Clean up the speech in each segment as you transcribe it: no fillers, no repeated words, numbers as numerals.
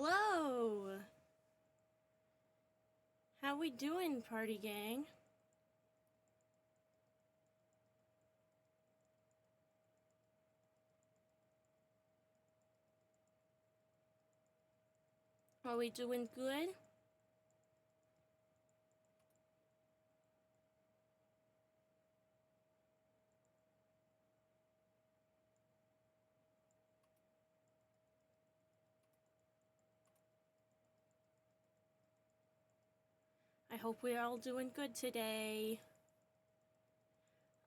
Hello! How we doing, party gang? Are we doing good? I hope we're all doing good today.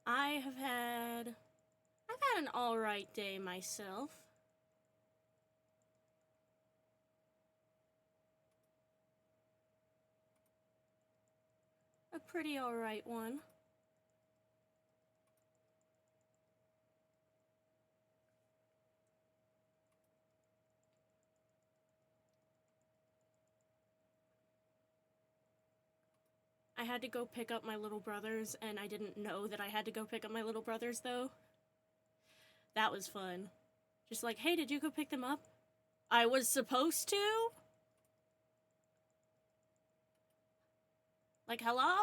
I've had an alright day myself. A pretty alright one. I had to go pick up my little brothers, and I didn't know that I had to go pick up my little brothers, though. That was fun. Just like, hey, did you go pick them up? I was supposed to? Like, hello?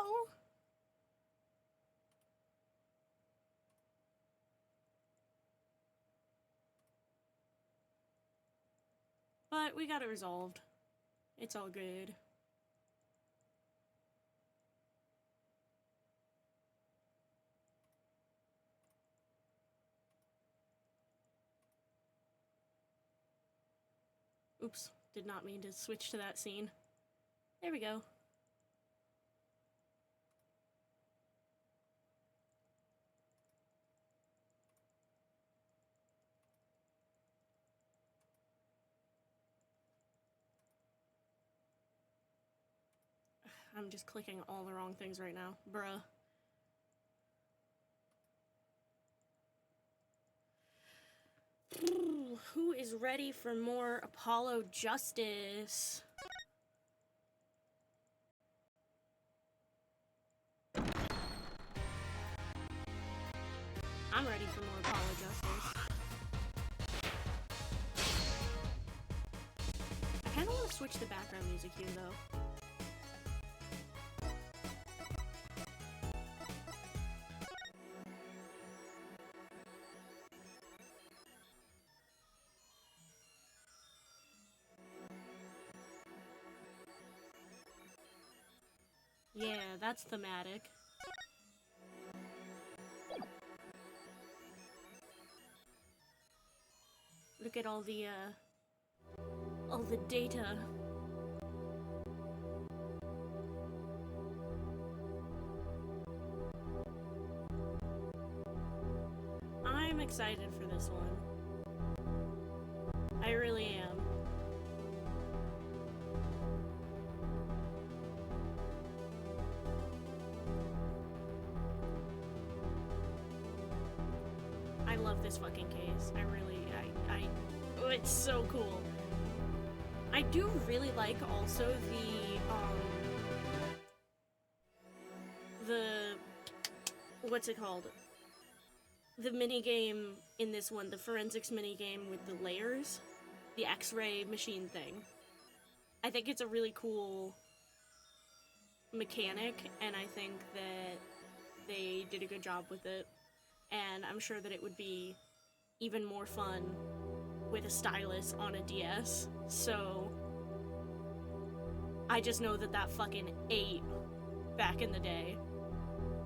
But we got it resolved. It's all good. Oops, did not mean to switch to that scene. There we go. I'm just clicking all the wrong things right now. Bruh. Ooh, who is ready for more Apollo justice? I'm ready for more Apollo justice. I kinda wanna switch the background music here, though. Yeah, that's thematic. Look at all the data. I'm excited for this one. I really am. I love this fucking case. Oh, it's so cool. I do really like also what's it called? The minigame in this one, the forensics minigame with the layers, the X-ray machine thing. I think it's a really cool mechanic, and I think that they did a good job with it. And I'm sure that it would be even more fun with a stylus on a DS. So I just know that that fucking ate back in the day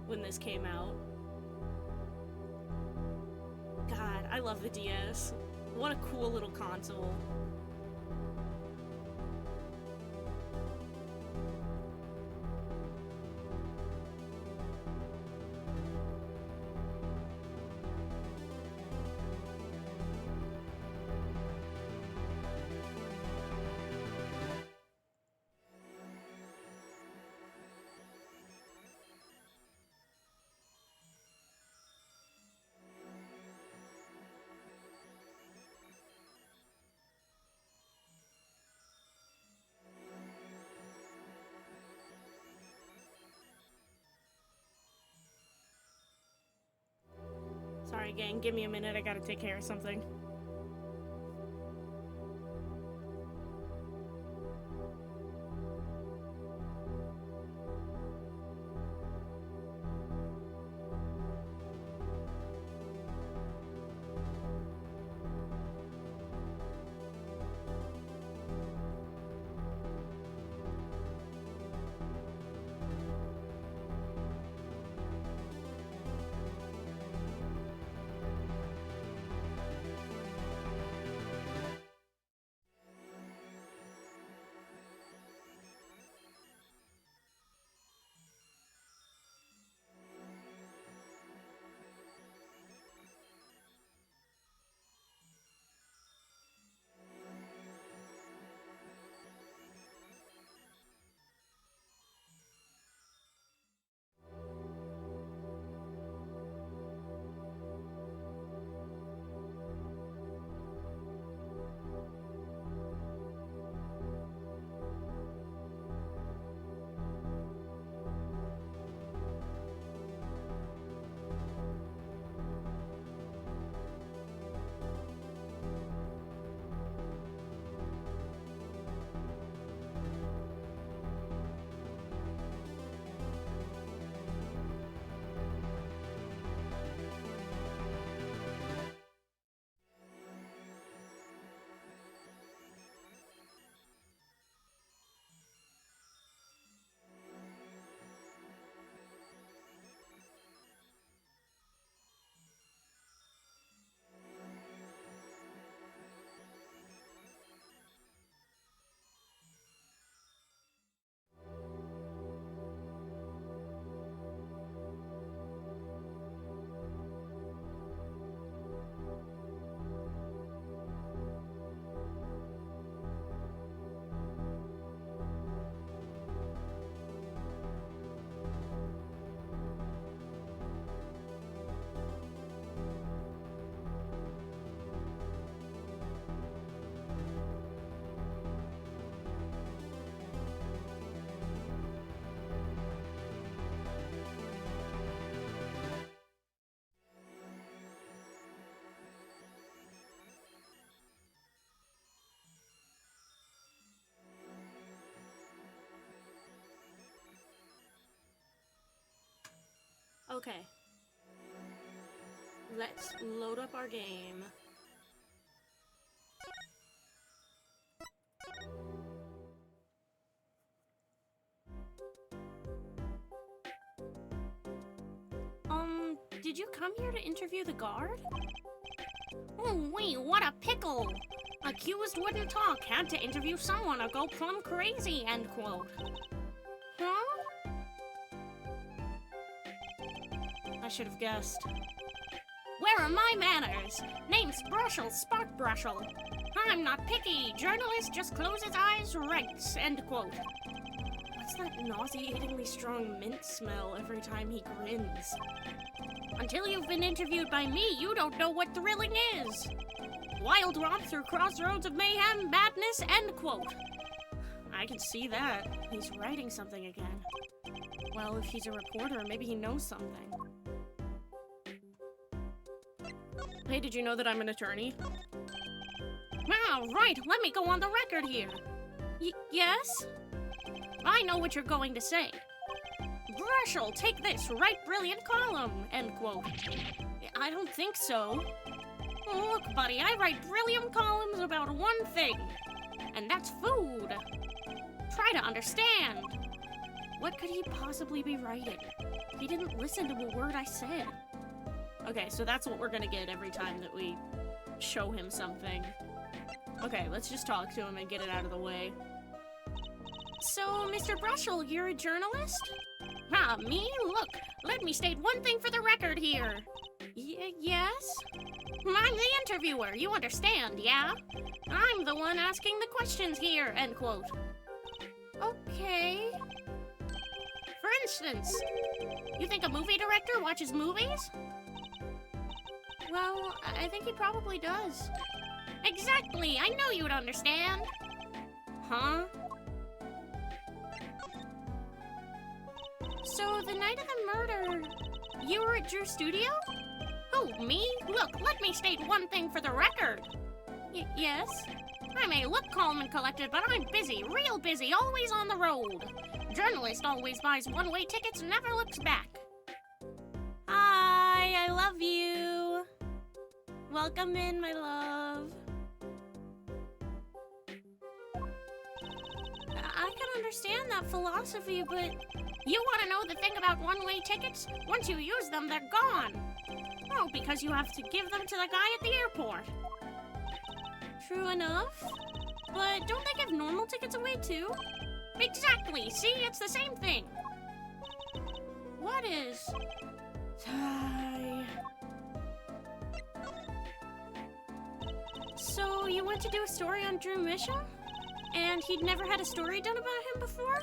when this came out. God, I love the DS. What a cool little console. Sorry, gang, give me a minute, I gotta take care of something. Okay. Let's load up our game. Did you come here to interview the guard? Oh, wait, what a pickle! Accused wouldn't talk, had to interview someone or go plumb crazy, end quote. Huh? I should have guessed. Where are my manners? Name's Brushel, Spark Brushel. I'm not picky. Journalist just closes eyes, writes, end quote. What's that nauseatingly strong mint smell every time he grins? Until you've been interviewed by me, you don't know what thrilling is. Wild romp through crossroads of mayhem, madness, end quote. I can see that. He's writing something again. Well, if he's a reporter, maybe he knows something. Hey, did you know that I'm an attorney? Ah, right. Let me go on the record here. Yes? I know what you're going to say. Brushel, take this, write brilliant column, end quote. I don't think so. Look, buddy, I write brilliant columns about one thing, and that's food. Try to understand. What could he possibly be writing? He didn't listen to a word I said. Okay, so that's what we're gonna get every time that we show him something. Okay, let's just talk to him and get it out of the way. So, Mr. Brushel, you're a journalist? Ah, me? Look, let me state one thing for the record here. Yes? I'm the interviewer, you understand, yeah? I'm the one asking the questions here, end quote. Okay. For instance, you think a movie director watches movies? Well, I think he probably does. Exactly, I know you'd understand. Huh? So, the night of the murder, you were at Drew's studio? Who, me? Look, let me state one thing for the record. Yes? I may look calm and collected, but I'm busy, real busy, always on the road. Journalist always buys one-way tickets and never looks back. Hi, I love you. Welcome in, my love. I can understand that philosophy, but you want to know the thing about one-way tickets? Once you use them, they're gone. Oh, because you have to give them to the guy at the airport. True enough. But don't they give normal tickets away too? Exactly. See, it's the same thing. What is... So, you went to do a story on Drew Misha? And he'd never had a story done about him before?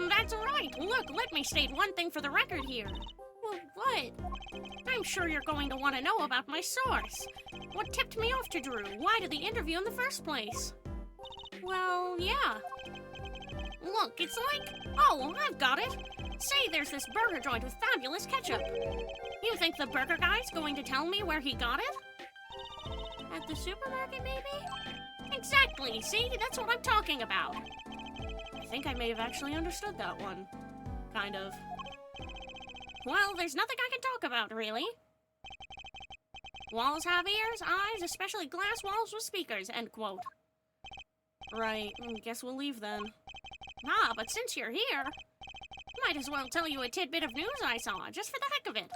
That's right. Look, let me state one thing for the record here. Well, what? I'm sure you're going to want to know about my source. What tipped me off to Drew? Why did the interview in the first place? Well, yeah. Look, it's like... Oh, I've got it. Say there's this burger joint with fabulous ketchup. You think the burger guy's going to tell me where he got it? At the supermarket, maybe? Exactly, see? That's what I'm talking about. I think I may have actually understood that one. Kind of. Well, there's nothing I can talk about, really. Walls have ears, eyes, especially glass walls with speakers, end quote. Right, guess we'll leave then. Ah, but since you're here, might as well tell you a tidbit of news I saw, just for the heck of it.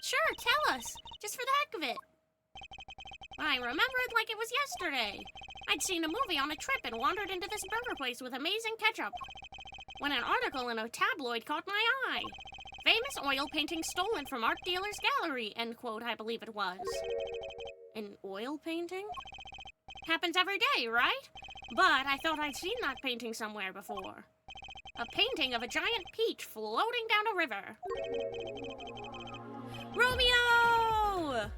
Sure, tell us, just for the heck of it. I remember it like it was yesterday. I'd seen a movie on a trip and wandered into this burger place with amazing ketchup, when an article in a tabloid caught my eye. Famous oil painting stolen from art dealer's gallery, end quote, I believe it was. An oil painting? Happens every day, right? But I thought I'd seen that painting somewhere before. A painting of a giant peach floating down a river. Romeo!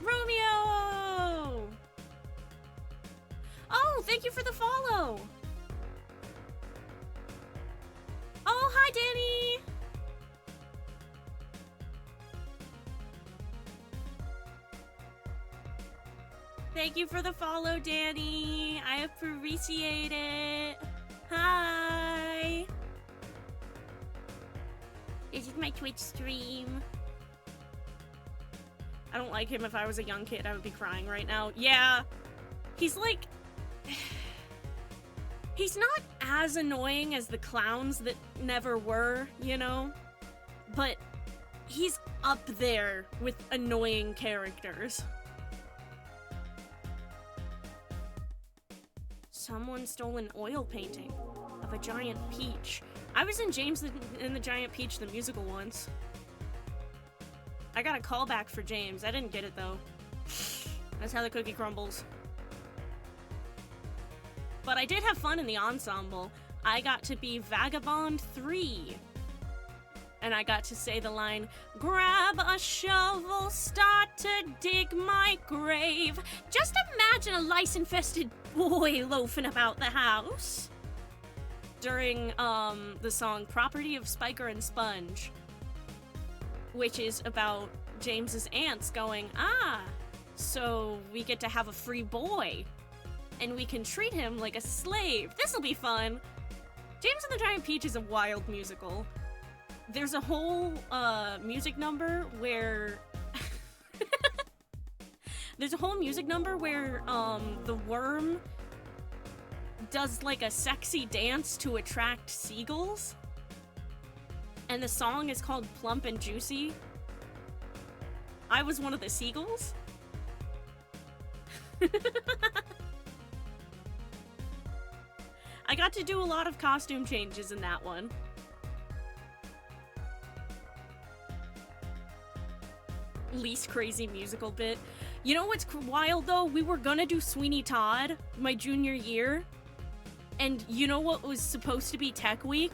Romeo! Oh, thank you for the follow! Oh, hi, Danny! Thank you for the follow, Danny. I appreciate it. Hi. This is my Twitch stream. I don't like him. If I was a young kid, I would be crying right now. Yeah. He's like... He's not as annoying as the clowns that never were, you know? But he's up there with annoying characters. Someone stole an oil painting of a giant peach. I was in James in the Giant Peach, the musical, once. I got a callback for James. I didn't get it, though. That's how the cookie crumbles. But I did have fun in the ensemble. I got to be Vagabond 3. And I got to say the line, "Grab a shovel, start to dig my grave. Just imagine a lice-infested boy loafing about the house." During the song Property of Spiker and Sponge, which is about James's aunts going, so we get to have a free boy, and we can treat him like a slave. This'll be fun. James and the Giant Peach is a wild musical. There's a whole music number where the worm does like a sexy dance to attract seagulls, and the song is called Plump and Juicy. I was one of the seagulls. I got to do a lot of costume changes in that one. Least crazy musical bit. You know what's wild though? We were gonna do Sweeney Todd my junior year, and you know what was supposed to be Tech Week?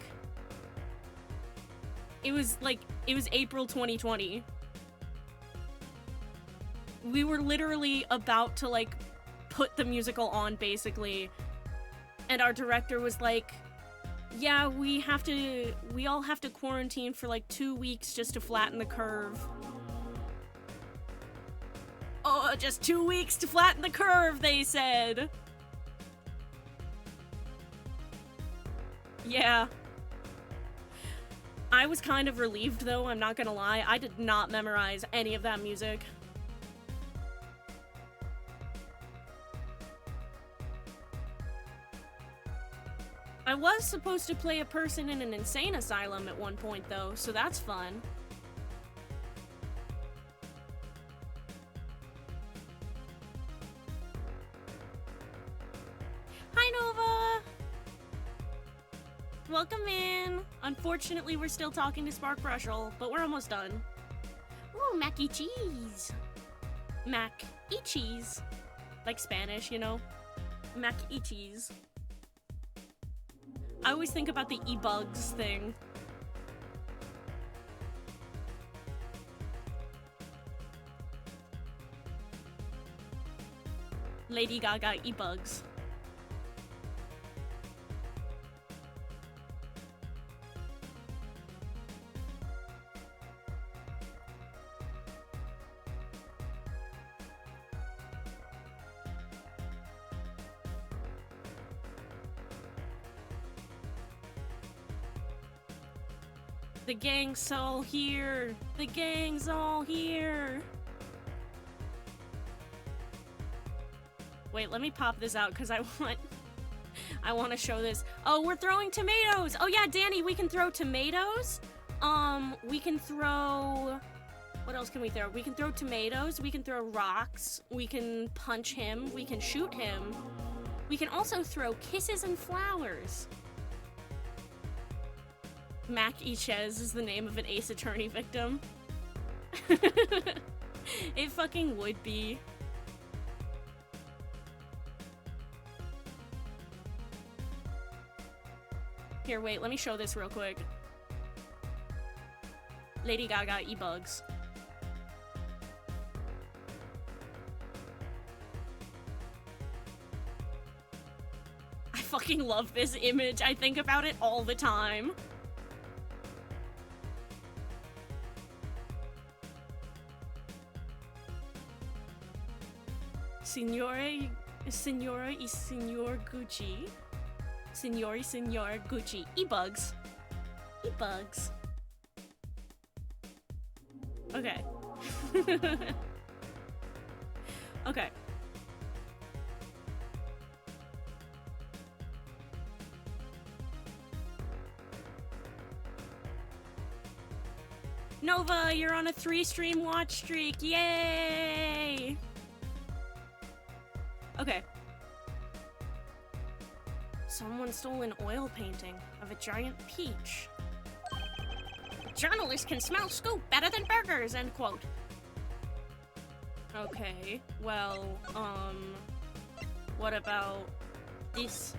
It was April 2020. We were literally about to like put the musical on basically, and our director was like, yeah, we all have to quarantine for like 2 weeks just to flatten the curve. Oh, just 2 weeks to flatten the curve, they said. Yeah. I was kind of relieved, though, I'm not gonna lie. I did not memorize any of that music. I was supposed to play a person in an insane asylum at one point, though, so that's fun. Hi, Nova! Welcome in! Unfortunately, we're still talking to Spark Brushel, but we're almost done. Ooh, mac and cheese! Mac and cheese. Like Spanish, you know? Mac and cheese. I always think about the e-bugs thing. Lady Gaga e-bugs. The gang's all here! The gang's all here! Wait, let me pop this out because I want to show this. Oh, we're throwing tomatoes! Oh yeah, Danny, we can throw tomatoes. We can throw... What else can we throw? We can throw tomatoes, we can throw rocks, we can punch him, we can shoot him. We can also throw kisses and flowers. Mac Ichez is the name of an Ace Attorney victim. It fucking would be. Here, wait, let me show this real quick. Lady Gaga e-bugs. I fucking love this image. I think about it all the time. Signora y Signor Gucci. Signor Gucci. E-bugs. E-bugs. Okay. Okay. Nova, you're on a 3-stream watch streak. Yay! Okay. Someone stole an oil painting of a giant peach. Journalists can smell scoop better than burgers, end quote. Okay, well, what about this?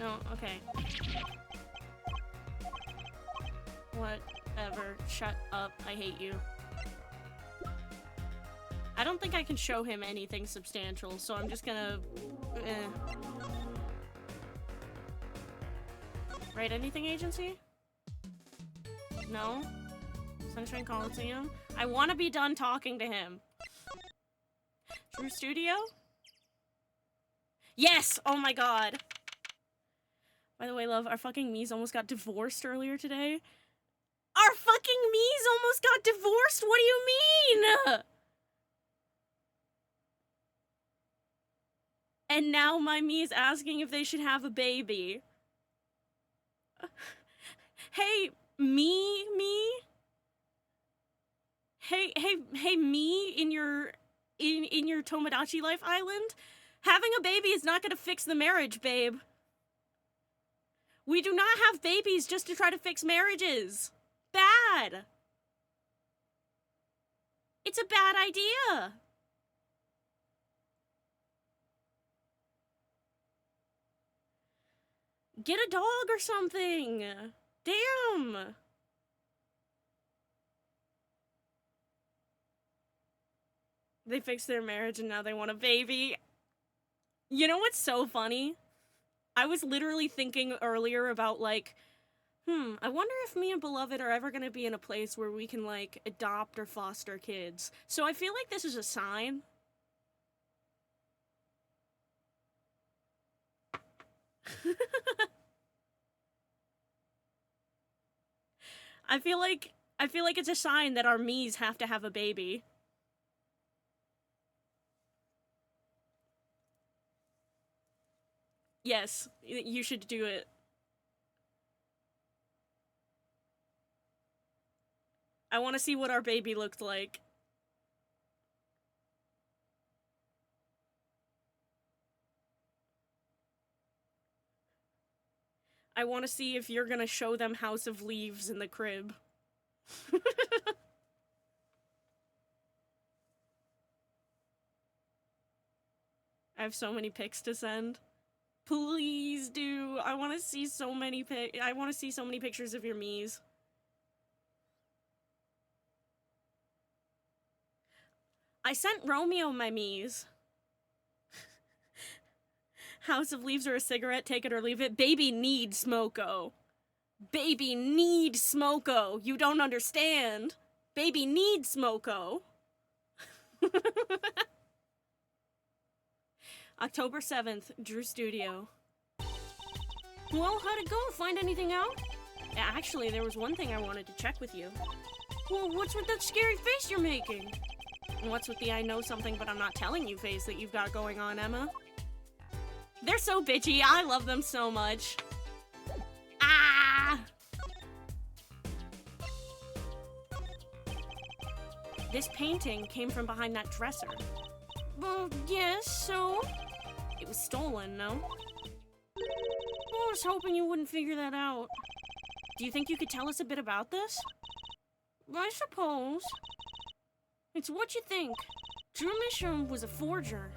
No, okay. Whatever, shut up, I hate you. I don't think I can show him anything substantial, so I'm just gonna... Right, anything, agency? No? Sunshine Coliseum? I want to be done talking to him. True Studio? Yes! Oh my god. By the way, love, our fucking Mii's almost got divorced earlier today. Our fucking Mii's almost got divorced? What do you mean? And now my Mii's asking if they should have a baby. Hey, me? Hey, me in your Tomodachi Life Island? Having a baby is not gonna fix the marriage, babe. We do not have babies just to try to fix marriages. Bad. It's a bad idea. Get a dog or something. Damn. They fixed their marriage and now they want a baby. You know what's so funny? I was literally thinking earlier about, like, I wonder if me and Beloved are ever gonna be in a place where we can, like, adopt or foster kids. So I feel like this is a sign. I feel like it's a sign that our Mii's have to have a baby. Yes, you should do it. I want to see what our baby looked like. I want to see if you're gonna show them House of Leaves in the crib. I have so many pics to send. Please do. I want to see so many pictures of your Mii's. I sent Romeo my Mii's. House of Leaves or a cigarette, take it or leave it. Baby needs Smoko. Baby needs Smoko. You don't understand. Baby needs Smoko. October 7th, Drew Studio. Well, how'd it go? Find anything out? Actually, there was one thing I wanted to check with you. Well, what's with that scary face you're making? And what's with the I know something but I'm not telling you face that you've got going on, Emma? They're so bitchy. I love them so much. Ah! This painting came from behind that dresser. Well, yes, so? It was stolen, no? I was hoping you wouldn't figure that out. Do you think you could tell us a bit about this? I suppose. It's what you think. Drew Mishram was a forger.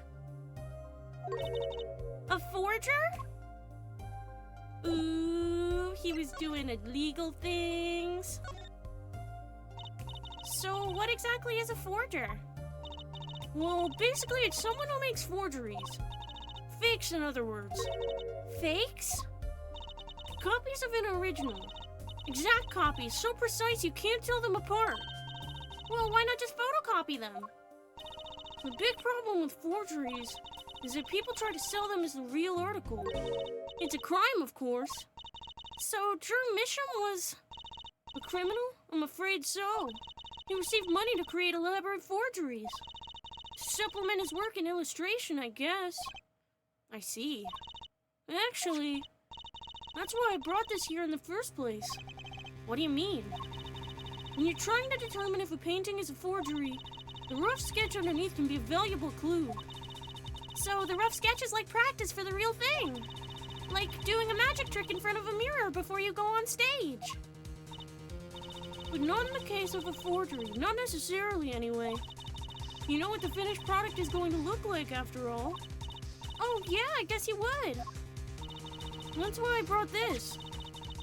A forger? Ooh, he was doing illegal things. So what exactly is a forger? Well, basically it's someone who makes forgeries. Fakes, in other words. Fakes? Copies of an original. Exact copies, so precise you can't tell them apart. Well, why not just photocopy them? The big problem with forgeries is that people try to sell them as the real article. It's a crime, of course. So, Misham was a criminal? I'm afraid so. He received money to create elaborate forgeries. To supplement his work in illustration, I guess. I see. Actually, that's why I brought this here in the first place. What do you mean? When you're trying to determine if a painting is a forgery, the rough sketch underneath can be a valuable clue. So the rough sketch is like practice for the real thing. Like doing a magic trick in front of a mirror before you go on stage. But not in the case of a forgery. Not necessarily, anyway. You know what the finished product is going to look like, after all. Oh, yeah, I guess you would. That's why I brought this.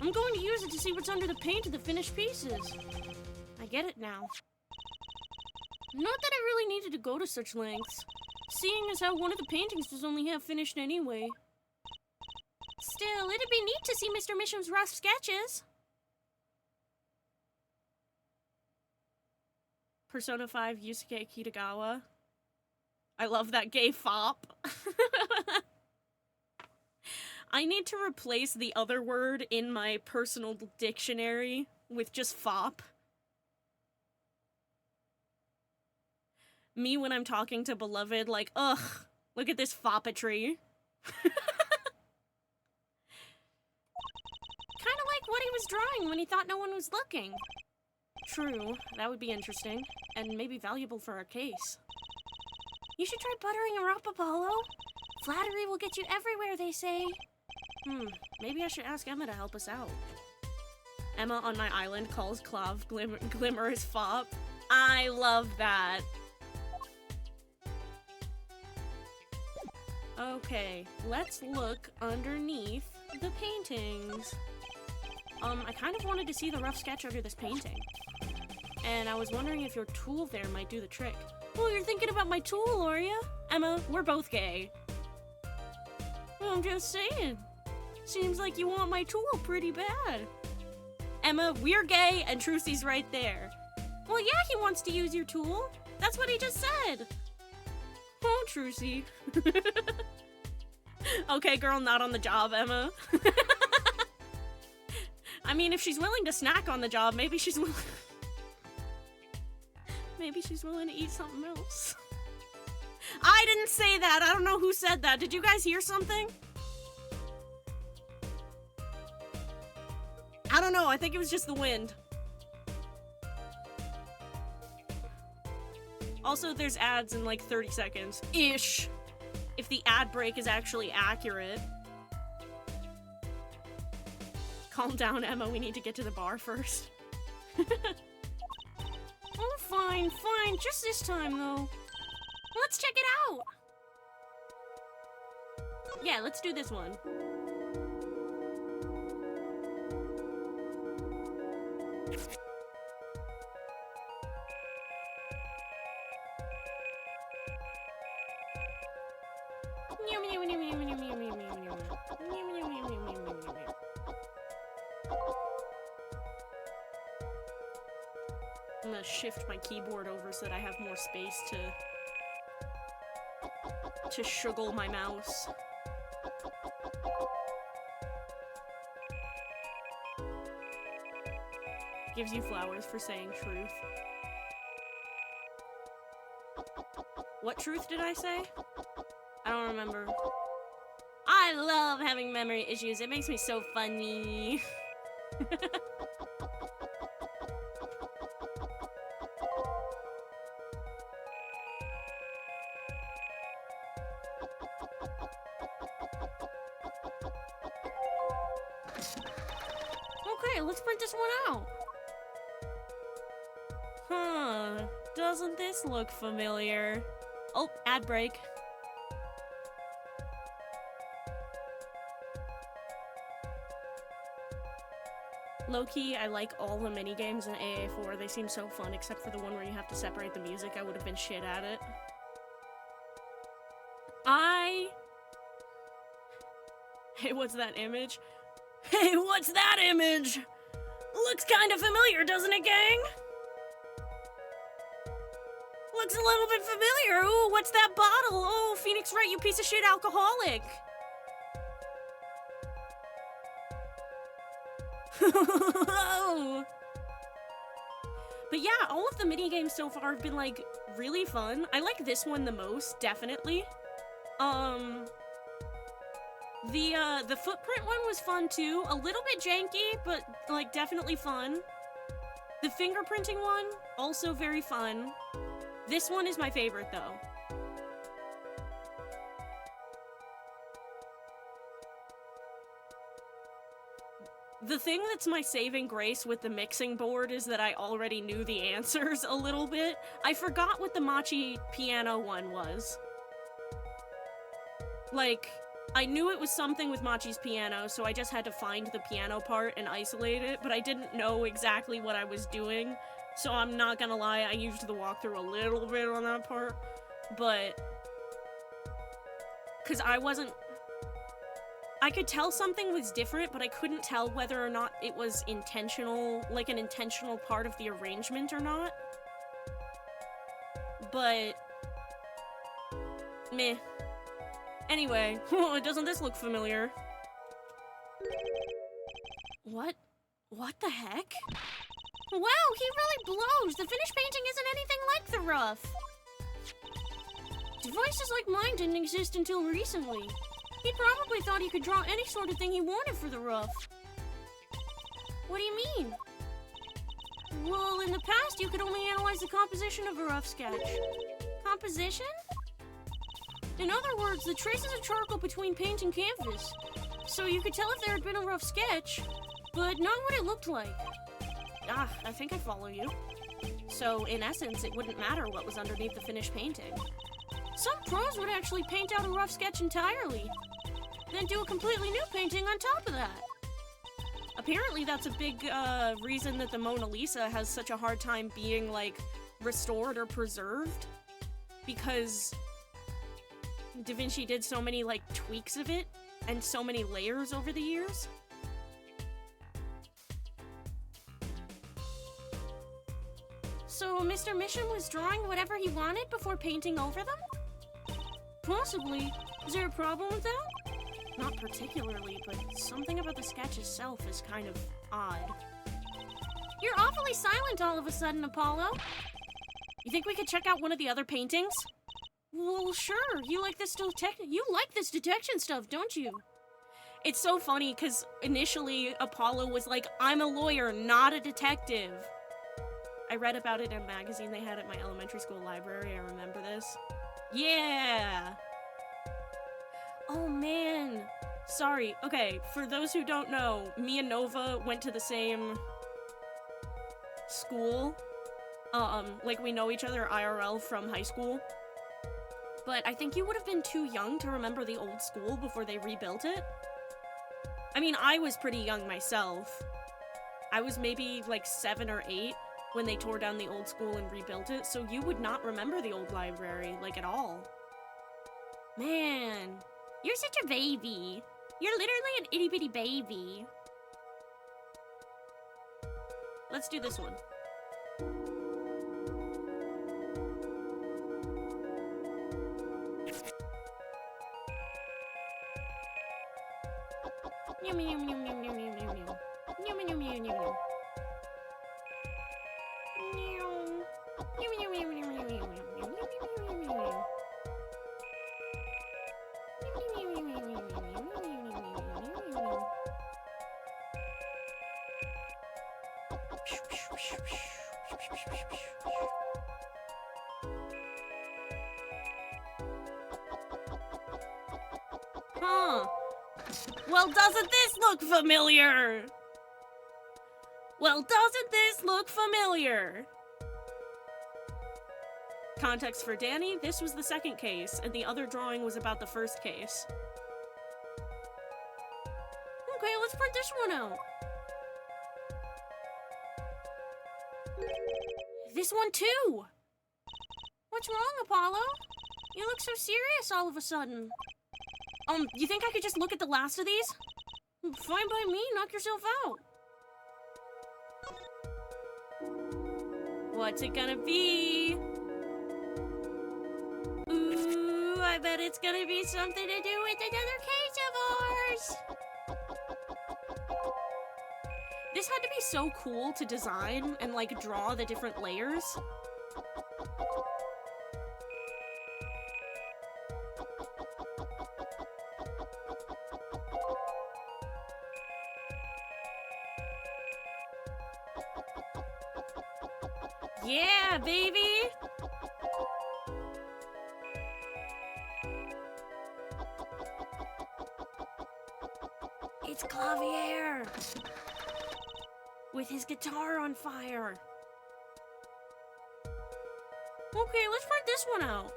I'm going to use it to see what's under the paint of the finished pieces. I get it now. Not that I really needed to go to such lengths, seeing as how one of the paintings was only half finished anyway. Still, it'd be neat to see Mr. Misham's rough sketches. Persona 5 Yusuke Kitagawa. I love that gay fop. I need to replace the other word in my personal dictionary with just fop. Me when I'm talking to Beloved, like, ugh, look at this foppetry. Kind of like what he was drawing when he thought no one was looking. True, that would be interesting, and maybe valuable for our case. You should try buttering her up, Apollo. Flattery will get you everywhere, they say. Maybe I should ask Emma to help us out. Emma on my island calls Clav Glimmer his fop. I love that. Okay, let's look underneath the paintings. I kind of wanted to see the rough sketch under this painting. And I was wondering if your tool there might do the trick. Well, you're thinking about my tool, are ya? Emma, we're both gay. Well, I'm just saying. Seems like you want my tool pretty bad. Emma, we're gay and Trucy's right there. Well, yeah, he wants to use your tool. That's what he just said. Oh, Trucy. Okay, girl, not on the job, Emma. I mean, if she's willing to snack on the job, maybe she's willing... Maybe she's willing to eat something else. I didn't say that! I don't know who said that. Did you guys hear something? I don't know. I think it was just the wind. Also, there's ads in like 30 seconds. Ish. If the ad break is actually accurate. Calm down, Emma. We need to get to the bar first. Oh, fine, fine. Just this time, though. Let's check it out. Yeah, let's do this one. I'm gonna shift my keyboard over so that I have more space to shuggle my mouse. Gives you flowers for saying truth. What truth did I say? I don't remember. I love having memory issues. It makes me so funny. Okay, let's print this one out. Huh, doesn't this look familiar? Oh, ad break. Low-key, I like all the minigames in AA4. They seem so fun, except for the one where you have to separate the music. I would have been shit at it. Hey, what's that image? Hey, what's that image? Looks kind of familiar, doesn't it, gang? Looks a little bit familiar. Ooh, what's that bottle? Oh, Phoenix Wright, you piece of shit alcoholic. Oh. But yeah, all of the minigames so far have been, like, really fun. I like this one the most, definitely. The footprint one was fun too. A little bit janky, but, like, definitely fun. The fingerprinting one, also very fun. This one is my favorite, though. The thing that's my saving grace with the mixing board is that I already knew the answers a little bit. I forgot what the Machi piano one was. Like, I knew it was something with Machi's piano, so I just had to find the piano part and isolate it, but I didn't know exactly what I was doing, so I'm not gonna lie, I used the walkthrough a little bit on that part, but... Because I could tell something was different, but I couldn't tell whether or not it was intentional, like an intentional part of the arrangement or not. But... meh. Anyway, doesn't this look familiar? What? What the heck? Wow, he really blows! The finished painting isn't anything like the rough! Devices like mine didn't exist until recently. He probably thought he could draw any sort of thing he wanted for the rough. What do you mean? Well, in the past, you could only analyze the composition of a rough sketch. Composition? In other words, the traces of charcoal between paint and canvas. So you could tell if there had been a rough sketch, but not what it looked like. Ah, I think I follow you. So, in essence, it wouldn't matter what was underneath the finished painting. Some pros would actually paint out a rough sketch entirely, then do a completely new painting on top of that. Apparently that's a big reason that the Mona Lisa has such a hard time being, like, restored or preserved, because Da Vinci did so many, like, tweaks of it, and so many layers over the years. So Mr. Mission was drawing whatever he wanted before painting over them? Possibly. Is there a problem with that? Not particularly, but something about the sketch itself is kind of odd. You're awfully silent all of a sudden, Apollo. You think we could check out one of the other paintings? Well, sure. You like this detection stuff, don't you? It's so funny, because initially Apollo was like, I'm a lawyer, not a detective. I read about it in a magazine they had at my elementary school library. I remember this. Yeah! Oh, man. Sorry. Okay, for those who don't know, me and Nova went to the same school. Like, we know each other IRL from high school. But I think you would have been too young to remember the old school before they rebuilt it. I mean, I was pretty young myself. I was maybe, like, 7 or 8 when they tore down the old school and rebuilt it, so you would not remember the old library, like, at all. Man, you're such a baby. You're literally an itty-bitty baby. Let's do this one. Huh. Well, doesn't this look familiar? Well, doesn't this look familiar? Context for Danny, this was the second case, and the other drawing was about the first case. Okay, let's print this one out. This one too! What's wrong, Apollo? You look so serious all of a sudden. You think I could just look at the last of these? Fine by me, knock yourself out. What's it gonna be? Ooh, I bet it's gonna be something to do with another case of ours. so cool to design and, like, draw the different layers. Yeah, baby! It's Clavier! With his guitar on fire. Okay, let's try this one out.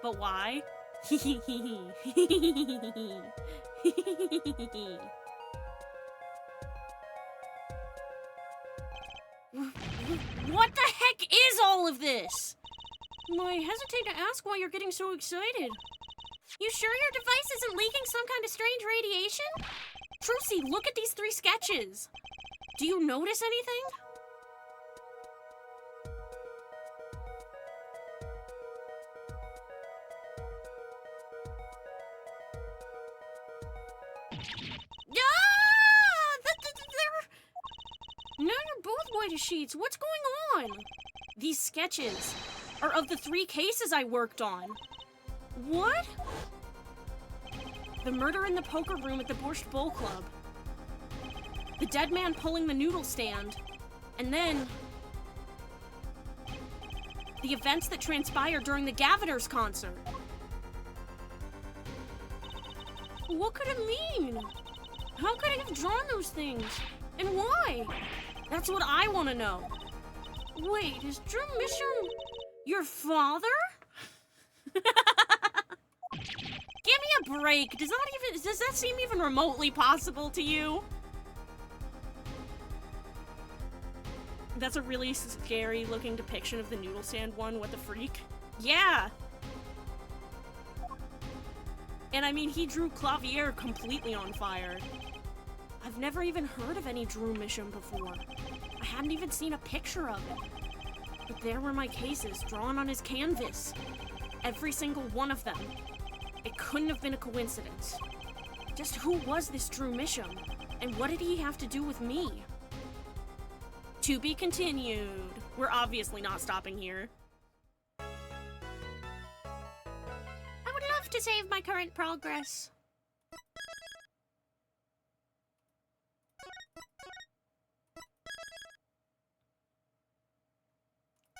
But why? What the heck is all of this? I hesitate to ask why you're getting so excited. You sure your device isn't leaking some kind of strange radiation? Trucy, look at these 3 sketches. Do you notice anything? Now you're both white as sheets. What's going on? These sketches are of the 3 cases I worked on. What? The murder in the poker room at the Borscht Bowl Club. The dead man pulling the noodle stand. And then the events that transpired during the Gaviners concert. What could it mean? How could I have drawn those things? And why? That's what I want to know. Wait, is Drew Misham your father? Give me a break. Does that seem even remotely possible to you? That's a really scary looking depiction of the noodle stand one. What the freak? Yeah. And I mean, he drew Clavier completely on fire. I've never even heard of any Drew Misham before. I hadn't even seen a picture of it. But there were my cases drawn on his canvas. Every single one of them. It couldn't have been a coincidence. Just who was this Drew Misham? And what did he have to do with me? To be continued. We're obviously not stopping here. I would love to save my current progress.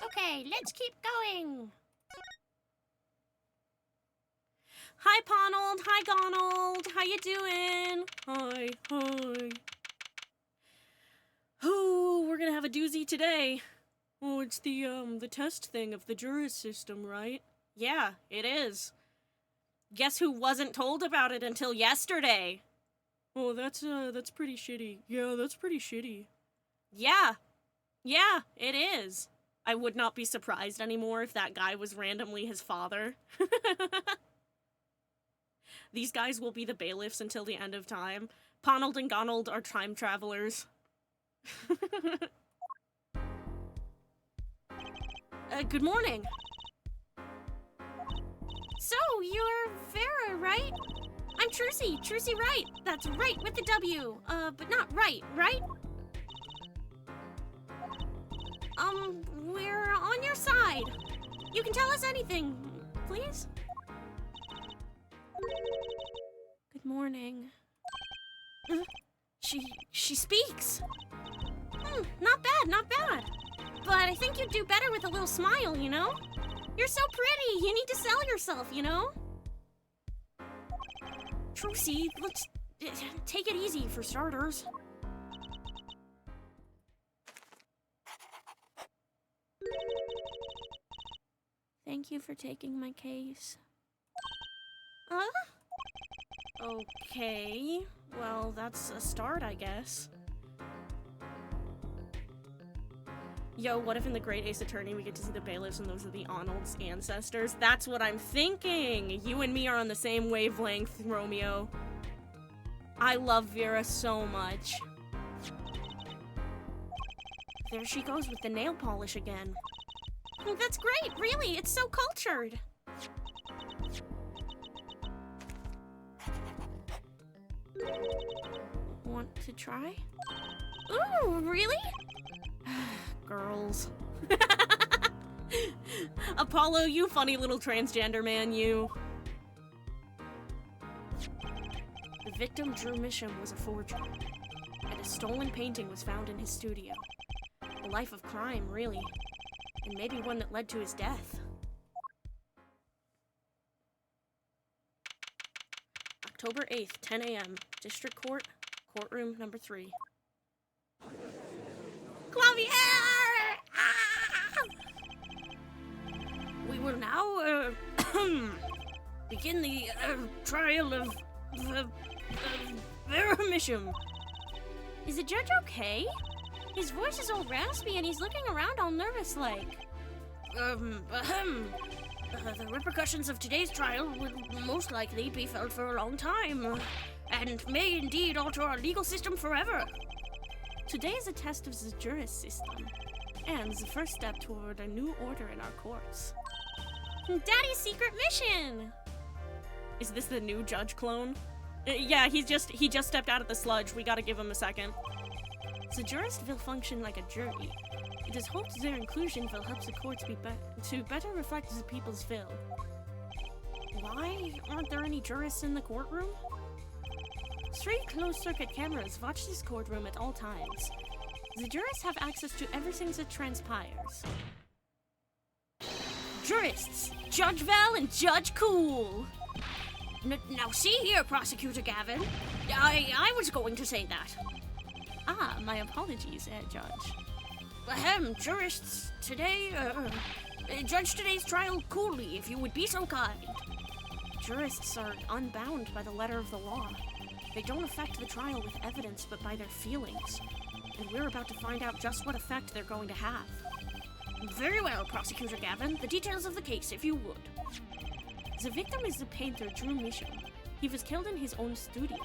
Okay, let's keep going. Hi, Ponold. Hi, Gonald. How you doing? Hi. Oh, we're gonna have a doozy today. Oh, it's the test thing of the juris system, right? Yeah, it is. Guess who wasn't told about it until yesterday? Oh, that's pretty shitty. Yeah, that's pretty shitty. Yeah, it is. I would not be surprised anymore if that guy was randomly his father. These guys will be the bailiffs until the end of time. Ponold and Gonald are time travelers. Good morning. So, you're Vera, right? I'm Trucy Wright. That's right with the W. But not right? We're on your side. You can tell us anything, please. Good morning. She speaks. Not bad. But I think you'd do better with a little smile, you know? You're so pretty. You need to sell yourself, you know? Trucy, let's take it easy for starters. Thank you for taking my case. Okay. Well, that's a start, I guess. Yo, what if in the Great Ace Attorney we get to see the bailiffs and those are the Arnold's ancestors? That's what I'm thinking! You and me are on the same wavelength, Romeo. I love Vera so much. There she goes with the nail polish again. That's great, really! It's so cultured! Want to try? Ooh, really? Girls. Apollo, you funny little transgender man, you. The victim, Drew Misham, was a forger, and a stolen painting was found in his studio. A life of crime, really, and maybe one that led to his death. October 8th, 10 a.m., District Court, Courtroom number 3. Clavier! Ah! We will now, begin the, trial of, Vera Misham. Is the judge okay? His voice is all raspy and he's looking around all nervous-like. The repercussions of today's trial will most likely be felt for a long time, and may indeed alter our legal system forever. Today is a test of the juris system, and the first step toward a new order in our courts. Daddy's secret mission! Is this the new judge clone? Yeah, he just stepped out of the sludge. We gotta give him a second. The jurist will function like a jury. It is hoped their inclusion will help the courts to better reflect the people's will. Why aren't there any jurists in the courtroom? 3 closed-circuit cameras watch this courtroom at all times. The jurists have access to everything that transpires. Jurists! Judge Val and Judge Cool! Now see here, Prosecutor Gavin. I was going to say that. Ah, my apologies, Judge. Jurists, today, judge today's trial coolly, if you would be so kind. Jurists are unbound by the letter of the law. They don't affect the trial with evidence, but by their feelings. And we're about to find out just what effect they're going to have. Very well, Prosecutor Gavin. The details of the case, if you would. The victim is the painter Drew Misham. He was killed in his own studio.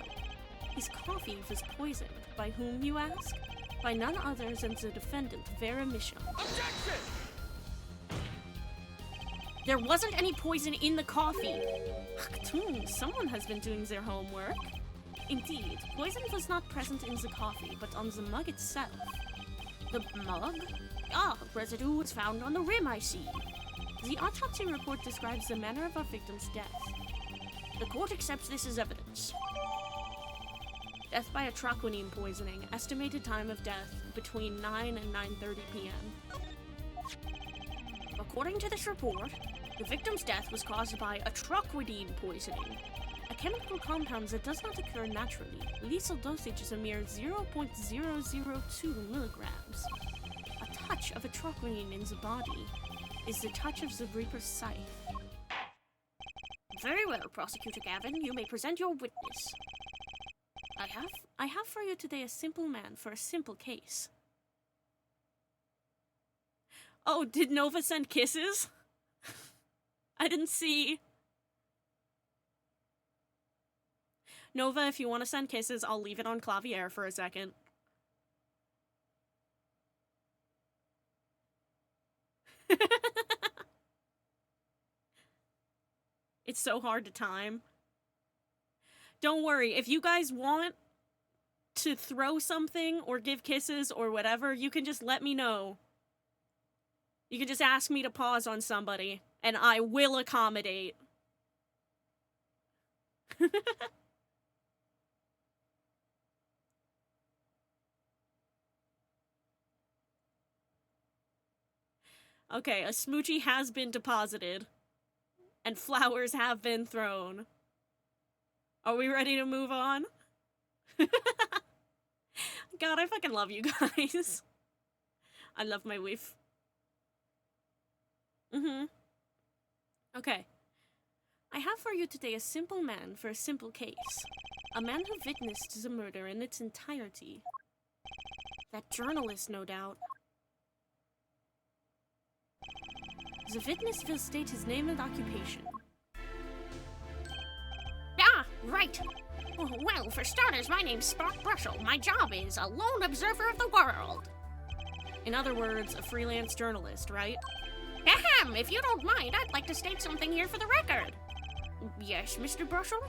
His coffee was poisoned. By whom, you ask? By none other than the defendant, Vera Misham. Objection! There wasn't any poison in the coffee. Someone has been doing their homework. Indeed, poison was not present in the coffee, but on the mug itself. The mug? Ah, residue was found on the rim, I see. The autopsy report describes the manner of our victim's death. The court accepts this as evidence. Death by atroquinine poisoning. Estimated time of death between 9 and 9:30 p.m. According to this report, the victim's death was caused by atroquinine poisoning, a chemical compound that does not occur naturally. Lethal dosage is a mere 0.002 milligrams. A touch of atroquinine in the body is the touch of the Reaper's scythe. Very well, Prosecutor Gavin, you may present your witness. I have for you today a simple man for a simple case. Oh, did Nova send kisses? I didn't see. Nova, if you want to send kisses, I'll leave it on Clavier for a second. It's so hard to time. Don't worry, if you guys want to throw something or give kisses or whatever, you can just let me know. You can just ask me to pause on somebody, and I will accommodate. Okay, a smoochie has been deposited, and flowers have been thrown. Are we ready to move on? God, I fucking love you guys. I love my wife. Okay. I have for you today a simple man for a simple case. A man who witnessed the murder in its entirety. That journalist, no doubt. The witness will state his name and occupation. Ah, right. Well, for starters, my name's Spark Brushel. My job is a lone observer of the world. In other words, a freelance journalist, right? Ahem, if you don't mind, I'd like to state something here for the record. Yes, Mr. Brushel?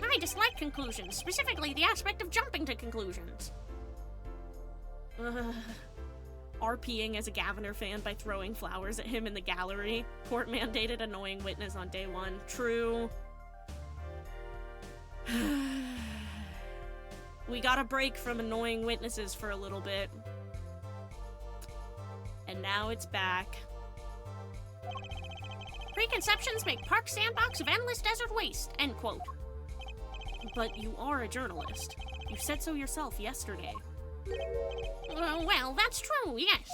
I dislike conclusions, specifically the aspect of jumping to conclusions. RPing as a Gaviner fan by throwing flowers at him in the gallery. Court-mandated annoying witness on day 1. True. We got a break from annoying witnesses for a little bit. And now it's back. Preconceptions make Park Sandbox of endless desert waste, end quote. But you are a journalist. You said so yourself yesterday. Well, that's true, yes.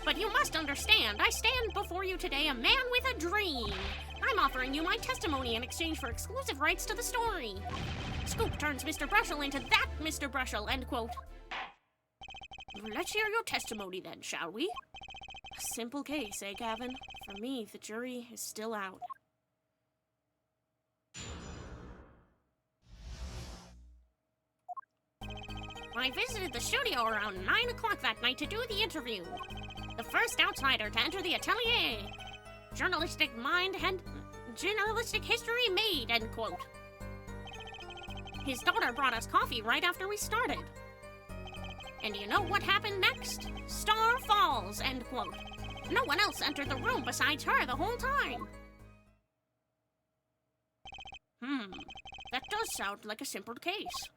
But you must understand, I stand before you today a man with a dream. I'm offering you my testimony in exchange for exclusive rights to the story. Scoop turns Mr. Brushel into that Mr. Brushel, end quote. Let's hear your testimony then, shall we? A simple case, eh, Gavin? For me, the jury is still out. I visited the studio around 9 o'clock that night to do the interview. The first outsider to enter the atelier. Journalistic mind and journalistic history made, end quote. His daughter brought us coffee right after we started. And you know what happened next? Star falls, end quote. No one else entered the room besides her the whole time. That does sound like a simple case.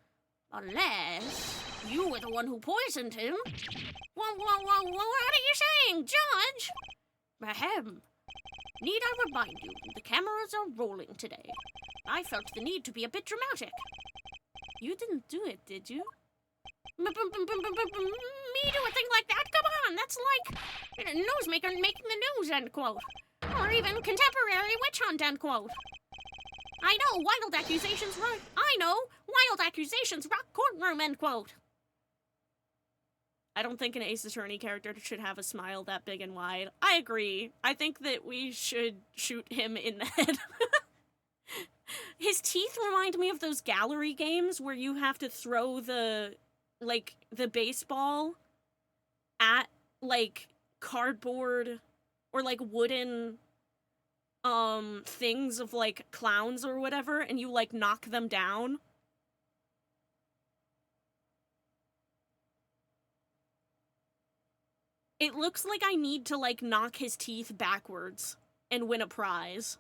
Unless you were the one who poisoned him. Whoa, what are you saying, Judge? Ahem. Need I remind you, the cameras are rolling today. I felt the need to be a bit dramatic. You didn't do it, did you? Me do a thing like that? Come on, that's like a newsmaker making the news, end quote. Or even contemporary witch hunt, end quote. I know, wild accusations rock courtroom, end quote. I don't think an Ace Attorney character should have a smile that big and wide. I agree. I think that we should shoot him in the head. His teeth remind me of those gallery games where you have to throw the baseball at, like, cardboard or, like, wooden, things of, like, clowns or whatever, and you, like, knock them down. It looks like I need to, like, knock his teeth backwards and win a prize.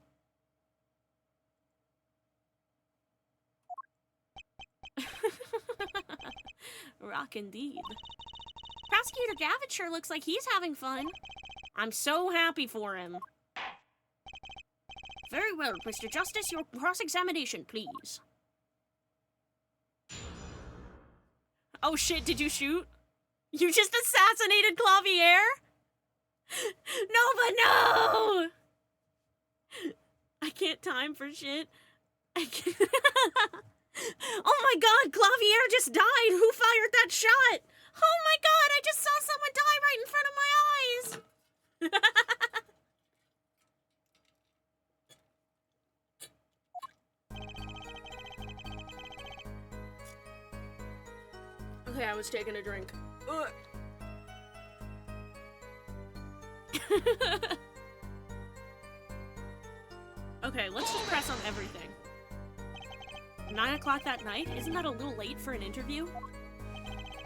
Rock indeed. Prosecutor Gavin sure looks like he's having fun. I'm so happy for him. Very well, Mr. Justice, your cross-examination, please. Oh shit, did you shoot? You just assassinated Clavier? No, but no! I can't time for shit. I can't. Oh my god, Clavier just died! Who fired that shot? Oh my god, I just saw someone die right in front of my eyes! Okay, I was taking a drink. Okay, let's just press on everything. 9 o'clock that night? Isn't that a little late for an interview?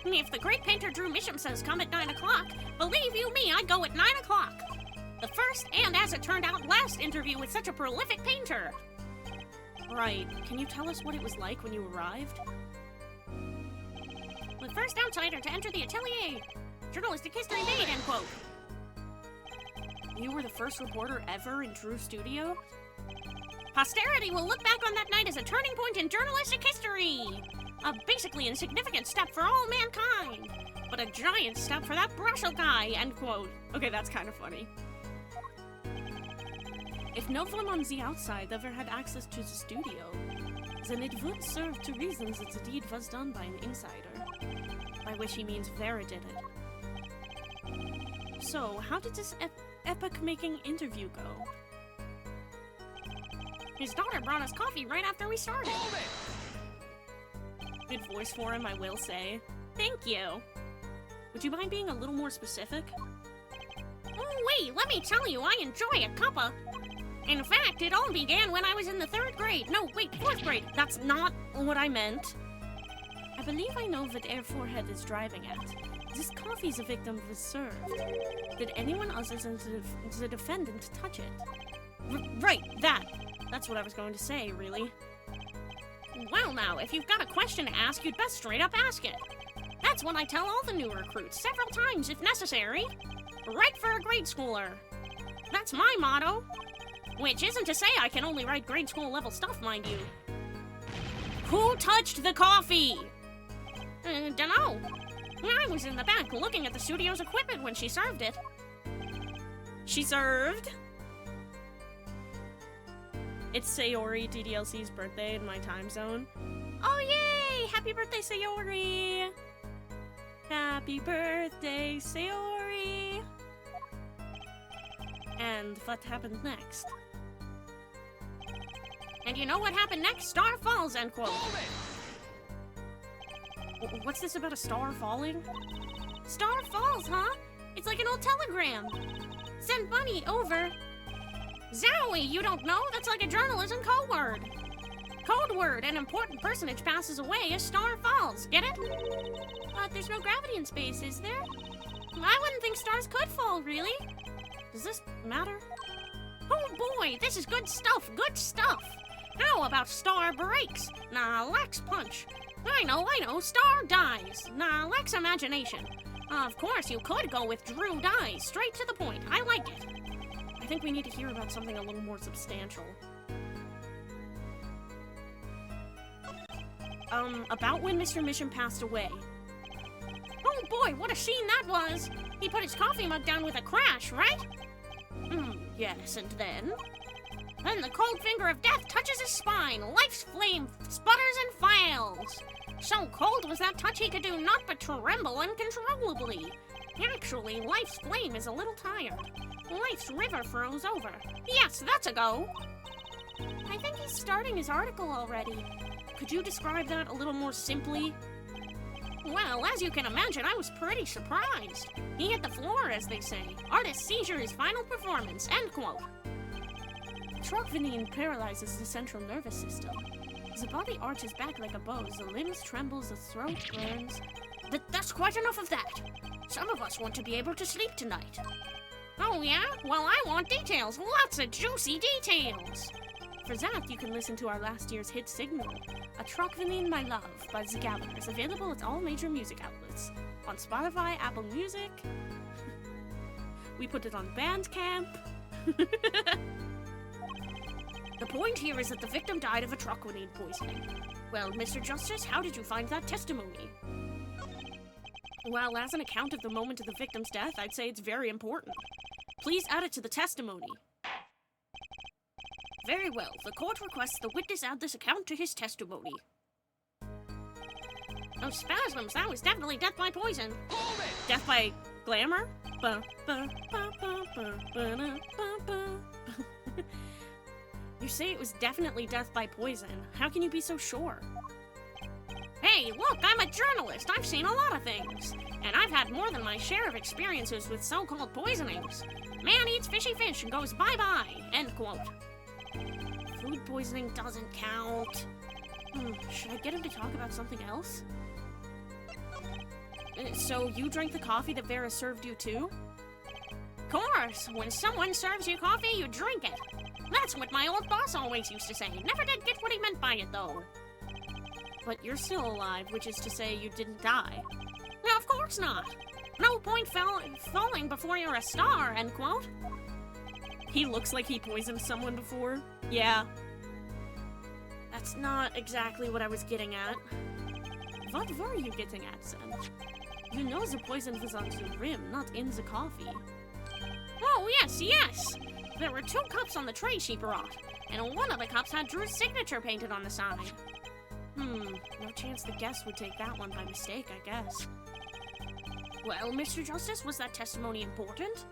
If the great painter Drew Misham says come at 9 o'clock, believe you me, I'd go at 9 o'clock. The first, and as it turned out, last interview with such a prolific painter. Right. Can you tell us what it was like when you arrived? The first outsider to enter the atelier. Journalistic history made, end quote. You were the first reporter ever in Drew's studio? Posterity will look back on that night as a turning point in journalistic history. A basically insignificant step for all mankind, but a giant step for that Brushel guy, end quote. Okay, that's kind of funny. If no one on the outside ever had access to the studio, then it would serve to reason that the deed was done by an insider. By which he means Vera did it. So, how did this epoch-making interview go? His daughter brought us coffee right after we started. Good voice for him, I will say. Thank you. Would you mind being a little more specific? Oh wait, let me tell you, I enjoy a cuppa. In fact, it all began when I was in the 3rd grade. No, wait, 4th grade. That's not what I meant. I believe I know what Air Forehead is driving at. This coffee's a victim was served. Did anyone other than the defendant touch it? Right, that. That's what I was going to say, really. Well now, if you've got a question to ask, you'd best straight up ask it. That's what I tell all the new recruits several times if necessary. Write for a grade schooler. That's my motto. Which isn't to say I can only write grade school level stuff, mind you. Who touched the coffee? Dunno. I was in the back looking at the studio's equipment when she served it. She served? It's Sayori DDLC's birthday in my time zone. Oh yay! Happy birthday, Sayori! Happy birthday, Sayori! And what happened next? And you know what happened next? Star falls, end quote. What's this about a star falling? Star falls, huh? It's like an old telegram. Send money over. Zowie, you don't know? That's like a journalism code word. Code word, an important personage passes away, a star falls. Get it? But there's no gravity in space, is there? I wouldn't think stars could fall, really. Does this matter? Oh boy, this is good stuff, good stuff. How about star breaks? Nah, lacks punch. I know, star dies. Nah, lacks imagination. Of course, you could go with Drew dies, straight to the point. I like it. I think we need to hear about something a little more substantial. About when Mr. Mission passed away. Oh boy, what a scene that was! He put his coffee mug down with a crash, right? Yes, and then? Then the cold finger of death touches his spine. Life's flame sputters and fails. So cold was that touch he could do naught but tremble uncontrollably. Actually, life's flame is a little tired. Life's river froze over. Yes, that's a go. I think he's starting his article already. Could you describe that a little more simply? Well, as you can imagine, I was pretty surprised. He hit the floor, as they say. Artist seizure his final performance, end quote. Trochvenine paralyzes the central nervous system. The body arches back like a bow, the limbs trembles, the throat burns. That's quite enough of that. Some of us want to be able to sleep tonight. Oh yeah? Well, I want details. Lots of juicy details. For that, you can listen to our last year's hit Signal, A Trochvenine My Love by The Gatherers, available at all major music outlets. On Spotify, Apple Music. We put it on Bandcamp. The point here is that the victim died of a trochvenine poisoning. Well, Mr. Justice, how did you find that testimony? Well, as an account of the moment of the victim's death, I'd say it's very important. Please add it to the testimony. Very well. The court requests the witness add this account to his testimony. Oh, spasms. That was definitely death by poison. Death by glamour? You say it was definitely death by poison. How can you be so sure? Hey, look, I'm a journalist. I've seen a lot of things. And I've had more than my share of experiences with so-called poisonings. Man eats fishy fish and goes bye-bye. End quote. Food poisoning doesn't count. Should I get him to talk about something else? So you drank the coffee that Vera served you too? Of course. When someone serves you coffee, you drink it. That's what my old boss always used to say. Never did get what he meant by it, though. But you're still alive, which is to say you didn't die. No, of course not. No point falling before you're a star, end quote. He looks like he poisoned someone before. Yeah. That's not exactly what I was getting at. What were you getting at, then? You know the poison was on the rim, not in the coffee. Oh, yes. There were 2 cups on the tray she brought, and one of the cups had Drew's signature painted on the side. No chance the guest would take that one by mistake, I guess. Well, Mr. Justice, was that testimony important?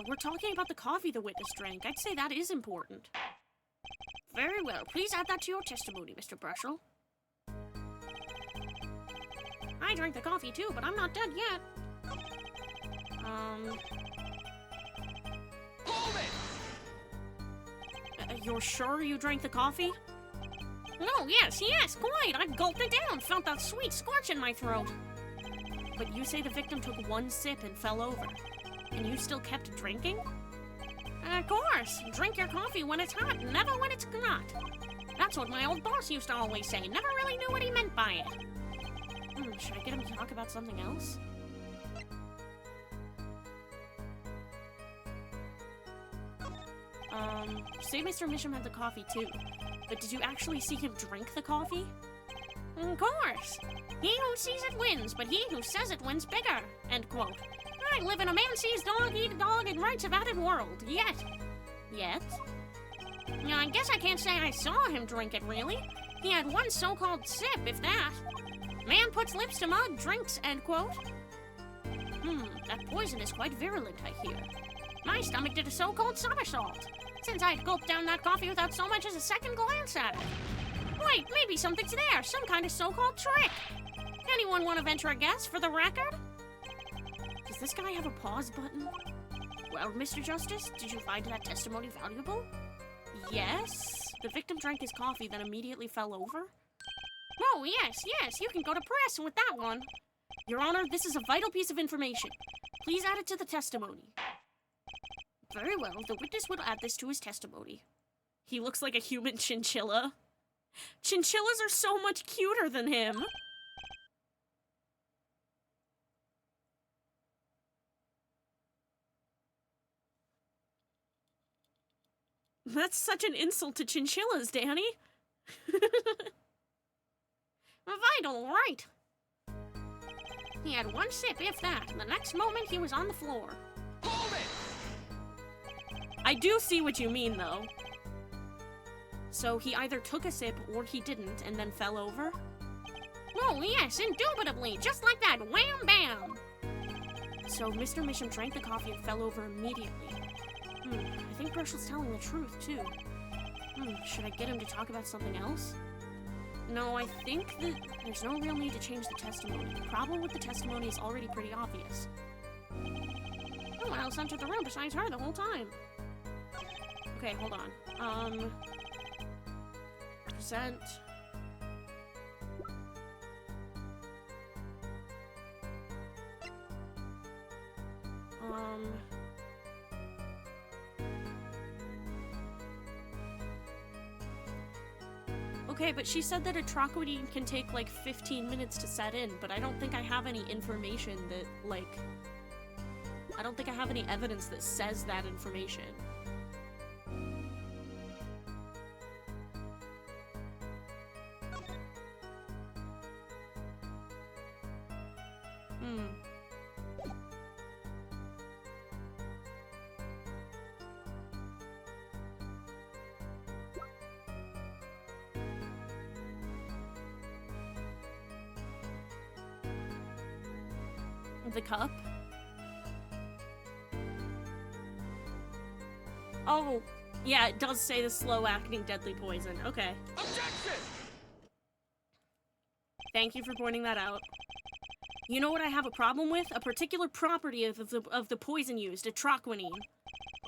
We're talking about the coffee the witness drank. I'd say that is important. Very well. Please add that to your testimony, Mr. Brushel. I drank the coffee too, but I'm not dead yet. You're sure you drank the coffee? No, yes, quite. I gulped it down, felt that sweet scorch in my throat. But you say the victim took one sip and fell over, and you still kept drinking? Of course. Drink your coffee when it's hot, never when it's not. That's what my old boss used to always say. Never really knew what he meant by it. Should I get him to talk about something else? Say Mr. Misham had the coffee too, but did you actually see him drink the coffee? Of course. He who sees it wins, but he who says it wins bigger. End quote. I live in a man sees dog, eat a dog, and writes about it world. Yet. Now, I guess I can't say I saw him drink it, really. He had one so-called sip, if that. Man puts lips to mud, drinks, end quote. That poison is quite virulent, I hear. My stomach did a so-called somersault, since I'd gulped down that coffee without so much as a second glance at it. Wait, maybe something's there, some kind of so-called trick. Anyone want to venture a guess for the record? Does this guy have a pause button? Well, Mr. Justice, did you find that testimony valuable? Yes. The victim drank his coffee, then immediately fell over? Oh, yes, you can go to press with that one. Your Honor, this is a vital piece of information. Please add it to the testimony. Very well, the witness will add this to his testimony. He looks like a human chinchilla. Chinchillas are so much cuter than him. That's such an insult to chinchillas, Danny. Vital, right? He had one sip, if that, and the next moment he was on the floor. Hold it! I do see what you mean, though. So he either took a sip or he didn't and then fell over? Oh, yes, indubitably, just like that, wham bam! So Mr. Misham drank the coffee and fell over immediately. I think Burschel's telling the truth, too. Should I get him to talk about something else? No, I think that there's no real need to change the testimony. The problem with the testimony is already pretty obvious. Who else entered the room besides her the whole time? Okay, hold on. Present. Okay, but she said that atroquidine can take like 15 minutes to set in, but I don't think I have any information that, like... I don't think I have any evidence that says that information. The cup? Oh, yeah, it does say the slow-acting deadly poison. Okay. Objection! Thank you for pointing that out. You know what I have a problem with? A particular property of the poison used, atroquinine.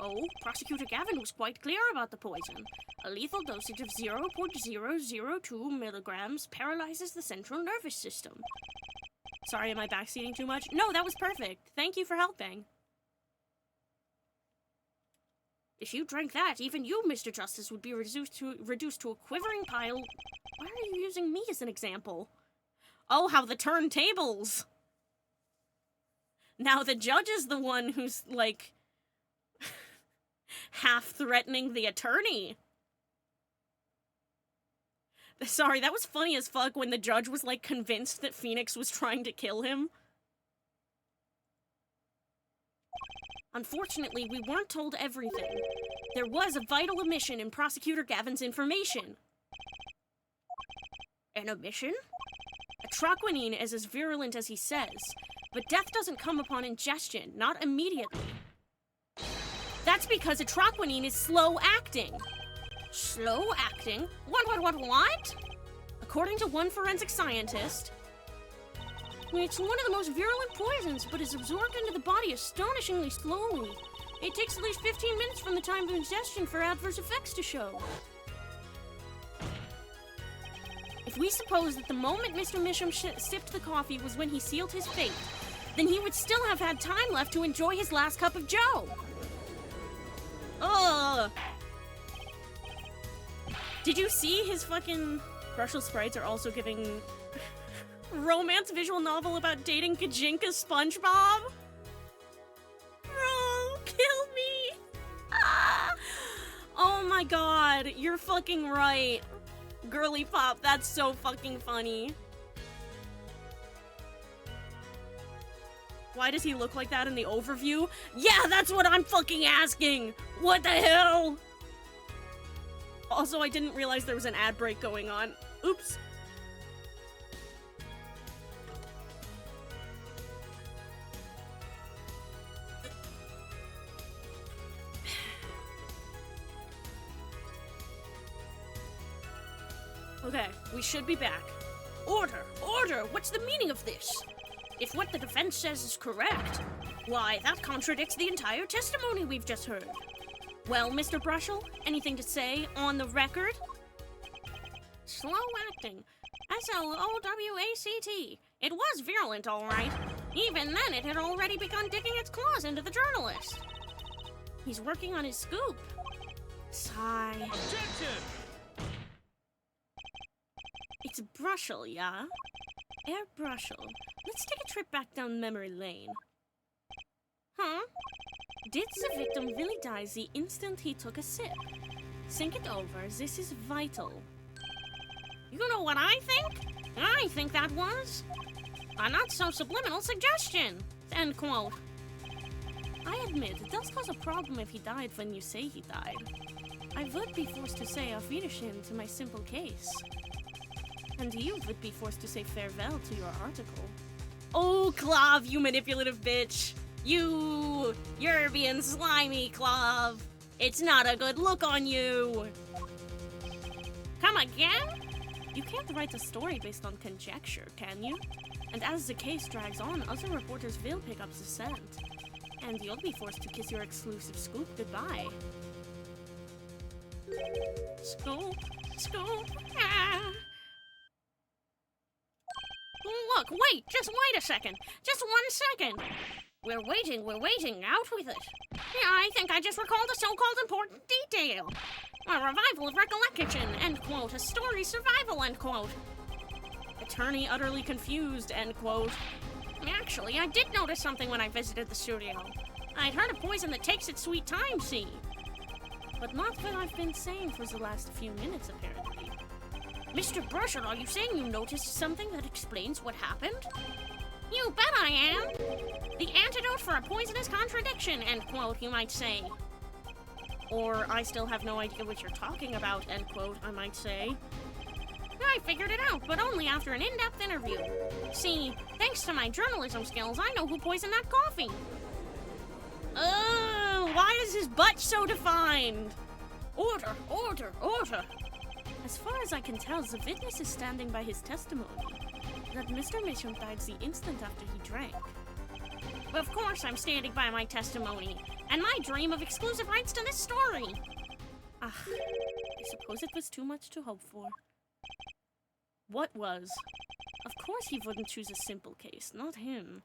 Oh, Prosecutor Gavin was quite clear about the poison. A lethal dosage of 0.002 milligrams paralyzes the central nervous system. Sorry, am I backseating too much? No, that was perfect. Thank you for helping. If you drank that, even you, Mr. Justice, would be reduced to a quivering pile. Why are you using me as an example? Oh, how the turntables! Now the judge is the one who's, like, half-threatening the attorney. Sorry, that was funny as fuck when the judge was, like, convinced that Phoenix was trying to kill him. Unfortunately, we weren't told everything. There was a vital omission in Prosecutor Gavin's information. An omission? Atroquinine is as virulent as he says, but death doesn't come upon ingestion, not immediately. That's because atroquinine is slow-acting. Slow-acting? What? According to one forensic scientist, it's one of the most virulent poisons, but is absorbed into the body astonishingly slowly. It takes at least 15 minutes from the time of ingestion for adverse effects to show. If we suppose that the moment Mr. Misham sipped the coffee was when he sealed his fate, then he would still have had time left to enjoy his last cup of joe. Ugh. Did you see his fucking... Brushel Sprites are also giving... romance visual novel about dating Kajinka SpongeBob? Bro, kill me! Ah! Oh my god, you're fucking right. Girly Pop, that's so fucking funny. Why does he look like that in the overview? Yeah, that's what I'm fucking asking! What the hell? Also, I didn't realize there was an ad break going on. Oops. Okay, we should be back. Order! Order! What's the meaning of this? If what the defense says is correct, why, that contradicts the entire testimony we've just heard. Well, Mr. Brushel, anything to say on the record? Slow acting. SLOWACT. It was virulent, all right. Even then, it had already begun digging its claws into the journalist. He's working on his scoop. Sigh. Objection! It's Brushel, yeah? Herr Brushel, let's take a trip back down memory lane. Huh? Did the victim really die the instant he took a sip? Think it over, this is vital. You know what I think? I think that was a not-so-subliminal suggestion, end quote. I admit, it does cause a problem if he died when you say he died. I would be forced to say auf Wiedersehen to my simple case. And you would be forced to say farewell to your article. Oh, Clav, you manipulative bitch! You're being slimy, Clav! It's not a good look on you! Come again? You can't write a story based on conjecture, can you? And as the case drags on, other reporters will pick up the scent. And you'll be forced to kiss your exclusive scoop goodbye. Scoop, scoop, ah. Look, wait, just wait a second. Just 1 second. We're waiting, out with it. Yeah, I think I just recalled a so-called important detail. A revival of recollection, end quote. A story survival, end quote. Attorney utterly confused, end quote. Actually, I did notice something when I visited the studio. I'd heard of poison that takes its sweet time, see? But not what I've been saying for the last few minutes, apparently. Mr. Brushel, are you saying you noticed something that explains what happened? You bet I am! The antidote for a poisonous contradiction, end quote, you might say. Or, I still have no idea what you're talking about, end quote, I might say. I figured it out, but only after an in-depth interview. See, thanks to my journalism skills, I know who poisoned that coffee. Why is his butt so defined? Order, order, order. As far as I can tell, the witness is standing by his testimony. That Mr. Misham died the instant after he drank. Of course I'm standing by my testimony, and my dream of exclusive rights to this story. I suppose it was too much to hope for. What was? Of course he wouldn't choose a simple case, not him.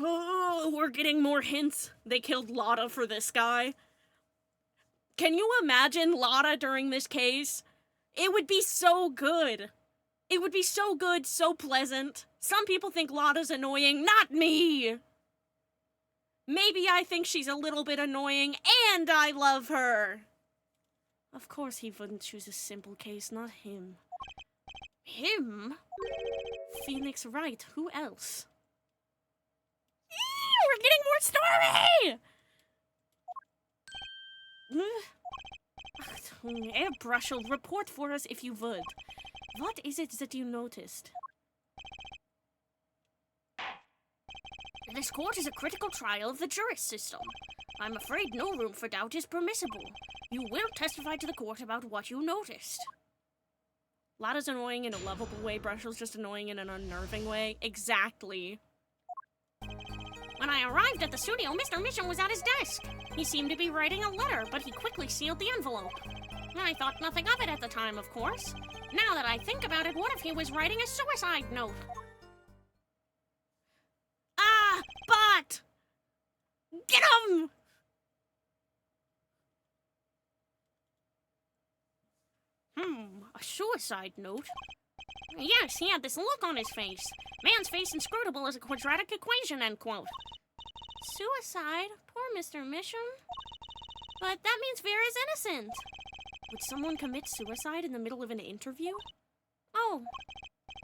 Oh, we're getting more hints. They killed Lotta for this guy. Can you imagine Lotta during this case? It would be so good. It would be so good, so pleasant. Some people think Lotta's annoying, not me! Maybe I think she's a little bit annoying, and I love her! Of course he wouldn't choose a simple case, not him. Him? Phoenix Wright, who else? We're getting more story! Herr Brushel, report for us if you would. What is it that you noticed? This court is a critical trial of the jurist system. I'm afraid no room for doubt is permissible. You will testify to the court about what you noticed. Lotta's annoying in a lovable way, Brushel's just annoying in an unnerving way. Exactly. When I arrived at the studio, Mr. Mission was at his desk. He seemed to be writing a letter, but he quickly sealed the envelope. I thought nothing of it at the time, of course. Now that I think about it, what if he was writing a suicide note? Ah, bot! Get him! A suicide note? Yes, he had this look on his face. Man's face inscrutable as a quadratic equation, end quote. Suicide? Poor Mr. Mission. But that means Vera's innocent. Would someone commit suicide in the middle of an interview? Oh,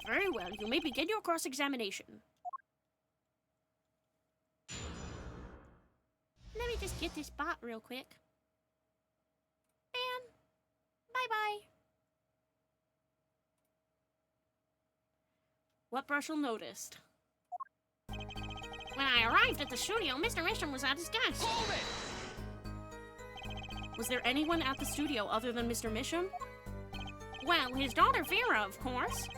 very well. You may begin your cross-examination. Let me just get this bot real quick. And bye-bye. What Brushel noticed. When I arrived at the studio, Mr. Mission was at his desk. Hold it! Was there anyone at the studio other than Mr. Mission? Well, his daughter Vera, of course.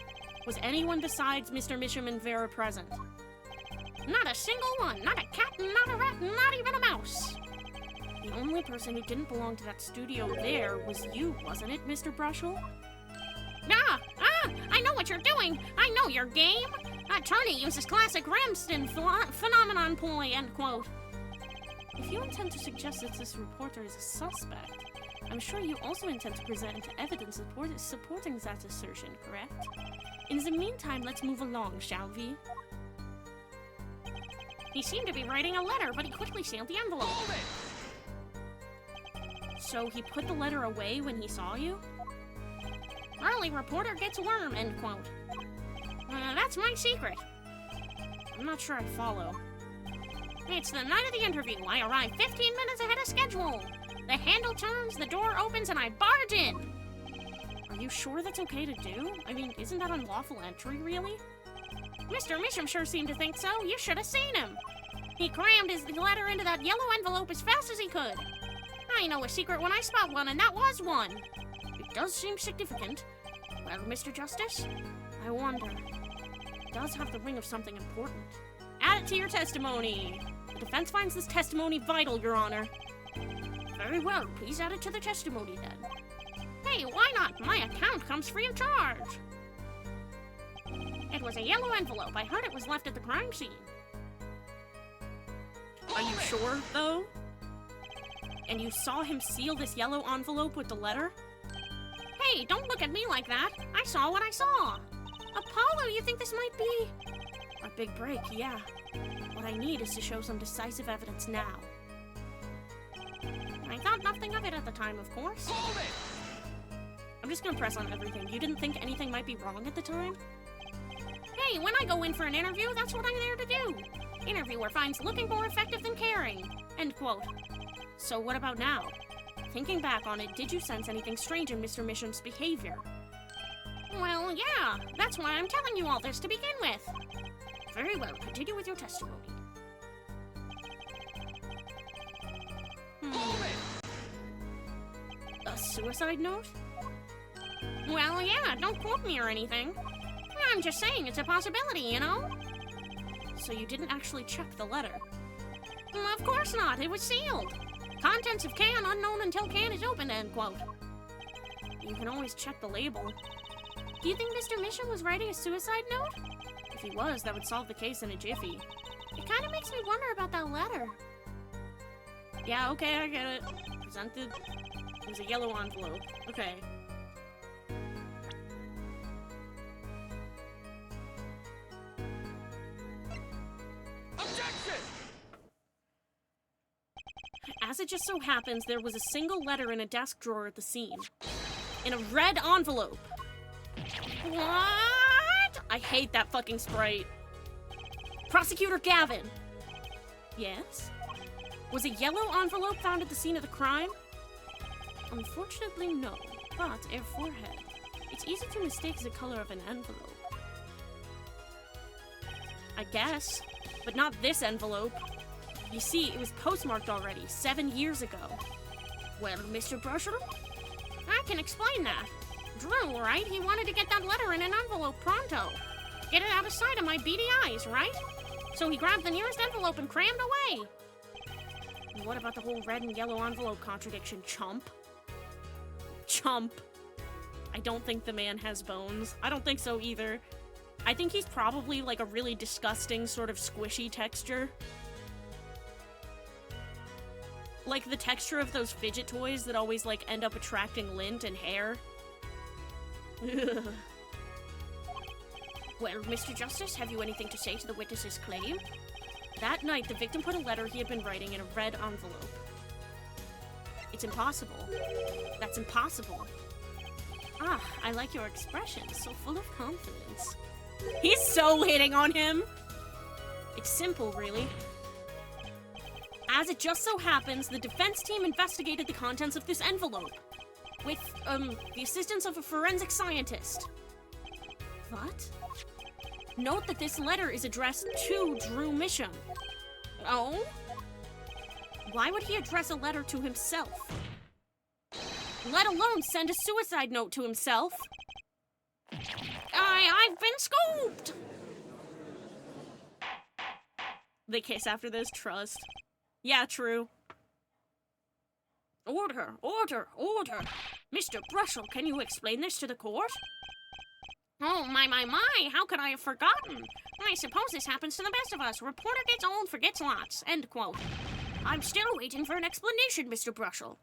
Was anyone besides Mr. Mission and Vera present? Not a single one. Not a cat, not a rat, not even a mouse. The only person who didn't belong to that studio there was you, wasn't it, Mr. Brushel? I know what you're doing. I know your game. Attorney uses classic Ramsden phenomenon ploy, end quote. If you intend to suggest that this reporter is a suspect, I'm sure you also intend to present evidence supporting that assertion, correct? In the meantime, let's move along, shall we? He seemed to be writing a letter, but he quickly sealed the envelope. Hold it! So he put the letter away when he saw you? Early reporter gets worm, end quote. That's my secret. I'm not sure I follow. It's the night of the interview. I arrive 15 minutes ahead of schedule. The handle turns, the door opens, and I barge in. Are you sure that's okay to do? I mean, isn't that unlawful entry, really? Mr. Misham sure seemed to think so. You should have seen him. He crammed his letter into that yellow envelope as fast as he could. I know a secret when I spot one, and that was one. It does seem significant. Well, Mr. Justice, I wonder. It does have the ring of something important. Add it to your testimony. The defense finds this testimony vital, Your Honor. Very well. Please add it to the testimony, then. Hey, why not? My account comes free of charge. It was a yellow envelope. I heard it was left at the crime scene. Are you sure, though? And you saw him seal this yellow envelope with the letter? Hey, don't look at me like that. I saw what I saw. Apollo, you think this might be... Our big break, yeah. What I need is to show some decisive evidence now. I thought nothing of it at the time, of course. Hold it! I'm just gonna press on everything. You didn't think anything might be wrong at the time? Hey, when I go in for an interview, that's what I'm there to do. Interviewer finds looking more effective than caring. End quote. So what about now? Thinking back on it, did you sense anything strange in Mr. Misham's behavior? Well, yeah. That's why I'm telling you all this to begin with. Very well. Continue with your testimony. Hold it! A suicide note? Well, yeah. Don't quote me or anything. I'm just saying it's a possibility, you know? So you didn't actually check the letter? Of course not. It was sealed. Contents of can unknown until can is opened, end quote. You can always check the label. Do you think Mr. Mission was writing a suicide note? If he was, that would solve the case in a jiffy. It kind of makes me wonder about that letter. Yeah, okay, I get it. Presented. It was a yellow envelope. Okay. Objection! As it just so happens, there was a single letter in a desk drawer at the scene. In a red envelope. What? I hate that fucking sprite. Prosecutor Gavin. Yes? Was a yellow envelope found at the scene of the crime? Unfortunately, no. But a forehead. It's easy to mistake the color of an envelope. I guess. But not this envelope. You see, it was postmarked already, 7 years ago. Well, Mr. Brushel, I can explain that. Drew, right? He wanted to get that letter in an envelope pronto. Get it out of sight of my beady eyes, right? So he grabbed the nearest envelope and crammed away. And what about the whole red and yellow envelope contradiction, chump? Chump. I don't think the man has bones. I don't think so either. I think he's probably like a really disgusting sort of squishy texture. Like the texture of those fidget toys that always like end up attracting lint and hair. Ugh. Well, Mr. Justice, have you anything to say to the witness's claim? That night, the victim put a letter he had been writing in a red envelope. It's impossible. That's impossible. Ah, I like your expression, so full of confidence. He's so hitting on him! It's simple, really. As it just so happens, the defense team investigated the contents of this envelope. With, the assistance of a forensic scientist. What? Note that this letter is addressed to Drew Misham. Oh? Why would he address a letter to himself? Let alone send a suicide note to himself. I've been scooped! They kiss after this, trust. Yeah, true. Order, order, order! Mr. Brushel, can you explain this to the court? Oh, my, how could I have forgotten? I suppose this happens to the best of us. Reporter gets old, forgets lots. End quote. I'm still waiting for an explanation, Mr. Brushel.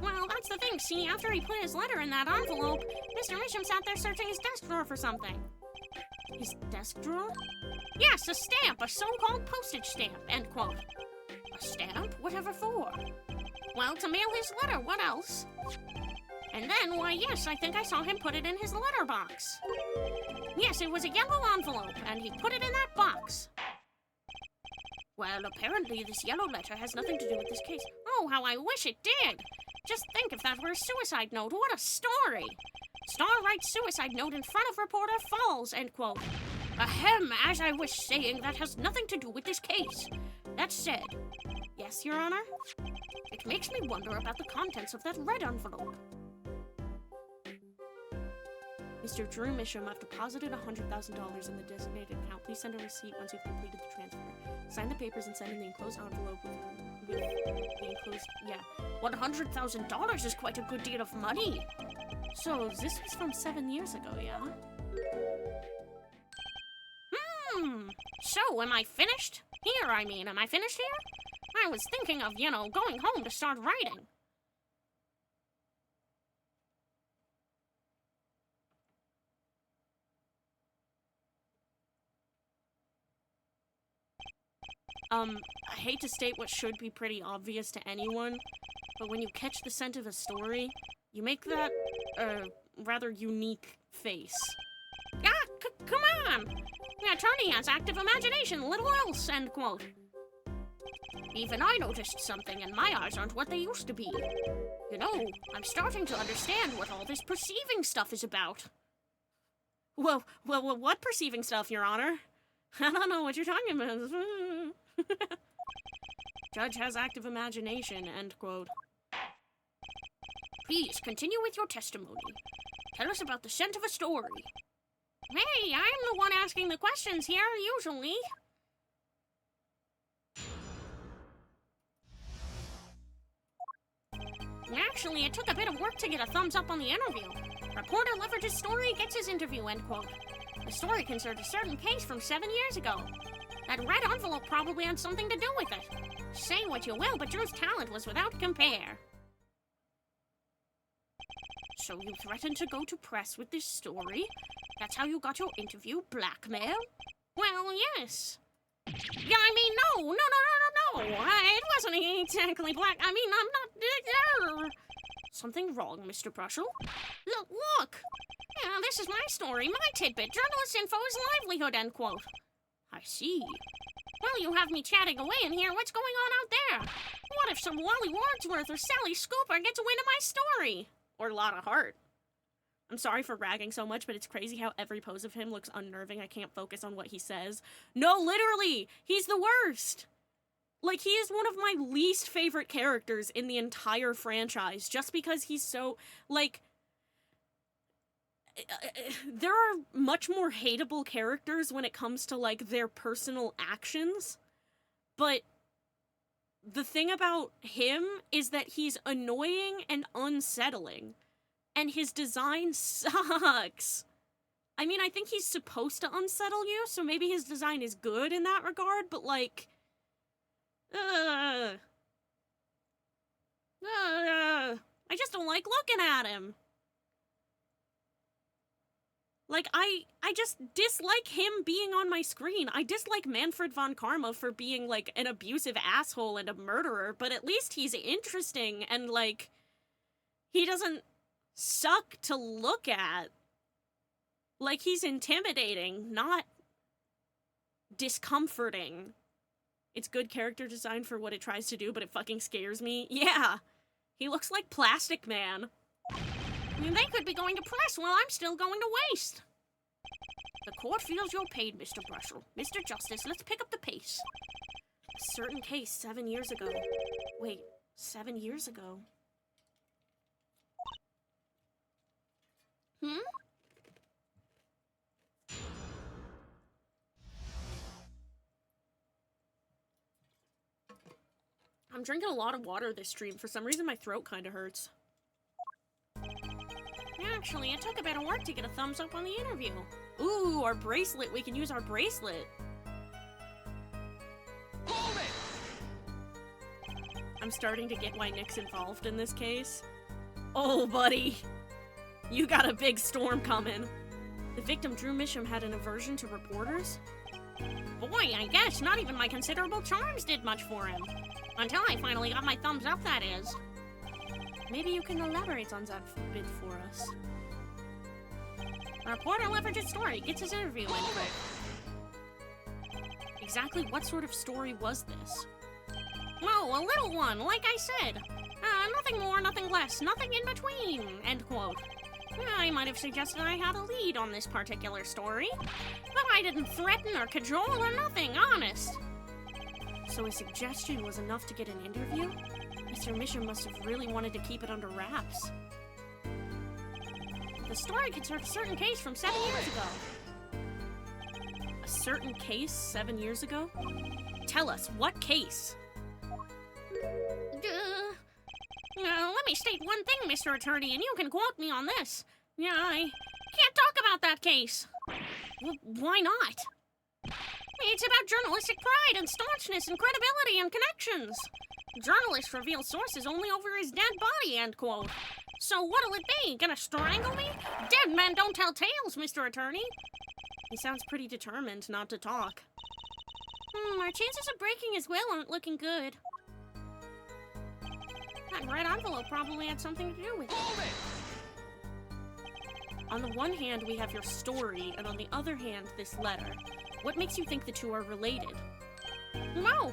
Well, that's the thing, see, after he put his letter in that envelope, Mr. Misham sat there searching his desk drawer for something. His desk drawer? Yes, a stamp, a so-called postage stamp, end quote. A stamp? Whatever for? Well, to mail his letter, what else? And then, why, yes, I think I saw him put it in his letterbox. Yes, it was a yellow envelope, and he put it in that box. Well, apparently this yellow letter has nothing to do with this case. Oh, how I wish it did! Just think if that were a suicide note, what a story! Star writes suicide note in front of reporter falls, end quote. Ahem, as I was saying, that has nothing to do with this case. That said, yes, Your Honor? It makes me wonder about the contents of that red envelope. Mr. Drew Misham, I've deposited $100,000 in the designated account. Please send a receipt once you've completed the transfer. Sign the papers and send in the enclosed envelope with the enclosed... Yeah. $100,000 is quite a good deal of money. So, this was from 7 years ago, yeah? So, am I finished? Here, I mean, am I finished here? I was thinking of, going home to start writing. I hate to state what should be pretty obvious to anyone, but when you catch the scent of a story, you make that, rather unique face. Ah, come on! The attorney has active imagination, little else, end quote. Even I noticed something, and my eyes aren't what they used to be. I'm starting to understand what all this perceiving stuff is about. Well, what perceiving stuff, Your Honor? I don't know what you're talking about. Judge has active imagination, end quote. Please, continue with your testimony. Tell us about the scent of a story. Hey, I'm the one asking the questions here, usually. Actually, it took a bit of work to get a thumbs up on the interview. Reporter leverages story, gets his interview, end quote. The story concerned a certain case from 7 years ago. That red envelope probably had something to do with it. Say what you will, but Drew's talent was without compare. So you threatened to go to press with this story? That's how you got your interview? Blackmail? Well, yes. Yeah, I mean, no. It wasn't exactly black. I mean, I'm not... Something wrong, Mr. Brushel? Look! Yeah, this is my story, my tidbit. Journalist info is livelihood, end quote. I see. Well, you have me chatting away in here. What's going on out there? What if some Wally Wordsworth or Sally Scooper gets wind of my story? Or Lotta Hart. I'm sorry for ragging so much, but it's crazy how every pose of him looks unnerving. I can't focus on what he says. No, literally! He's the worst! Like, he is one of my least favorite characters in the entire franchise, just because he's so, like... there are much more hateable characters when it comes to, like, their personal actions, but the thing about him is that he's annoying and unsettling, and his design sucks. I mean, I think he's supposed to unsettle you, so maybe his design is good in that regard, but, like, I just don't like looking at him. Like, I just dislike him being on my screen. I dislike Manfred von Karma for being, like, an abusive asshole and a murderer, but at least he's interesting and, like, he doesn't suck to look at. Like, he's intimidating, not discomforting. It's good character design for what it tries to do, but it fucking scares me. Yeah, he looks like Plastic Man. They could be going to press while I'm still going to waste. The court feels you're paid, Mr. Brushel. Mr. Justice, let's pick up the pace. A certain case 7 years ago. Wait, 7 years ago? Hmm? I'm drinking a lot of water this stream. For some reason, my throat kind of hurts. Actually, it took a bit of work to get a thumbs up on the interview. Ooh, our bracelet. We can use our bracelet. Hold it! I'm starting to get why Nick's involved in this case. Oh, buddy. You got a big storm coming. The victim, Drew Misham, had an aversion to reporters? Boy, I guess not even my considerable charms did much for him. Until I finally got my thumbs up, that is. Maybe you can elaborate on that bit for us. A reporter leverages story, gets his interview info. Exactly what sort of story was this? Oh, a little one, like I said. Nothing more, nothing less, nothing in between, end quote. I might have suggested I had a lead on this particular story, but I didn't threaten or cajole or nothing, honest. So a suggestion was enough to get an interview? Mr. Misham must have really wanted to keep it under wraps. The story concerns a certain case from 7 years ago. A certain case 7 years ago? Tell us, what case? Let me state one thing, Mr. Attorney, and you can quote me on this. I can't talk about that case. Well, why not? It's about journalistic pride and staunchness and credibility and connections. Journalist reveals sources only over his dead body, end quote. So what'll it be? Gonna strangle me? Dead men don't tell tales, Mr. Attorney. He sounds pretty determined not to talk. Our chances of breaking his will aren't looking good. That red envelope probably had something to do with it. On the one hand, we have your story, and on the other hand, this letter. What makes you think the two are related? No,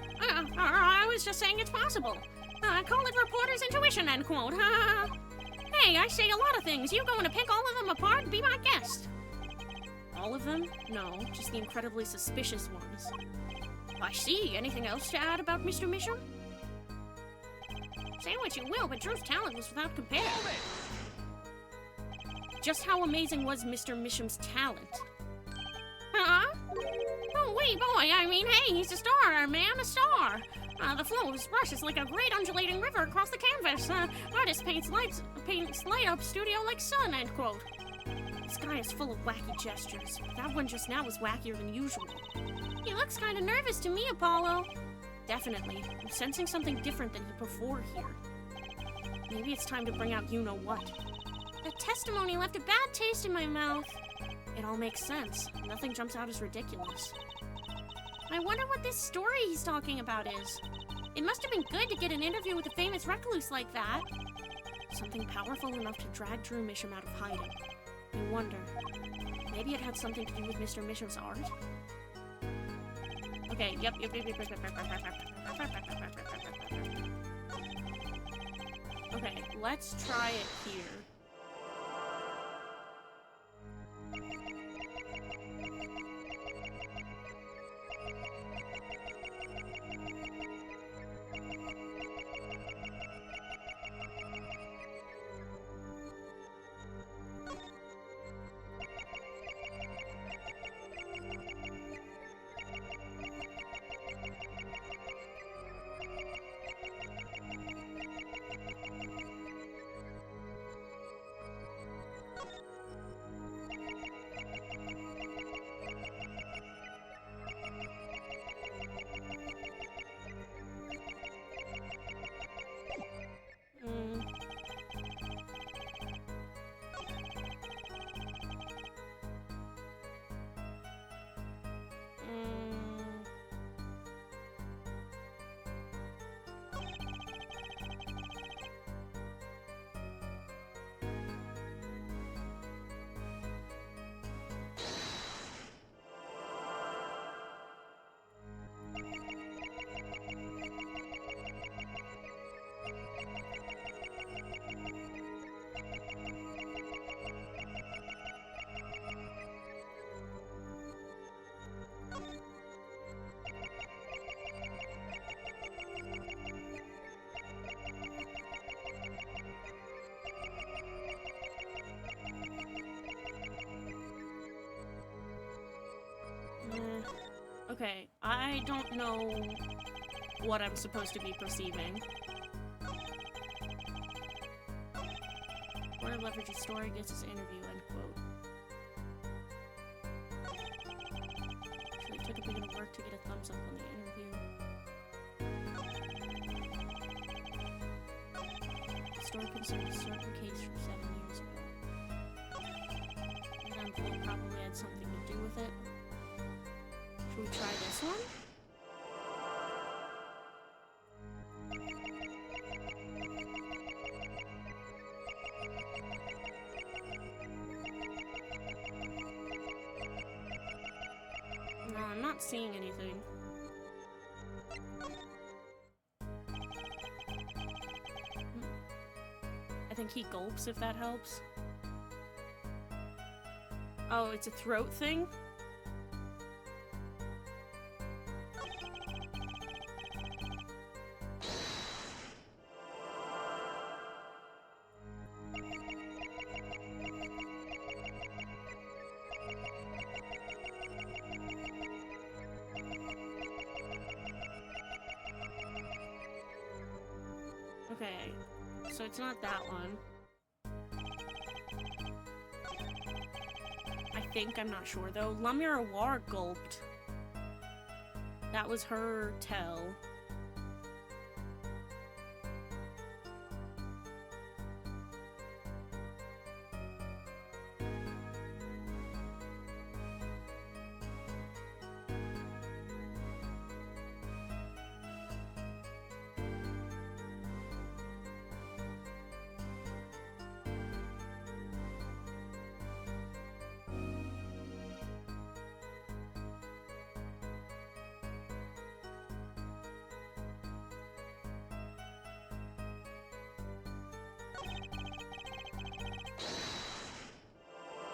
I was just saying it's possible. Call it reporter's intuition, end quote. Hey, I say a lot of things. You going to pick all of them apart? Be my guest. All of them? No, just the incredibly suspicious ones. I see. Anything else to add about Mr. Misham? Say what you will, but Drew's talent was without compare. Just how amazing was Mr. Misham's talent? Huh? Oh, wait, boy, I mean, hey, he's a star, man, a star. The flow of his brush is like a great undulating river across the canvas. Artist paints light up studio like sun, end quote. This guy is full of wacky gestures. That one just now was wackier than usual. He looks kind of nervous to me, Apollo. Definitely. I'm sensing something different than he before here. Maybe it's time to bring out you-know-what. That testimony left a bad taste in my mouth. It all makes sense. Nothing jumps out as ridiculous. I wonder what this story he's talking about is. It must have been good to get an interview with a famous recluse like that. Something powerful enough to drag Drew Misham out of hiding. I wonder. Maybe it had something to do with Mr. Misham's art? Okay, yep. Okay, let's try it here. Okay, I don't know what I'm supposed to be perceiving. Where leverages story gets his interview, end quote. Actually, it took a bit of work to get a thumbs up on the interview. The story concerns a certain case from 7 years ago. That envelope probably had something to do with it. Should we try this one? No, I'm not seeing anything. I think he gulps, if that helps. Oh, it's a throat thing? Okay, so it's not that one. I think, I'm not sure though. Lamira War gulped. That was her tell.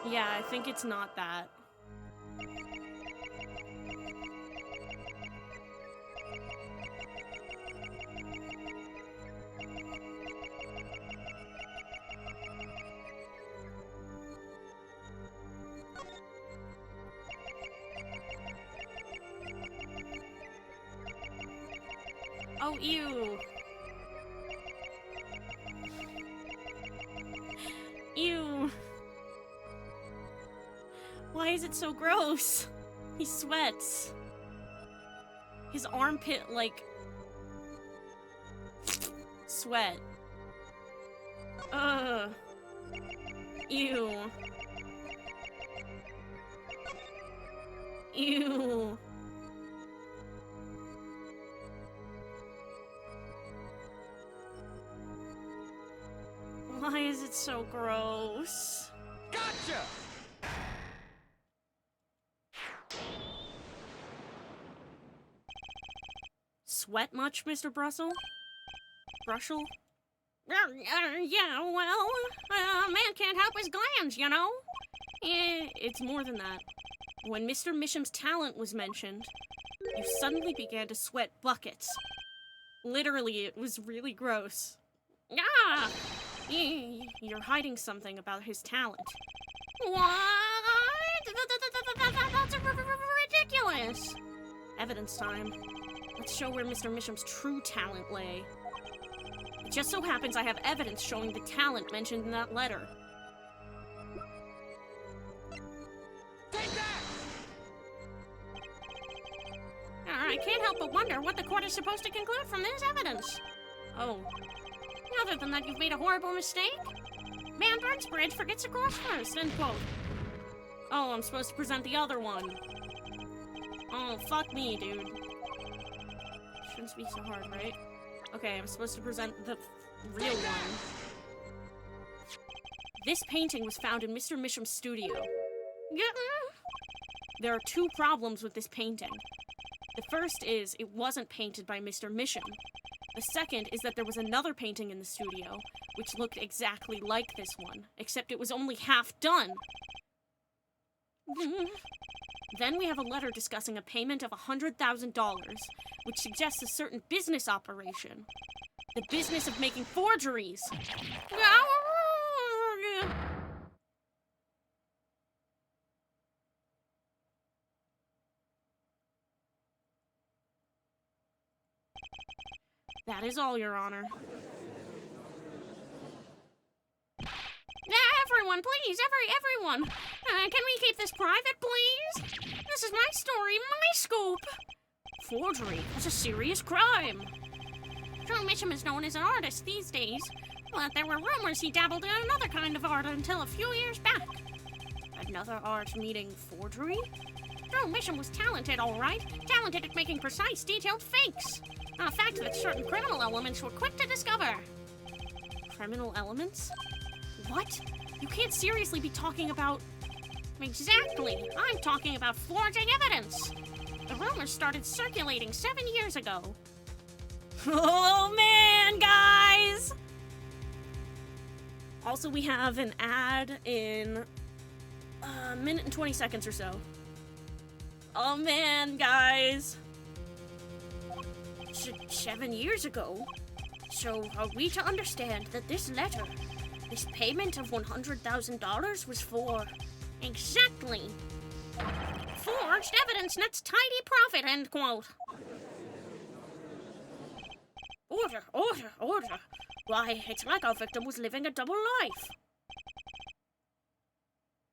Yeah, I think it's not that. Oh, ew. Ew. Why is it so gross? He sweats. His armpit, like... sweat. Ugh. Ew. Ew. Why is it so gross? Gotcha! Sweat much, Mr. Brussel? Brussel? Yeah, well, a man can't help his glands, you know? It's more than that. When Mr. Misham's talent was mentioned, you suddenly began to sweat buckets. Literally, it was really gross. Ah! You're hiding something about his talent. What? That's ridiculous! Evidence time. Let's show where Mr. Misham's true talent lay. It just so happens I have evidence showing the talent mentioned in that letter. Take that! I can't help but wonder what the court is supposed to conclude from this evidence. Oh, Other than that, you've made a horrible mistake. Man burns bridge, forgets to cross first, end quote. oh, I'm supposed to present the other one. Oh, fuck me, dude. Shouldn't be so hard, right? Okay, I'm supposed to present the real one. This painting was found in Mr. Misham's studio. There are two problems with this painting. The first is, it wasn't painted by Mr. Misham. The second is that there was another painting in the studio, which looked exactly like this one, except it was only half done. Then we have a letter discussing a payment of $100,000, which suggests a certain business operation. The business of making forgeries. That is all, Your Honor. Everyone, please, everyone. Can we keep this private, please? This is my story, my scoop. Forgery is a serious crime. Joe Mitchum is known as an artist these days, but there were rumors he dabbled in another kind of art until a few years back. Another art meaning forgery? Joe Mitchum was talented, all right. Talented at making precise, detailed fakes. A fact that certain criminal elements were quick to discover. Criminal elements? What? You can't seriously be talking about... Exactly. I'm talking about forging evidence. The rumors started circulating 7 years ago. Oh, man, guys! Also, we have an ad in a minute and 20 seconds or so. Oh, man, guys. 7 years ago? So are we to understand that this letter, this payment of $100,000 was for... Exactly. Forged evidence nets tidy profit, end quote. Order. Why, it's like our victim was living a double life.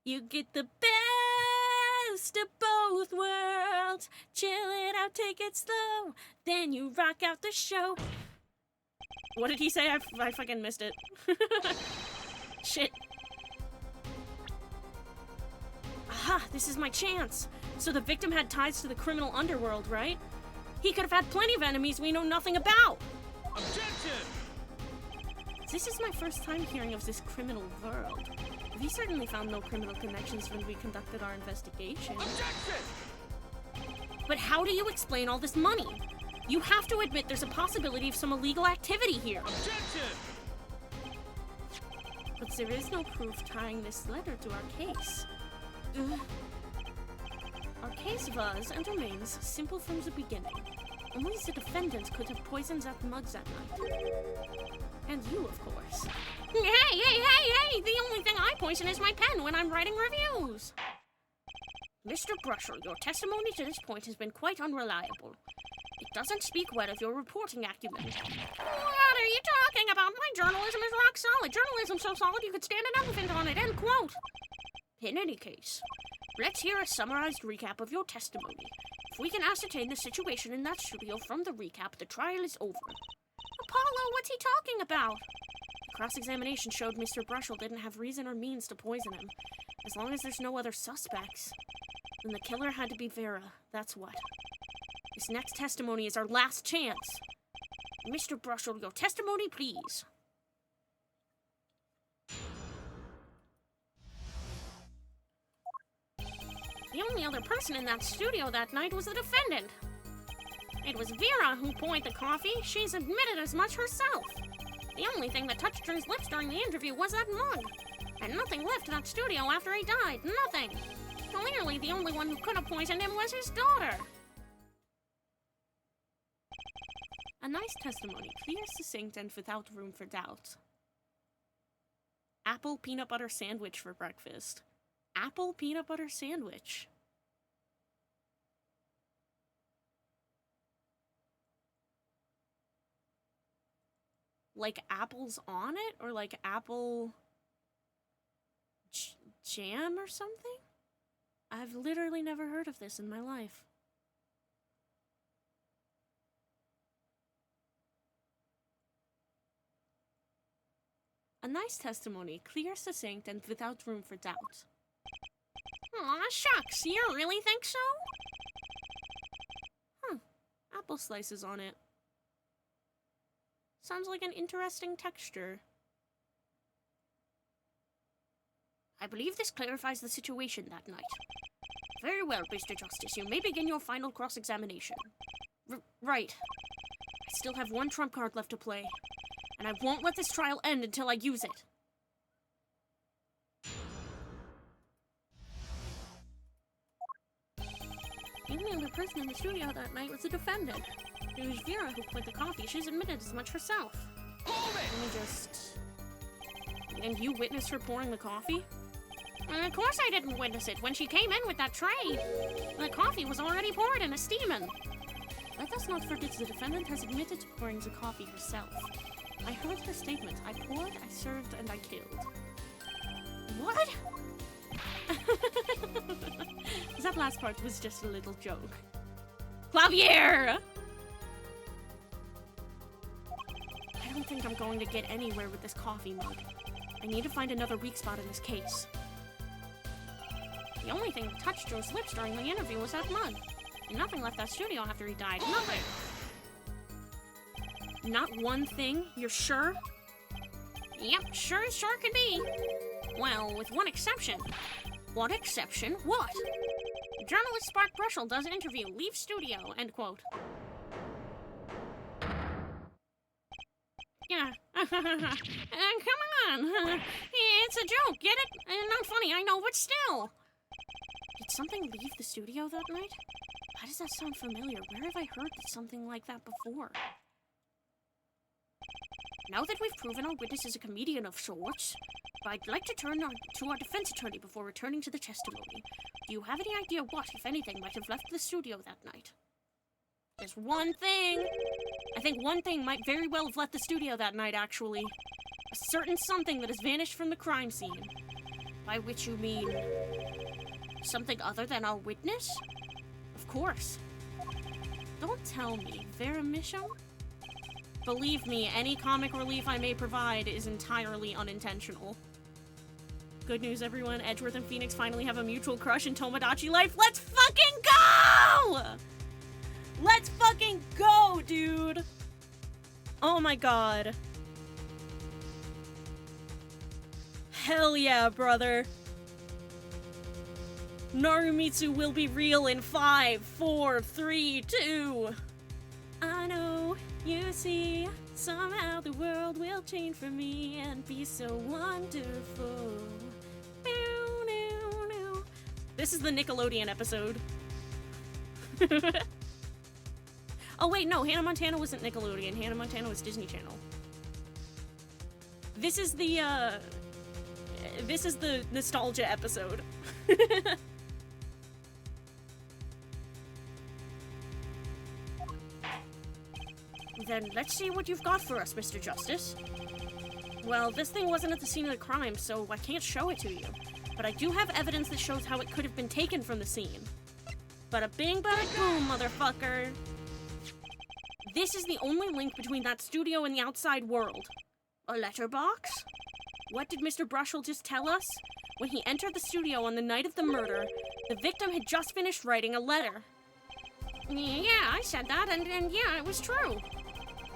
You get the best of both worlds. Chill it out, take it slow. Then you rock out the show. What did he say? I fucking missed it. Shit. Aha, this is my chance. So the victim had ties to the criminal underworld, right? He could have had plenty of enemies we know nothing about. Objection! This is my first time hearing of this criminal world. We certainly found no criminal connections when we conducted our investigation. Objection! But how do you explain all this money? You have to admit there's a possibility of some illegal activity here. Objection! But there is no proof tying this letter to our case. Our case was and remains simple from the beginning. Only the defendant could have poisoned that mug that night. And you, of course. Hey! The only thing I poison is my pen when I'm writing reviews. Mr. Brusher, your testimony to this point has been quite unreliable. It doesn't speak well of your reporting acumen. What are you talking about? My journalism is rock solid. Journalism so solid you could stand an elephant on it, end quote. In any case, let's hear a summarized recap of your testimony. If we can ascertain the situation in that studio from the recap, the trial is over. Apollo, what's he talking about? The cross-examination showed Mr. Brushel didn't have reason or means to poison him. As long as there's no other suspects. Then the killer had to be Vera, that's what. This next testimony is our last chance. Mr. Brushel, your testimony, please. The only other person in that studio that night was the defendant. It was Vera who poured the coffee. She's admitted as much herself. The only thing that touched her lips during the interview was that mug. And nothing left that studio after he died. Nothing. Clearly, the only one who could have poisoned him was his daughter. A nice testimony, clear, succinct, and without room for doubt. Apple peanut butter sandwich for breakfast. Apple peanut butter sandwich. Like apples on it? Or like apple jam or something? I've literally never heard of this in my life. A nice testimony, clear, succinct, and without room for doubt. Aw, shucks, you really think so? Apple slices on it. Sounds like an interesting texture. I believe this clarifies the situation that night. Very well, Mr. Justice, you may begin your final cross-examination. Right. I still have one trump card left to play, and I won't let this trial end until I use it. The only other person in the studio that night was the defendant. It was Vera who poured the coffee. She's admitted as much herself. Hold it! Let me just... And you witnessed her pouring the coffee? Of course I didn't witness it. When she came in with that tray, the coffee was already poured and a steaming. Let us Let's not forget the defendant has admitted to pouring the coffee herself. I heard her statement. I poured, I served, and I killed. What? That last part was just a little joke. Clavier! I don't think I'm going to get anywhere with this coffee mug. I need to find another weak spot in this case. The only thing that touched Joe's lips during the interview was that mug. And nothing left that studio after he died. Nothing. Not one thing? You're sure? Yep, sure can be. Well, with one exception. What exception? What? Journalist Spark Brushel does interview. Leave studio. End quote. Yeah. Come on. It's a joke. Get it? Not funny, I know, but still. Did something leave the studio that night? Why does that sound familiar? Where have I heard something like that before? Now that we've proven our witness is a comedian of sorts, I'd like to turn to our defense attorney before returning to the testimony. Do you have any idea what, if anything, might have left the studio that night? There's one thing. I think one thing might very well have left the studio that night, actually. A certain something that has vanished from the crime scene. By which you mean something other than our witness? Of course. Don't tell me. Vera Misham? Believe me, any comic relief I may provide is entirely unintentional. Good news, everyone. Edgeworth and Phoenix finally have a mutual crush in Tomodachi life. Let's fucking go! Let's fucking go, dude! Oh my god. Hell yeah, brother. Narumitsu will be real in 5, 4, 3, 2. I know, you see, somehow the world will change for me and be so wonderful. This is the Nickelodeon episode. Oh wait, no, Hannah Montana wasn't Nickelodeon. Hannah Montana was Disney Channel. This is the nostalgia episode. Then let's see what you've got for us, Mr. Justice. Well, this thing wasn't at the scene of the crime, so I can't show it to you. But I do have evidence that shows how it could have been taken from the scene. Bada bing, bada boom, motherfucker. This is the only link between that studio and the outside world. A letterbox? What did Mr. Brushel just tell us? When he entered the studio on the night of the murder, the victim had just finished writing a letter. Yeah, I said that, and yeah, it was true.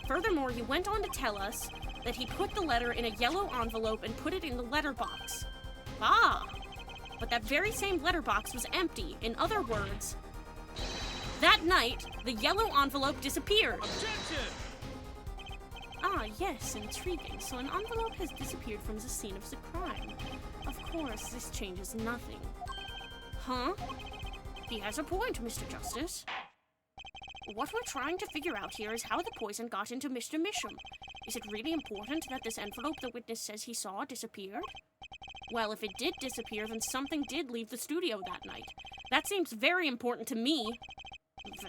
Furthermore, he went on to tell us that he put the letter in a yellow envelope and put it in the letterbox. Ah! But that very same letterbox was empty. In other words, that night, the yellow envelope disappeared. Objection! Ah, yes, intriguing. So an envelope has disappeared from the scene of the crime. Of course, this changes nothing. Huh? He has a point, Mr. Justice. What we're trying to figure out here is how the poison got into Mr. Misham. Is it really important that this envelope the witness says he saw disappeared? Well, if it did disappear, then something did leave the studio that night. That seems very important to me.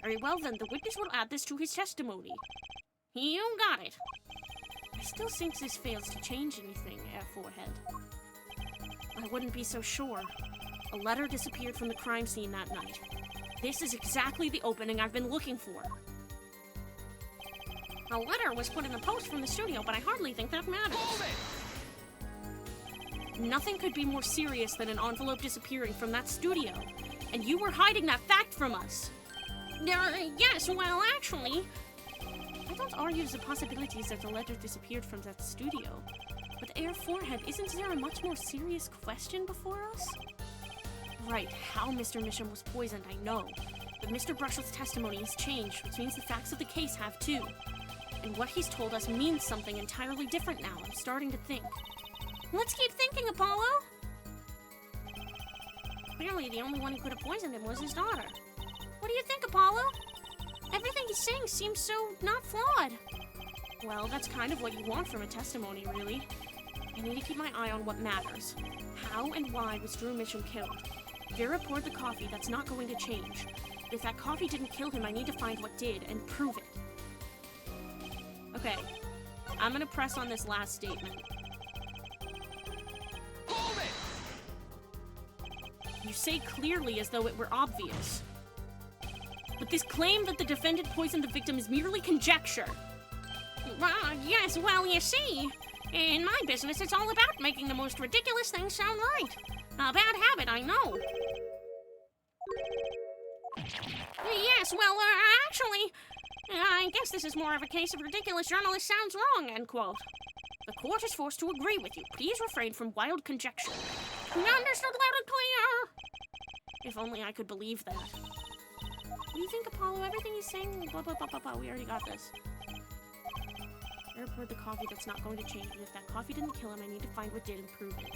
Very well, then the witness will add this to his testimony. You got it. I still think this fails to change anything, Air Forehead. I wouldn't be so sure. A letter disappeared from the crime scene that night. This is exactly the opening I've been looking for. A letter was put in the post from the studio, but I hardly think that matters. Nothing could be more serious than an envelope disappearing from that studio. And you were hiding that fact from us. Yes, well, actually... I don't argue the possibilities that the letter disappeared from that studio. But Air Forehead, isn't there a much more serious question before us? Right, how Mr. Misham was poisoned, I know. But Mr. Brushel's testimony has changed, which means the facts of the case have too. And what he's told us means something entirely different now, I'm starting to think. Let's keep thinking, Apollo! Clearly, the only one who could have poisoned him was his daughter. What do you think, Apollo? Everything he's saying seems so not flawed. Well, that's kind of what you want from a testimony, really. I need to keep my eye on what matters. How and why was Drew Misham killed? Vera poured the coffee, that's not going to change. if that coffee didn't kill him, I need to find what did and prove it. Okay. I'm gonna press on this last statement. Hold it! You say clearly as though it were obvious. But this claim that the defendant poisoned the victim is merely conjecture. Yes, well, you see, in my business, it's all about making the most ridiculous things sound right. A bad habit, I know. Yes, well, actually, I guess this is more of a case of ridiculous journalist sounds wrong, end quote. The court is forced to agree with you. Please refrain from wild conjecture. Understood loud and clear. If only I could believe that. What do you think, Apollo? Everything he's saying, blah, blah, blah, blah, blah. We already got this. I poured the coffee, that's not going to change, but if that coffee didn't kill him, I need to find what did and prove it.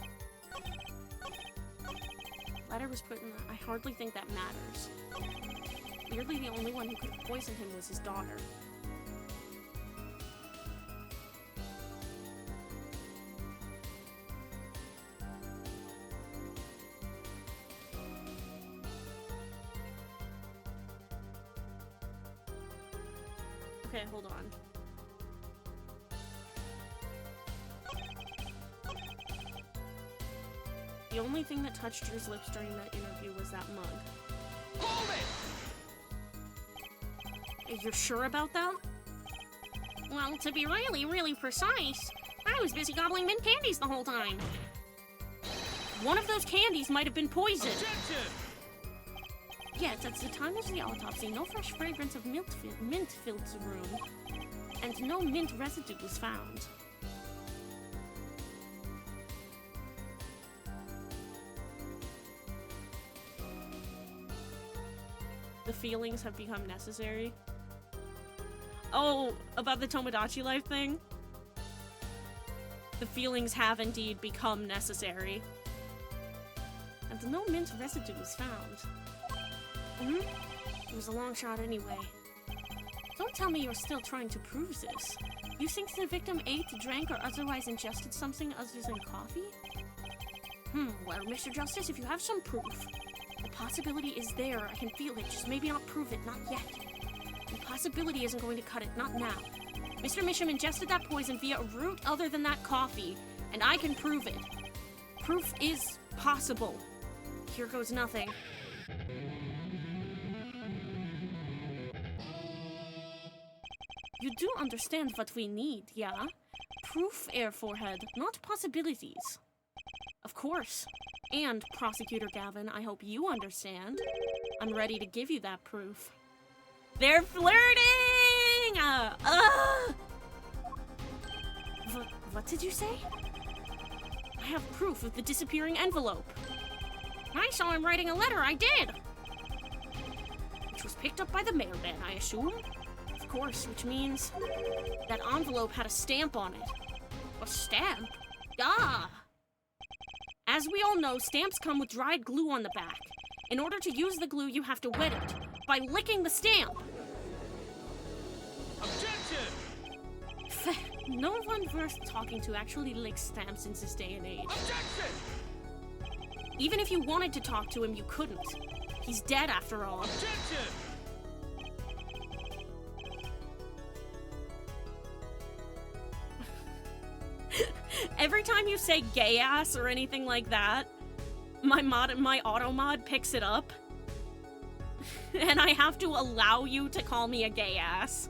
Letter was put in the... I hardly think that matters. Clearly the only one who could have poisoned him was his daughter. Okay, hold on. The only thing that touched Drew's lips during that interview was that mug. Hold it! You're sure about that? Well, to be really, really precise, I was busy gobbling mint candies the whole time. One of those candies might have been poisoned. Objection! Yes, at the time of the autopsy, no fresh fragrance of mint filled the room, and no mint residue was found. The feelings have become necessary. Oh, about the Tomodachi life thing? The feelings have indeed become necessary. And no mint residue was found. It was a long shot anyway. Don't tell me you're still trying to prove this. You think the victim ate, drank, or otherwise ingested something other than coffee? Well, Mr. Justice, if you have some proof, the possibility is there. I can feel it, just maybe not prove it, not yet. The possibility isn't going to cut it, not now. Mr. Misham ingested that poison via a route other than that coffee, and I can prove it. Proof is possible. Here goes nothing. You do understand what we need, yeah? Proof, Air Forehead, not possibilities. Of course. And, Prosecutor Gavin, I hope you understand. I'm ready to give you that proof. They're flirting! What did you say? I have proof of the disappearing envelope. I saw him writing a letter, I did! Which was picked up by the mailman, I assume? Of course, which means that envelope had a stamp on it. A stamp? Ah! As we all know, stamps come with dried glue on the back. In order to use the glue, you have to wet it by licking the stamp. Objection! No one worth talking to actually licks stamps in this day and age. Objection! Even if you wanted to talk to him, you couldn't. He's dead after all. Objection! Every time you say gay ass or anything like that, my auto mod picks it up. And I have to allow you to call me a gay ass.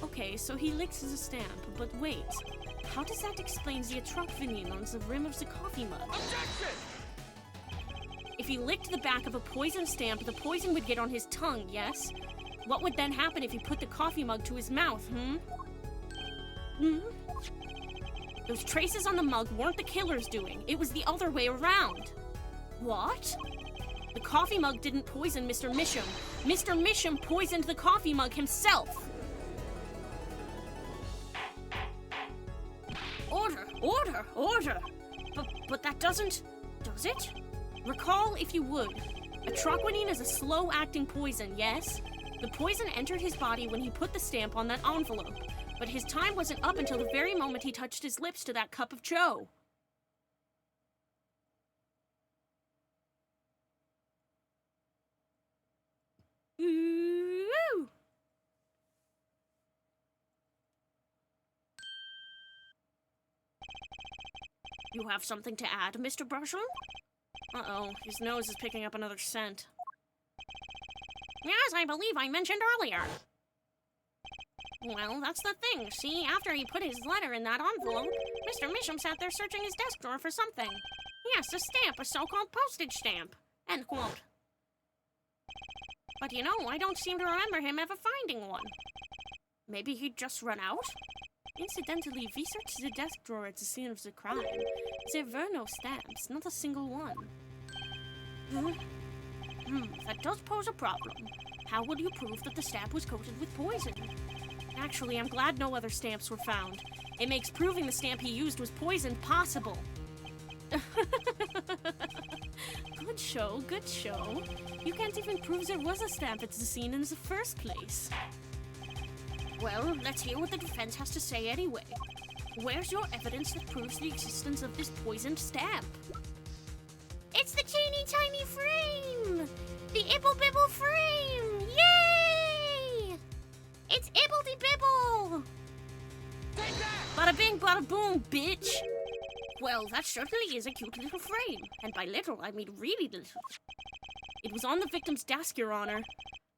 Okay, so he licks the stamp, but wait. How does that explain the atrophinine on the rim of the coffee mug? Objection! If he licked the back of a poison stamp, the poison would get on his tongue, yes? What would then happen if he put the coffee mug to his mouth, Those traces on the mug weren't the killer's doing. It was the other way around. What? The coffee mug didn't poison Mr. Misham. Mr. Misham poisoned the coffee mug himself. Order, order, order. But that doesn't... does it? Recall, if you would. Atroquinine is a slow-acting poison, yes? The poison entered his body when he put the stamp on that envelope, but his time wasn't up until the very moment he touched his lips to that cup of joe. You have something to add, Mr. Brushel? Uh-oh, his nose is picking up another scent. Yes, I believe I mentioned earlier. Well, that's the thing. See, after he put his letter in that envelope, Mr. Misham sat there searching his desk drawer for something. Yes, a stamp, a so-called postage stamp. End quote. But you know, I don't seem to remember him ever finding one. Maybe he'd just run out? Incidentally, we searched the desk drawer at the scene of the crime. There were no stamps, not a single one. That does pose a problem. How would you prove that the stamp was coated with poison? Actually, I'm glad no other stamps were found. It makes proving the stamp he used was poisoned possible. Good show, good show. You can't even prove there was a stamp at the scene in the first place. Well, let's hear what the defense has to say anyway. Where's your evidence that proves the existence of this poisoned stamp? It's the teeny tiny frame! The Ibble Bibble frame! Yay! It's Ibbledy Bibble! Take that! Bada bing, bada boom, bitch! Well, that certainly is a cute little frame. And by little, I mean really little. It was on the victim's desk, Your Honor.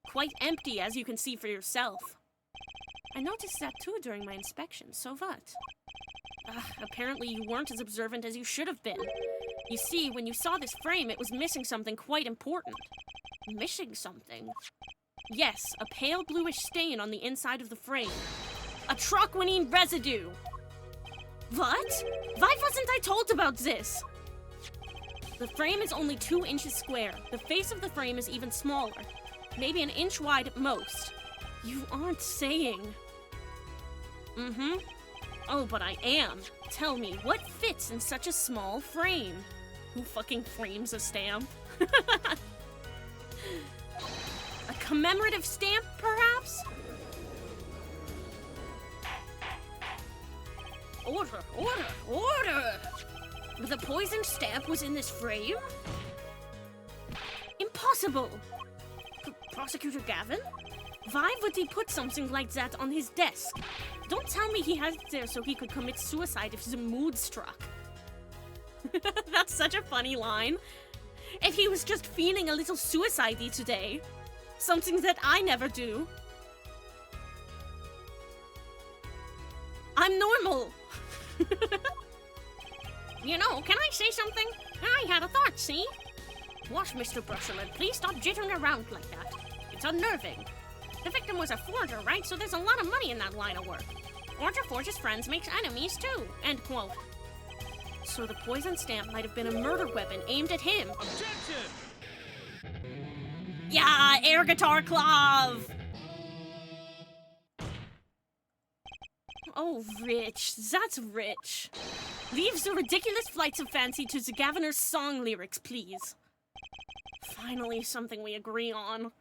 Quite empty, as you can see for yourself. I noticed that too during my inspection, so what? Apparently you weren't as observant as you should have been. You see, when you saw this frame, it was missing something quite important. Missing something? Yes, a pale bluish stain on the inside of the frame. A troquinine residue! What? Why wasn't I told about this? The frame is only 2 inches square. The face of the frame is even smaller. Maybe an inch wide at most. You aren't saying... Oh, but I am. Tell me, what fits in such a small frame? Who fucking frames a stamp? A commemorative stamp, perhaps? Order, order, order! The poisoned stamp was in this frame? Impossible! Prosecutor Gavin? Why would he put something like that on his desk? Don't tell me he had it there so he could commit suicide if the mood struck. That's such a funny line. If he was just feeling a little suicide-y today. Something that I never do. I'm normal. You know, can I say something? I had a thought, see? Watch, Mr. Brusselman, please stop jittering around like that. It's unnerving. The victim was a forger, right? So there's a lot of money in that line of work. Forger forges friends, makes enemies too. End quote. So the poison stamp might have been a murder weapon aimed at him. Objection! Yeah, air guitar clav! Oh, Rich, that's rich. Leave the ridiculous flights of fancy to the Governor's song lyrics, please. Finally, something we agree on.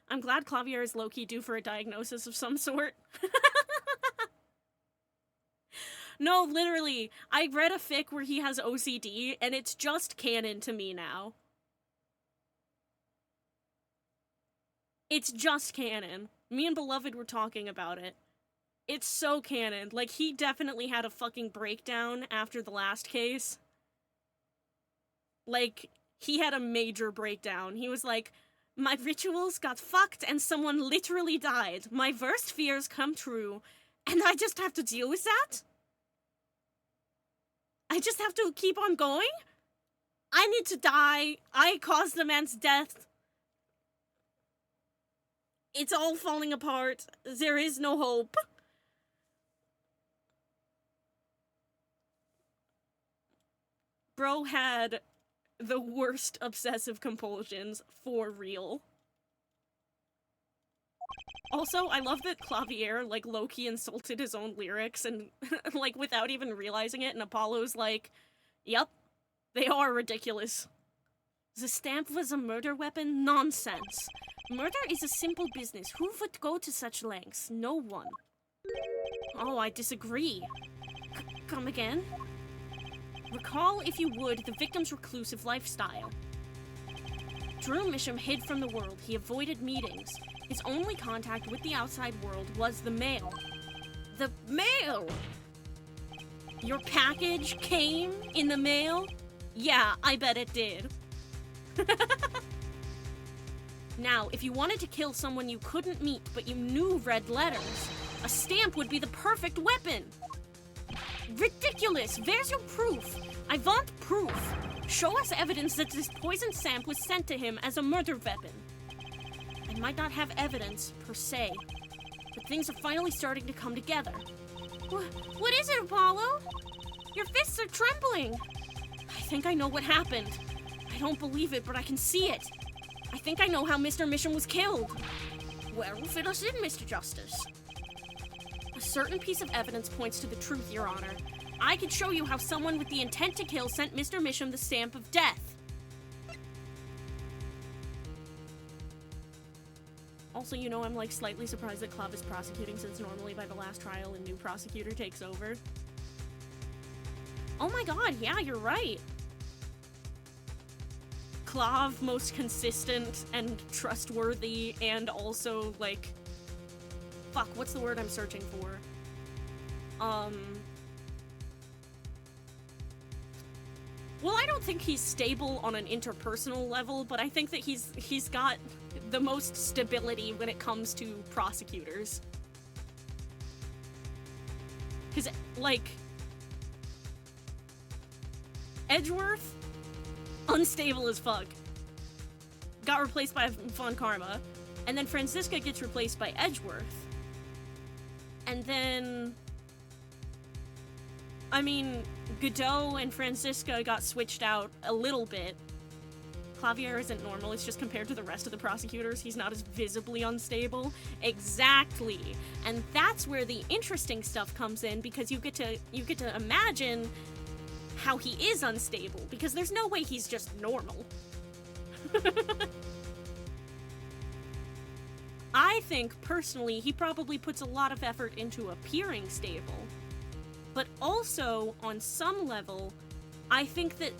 I'm glad Clavier is low-key due for a diagnosis of some sort. No, literally, I read a fic where he has OCD, and it's just canon to me now. It's just canon. Me and Beloved were talking about it. It's so canon. Like, he definitely had a fucking breakdown after the last case. Like, he had a major breakdown. He was like, my rituals got fucked and someone literally died. My worst fears come true, and I just have to deal with that? I just have to keep on going? I need to die. I caused the man's death. It's all falling apart. There is no hope. Bro had the worst obsessive compulsions for real. Also, I love that Clavier, like, low-key insulted his own lyrics and, like, without even realizing it, and Apollo's like, yep, they are ridiculous. The stamp was a murder weapon? Nonsense. Murder is a simple business. Who would go to such lengths? No one. Oh, I disagree. Come again? Recall, if you would, the victim's reclusive lifestyle. Drew Misham hid from the world. He avoided meetings. His only contact with the outside world was the mail. The mail! Your package came in the mail? Yeah, I bet it did. Now, if you wanted to kill someone you couldn't meet but you knew read letters, a stamp would be the perfect weapon. Ridiculous! Where's your proof? I want proof. Show us evidence that this poison stamp was sent to him as a murder weapon. I might not have evidence, per se, but things are finally starting to come together. What is it, Apollo? Your fists are trembling. I think I know what happened. I don't believe it, but I can see it. I think I know how Mr. Mission was killed. Well, fill us in, Mr. Justice. A certain piece of evidence points to the truth, Your Honor. I could show you how someone with the intent to kill sent Mr. Mission the stamp of death. Also, you know, I'm like slightly surprised that Clav is prosecuting since normally by the last trial a new prosecutor takes over. Oh my god, yeah, you're right. Clav, most consistent and trustworthy, and also, like... Fuck, what's the word I'm searching for? Well, I don't think he's stable on an interpersonal level, but I think that he's got the most stability when it comes to prosecutors. Because, like... Edgeworth? Unstable as fuck. Got replaced by Von Karma. And then Franziska gets replaced by Edgeworth. And then... I mean, Godot and Franziska got switched out a little bit. Clavier isn't normal, it's just compared to the rest of the prosecutors, he's not as visibly unstable. Exactly. And that's where the interesting stuff comes in, because you get to imagine how he is unstable, because there's no way he's just normal. I think, personally, he probably puts a lot of effort into appearing stable. But also, on some level, I think that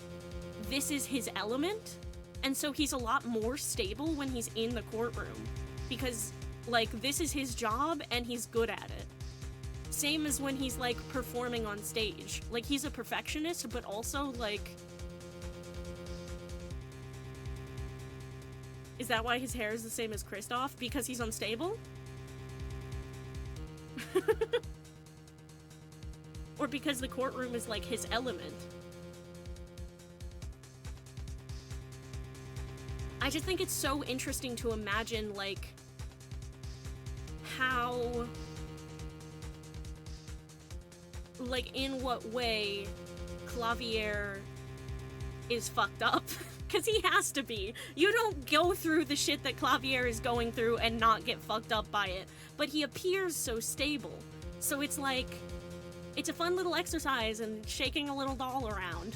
this is his element, and so he's a lot more stable when he's in the courtroom. Because, like, this is his job, and he's good at it. Same as when he's, like, performing on stage. Like, he's a perfectionist, but also, like... Is that why his hair is the same as Kristoff? Because he's unstable? Or because the courtroom is, like, his element? I just think it's so interesting to imagine, like, how... Like, in what way Clavier is fucked up. Because he has to be. You don't go through the shit that Clavier is going through and not get fucked up by it. But he appears so stable. So it's like... It's a fun little exercise and shaking a little doll around.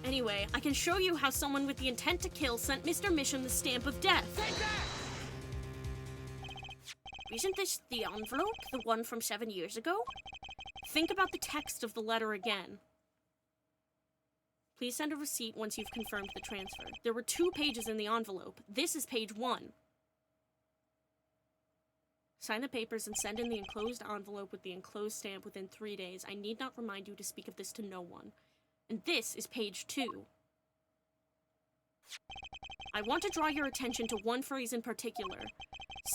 Anyway, I can show you how someone with the intent to kill sent Mr. Mission the stamp of death. Take that! Isn't this the envelope, the one from 7 years ago? Think about the text of the letter again. Please send a receipt once you've confirmed the transfer. There were 2 pages in the envelope. This is page 1. Sign the papers and send in the enclosed envelope with the enclosed stamp within 3 days. I need not remind you to speak of this to no one. And this is page 2. I want to draw your attention to one phrase in particular.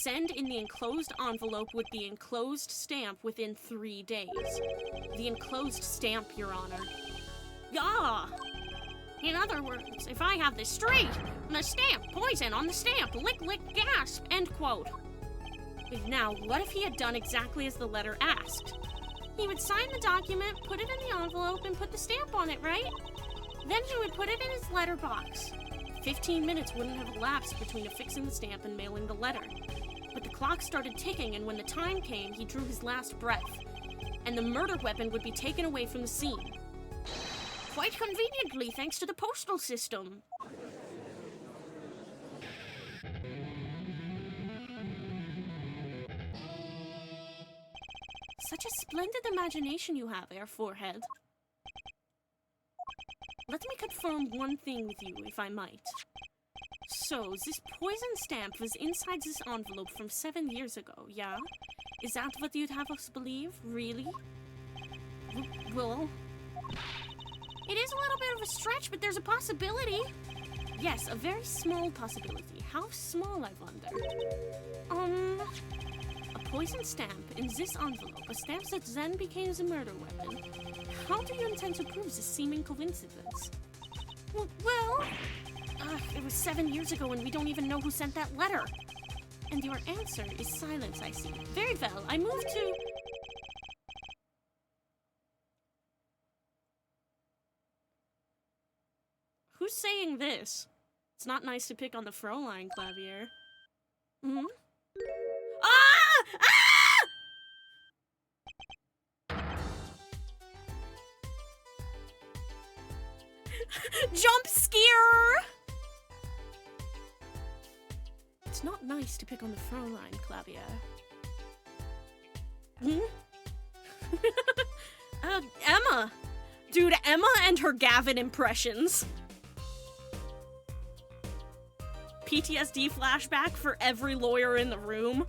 Send in the enclosed envelope with the enclosed stamp within 3 days. The enclosed stamp, Your Honor. Yeah! In other words, if I have this straight, the stamp, poison on the stamp, lick, lick, gasp, end quote. Now, what if he had done exactly as the letter asked? He would sign the document, put it in the envelope, and put the stamp on it, right? Then he would put it in his letterbox. 15 minutes wouldn't have elapsed between affixing the stamp and mailing the letter. But the clock started ticking, and when the time came, he drew his last breath. And the murder weapon would be taken away from the scene. Quite conveniently, thanks to the postal system. Such a splendid imagination you have, Air Forehead. Let me confirm one thing with you, if I might. So, this poison stamp was inside this envelope from 7 years ago, yeah? Is that what you'd have us believe? Really? Well... It is a little bit of a stretch, but there's a possibility. Yes, a very small possibility. How small, I wonder? A poison stamp in this envelope, a stamp that then became a murder weapon. How do you intend to prove this seeming coincidence? Well... It was 7 years ago and we don't even know who sent that letter. And your answer is silence, I see. Very well, I move to... Who's saying this? It's not nice to pick on the Fräulein, Clavier. Hmm? Ah! Ah! Jump scare! It's not nice to pick on the Fräulein, Clavier. Hmm? Emma! Dude, Emma and her Gavin impressions. PTSD flashback for every lawyer in the room.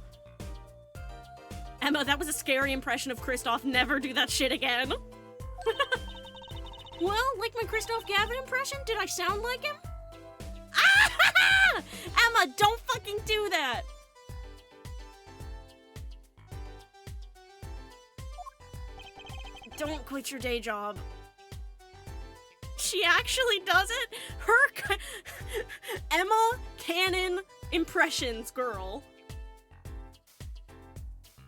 Emma, that was a scary impression of Kristoff. Never do that shit again. Well, like my Kristoff Gavin impression? Did I sound like him? Ah! Emma, don't fucking do that! Don't quit your day job. She actually does it? Her Emma Cannon impressions, girl.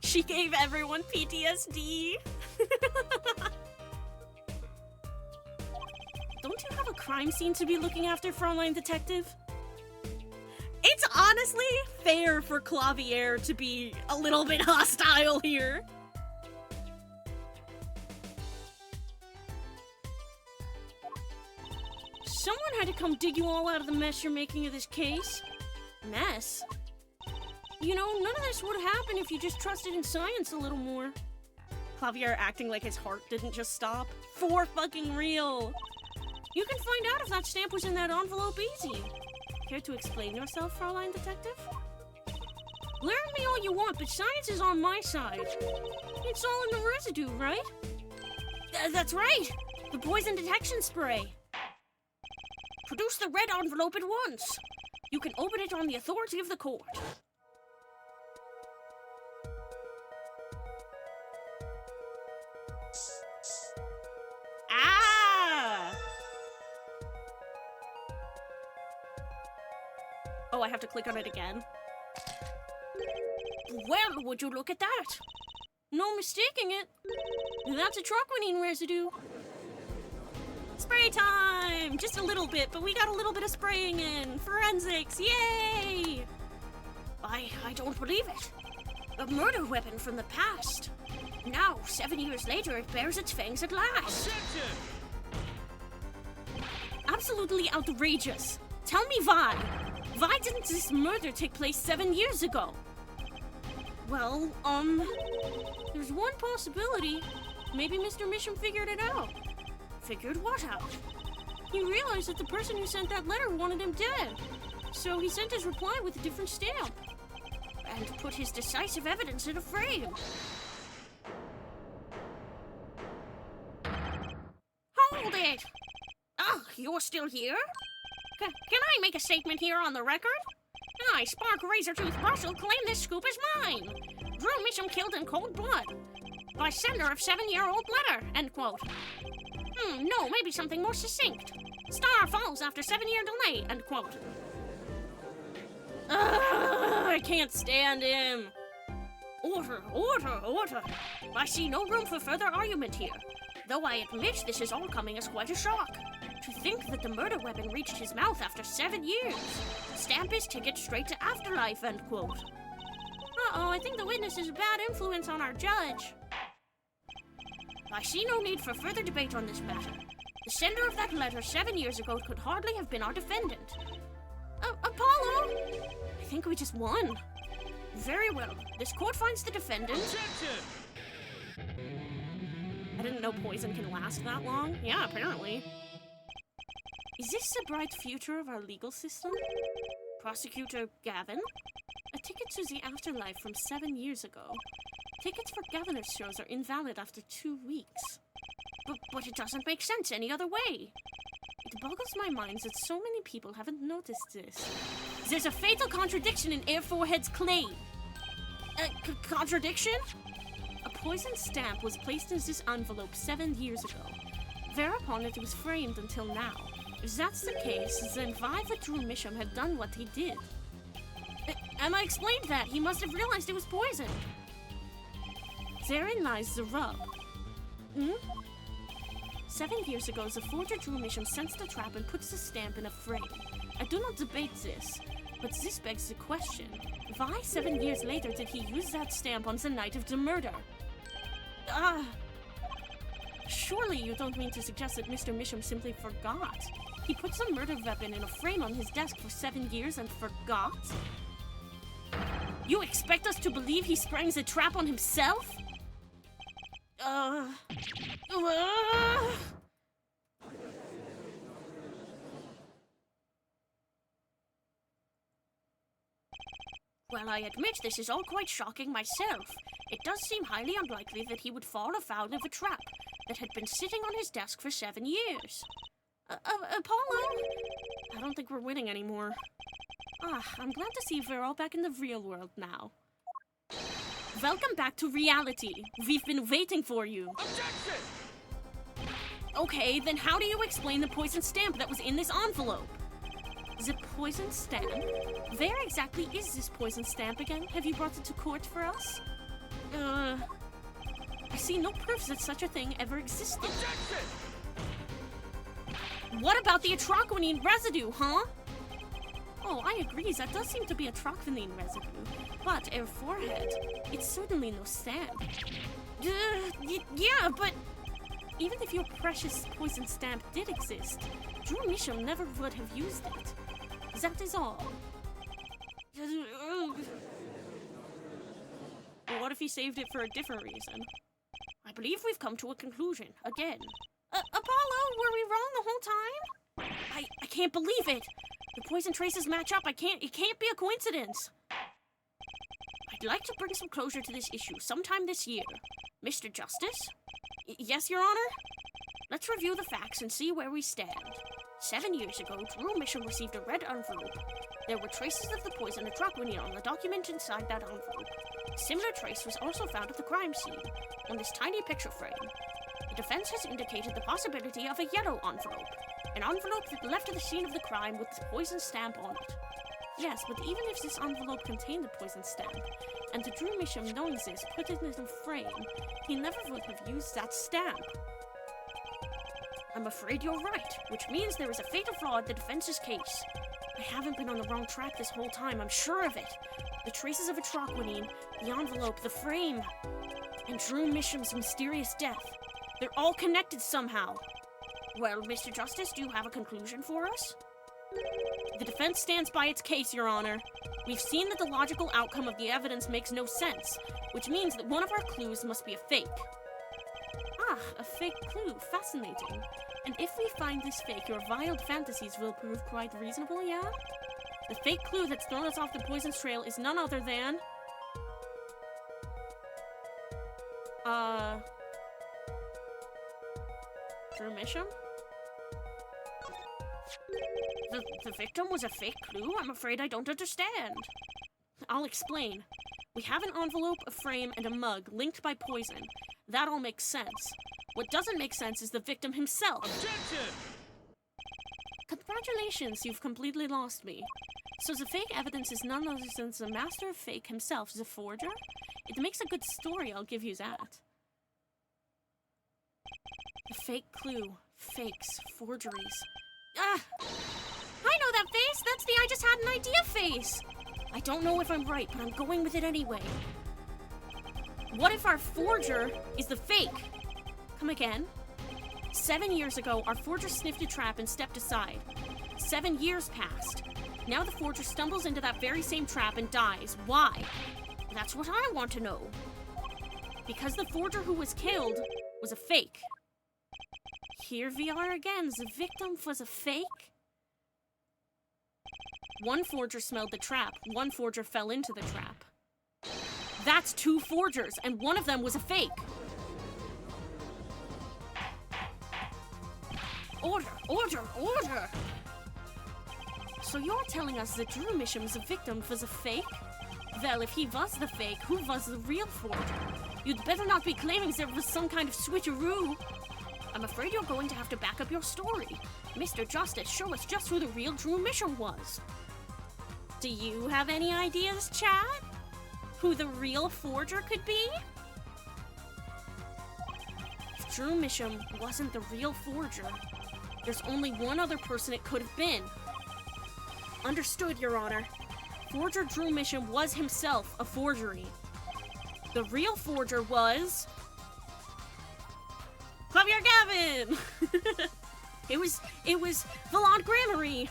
She gave everyone PTSD. Don't you have a crime scene to be looking after, Fräulein Detective? It's honestly fair for Clavier to be a little bit hostile here. Someone had to come dig you all out of the mess you're making of this case. Mess? You know, none of this would happen if you just trusted in science a little more. Clavier acting like his heart didn't just stop. For fucking real. You can find out if that stamp was in that envelope easy. Care to explain yourself, Fräulein Detective? Learn me all you want, but science is on my side. It's all in the residue, right? That's right! The poison detection spray. Produce the red envelope at once. You can open it on the authority of the court. Ah! Oh, I have to click on it again. Well, would you look at that? No mistaking it. That's a troquinine residue. Spray time! Just a little bit, but we got a little bit of spraying in. Forensics, yay! I don't believe it. A murder weapon from the past. Now, 7 years later, it bears its fangs at last. Objection! Absolutely outrageous. Tell me why. Why didn't this murder take place 7 years ago? Well, there's one possibility. Maybe Mr. Mission figured it out. Figured what out? He realized that the person who sent that letter wanted him dead. So he sent his reply with a different stamp. And put his decisive evidence in a frame. Hold it! Oh, you're still here? Can I make a statement here on the record? I, Spark Razortooth Brussel, claim this scoop is mine. Drew Misham killed in cold blood. By sender of 7-year-old letter, end quote. No, maybe something more succinct. Star falls after 7-year delay, end quote. I can't stand him. Order, order, order. I see no room for further argument here. Though I admit this is all coming as quite a shock. To think that the murder weapon reached his mouth after 7 years. Stamp his ticket straight to afterlife, end quote. Uh-oh, I think the witness is a bad influence on our judge. I see no need for further debate on this matter. The sender of that letter 7 years ago could hardly have been our defendant. Apollo! I think we just won. Very well. This court finds the defendant... Objection! I didn't know poison can last that long. Yeah, apparently. Is this the bright future of our legal system? Prosecutor Gavin? A ticket to the afterlife from 7 years ago. Tickets for Gaviner's shows are invalid after 2 weeks. But it doesn't make sense any other way. It boggles my mind that so many people haven't noticed this. There's a fatal contradiction in Air Forehead's claim. Contradiction? A poison stamp was placed in this envelope 7 years ago. Thereupon it was framed until now. If that's the case, then why would Drew Misham have done what he did? Emma explained that. He must have realized it was poison. Therein lies the rub. 7 years ago, the forger Drew Misham sensed the trap and puts the stamp in a frame. I do not debate this, but this begs the question. Why 7 years later did he use that stamp on the night of the murder? Surely you don't mean to suggest that Mr. Misham simply forgot? He put some murder weapon in a frame on his desk for 7 years and forgot? You expect us to believe he sprang the trap on himself? Well, I admit this is all quite shocking myself. It does seem highly unlikely that he would fall afoul of a trap that had been sitting on his desk for 7 years. Apollo? I don't think we're winning anymore. I'm glad to see we're all back in the real world now. Welcome back to reality. We've been waiting for you. Objection! Okay, then how do you explain the poison stamp that was in this envelope? The poison stamp? Where exactly is this poison stamp again? Have you brought it to court for us? I see no proof that such a thing ever existed. Objection! What about the atroquinine residue, huh? Oh, I agree, that does seem to be atroquinine residue. But, Air Forehead, it's certainly no stamp. Yeah, but... Even if your precious poison stamp did exist, Drew Misham never would have used it. That is all. What if he saved it for a different reason? I believe we've come to a conclusion, again. Apollo, were we wrong the whole time? I can't believe it! The poison traces match up. It can't be a coincidence. I'd like to bring some closure to this issue sometime this year. Mr. Justice? Yes, Your Honor? Let's review the facts and see where we stand. 7 years ago, Drew Misham received a red envelope. There were traces of the poison atroquinine on the document inside that envelope. A similar trace was also found at the crime scene, on this tiny picture frame. The defense has indicated the possibility of a yellow envelope, an envelope that left at the scene of the crime with the poison stamp on it. Yes, but even if this envelope contained the poison stamp, and the Drew Misham, knowing this, put it in a frame, he never would have used that stamp. I'm afraid you're right, which means there is a fatal flaw in the defense's case. I haven't been on the wrong track this whole time, I'm sure of it. The traces of atroquinine, the envelope, the frame, and Drew Misham's mysterious death. They're all connected somehow. Well, Mr. Justice, do you have a conclusion for us? The defense stands by its case, Your Honor. We've seen that the logical outcome of the evidence makes no sense, which means that one of our clues must be a fake. A fake clue. Fascinating. And if we find this fake, your wild fantasies will prove quite reasonable, yeah? The fake clue that's thrown us off the poison's trail is none other than... Drew Misham? The victim was a fake clue? I'm afraid I don't understand. I'll explain. We have an envelope, a frame, and a mug linked by poison. That all makes sense. What doesn't make sense is the victim himself. Objection! Congratulations, you've completely lost me. So the fake evidence is none other than the master of fake himself, the forger? It makes a good story, I'll give you that. The fake clue, fakes, forgeries. I know that face! That's the I just had an idea face! I don't know if I'm right, but I'm going with it anyway. What if our forger is the fake? Come again? 7 years ago, our forger sniffed a trap and stepped aside. 7 years passed. Now the forger stumbles into that very same trap and dies. Why? That's what I want to know. Because the forger who was killed was a fake. Here we are again. The victim was a fake? One forger smelled the trap. One forger fell into the trap. That's 2 forgers, and one of them was a fake. Order, order, order! So you're telling us that Drew Misham is a victim was a fake? Well, if he was the fake, who was the real forger? You'd better not be claiming there was some kind of switcheroo. I'm afraid you're going to have to back up your story. Mr. Justice, show us just who the real Drew Misham was. Do you have any ideas, Chad? Who the real forger could be? If Drew Misham wasn't the real forger, there's only one other person it could have been. Understood, Your Honor. Forger Drew Misham was himself a forgery. The real forger was... Javier Gavin! It was Valon Grammary.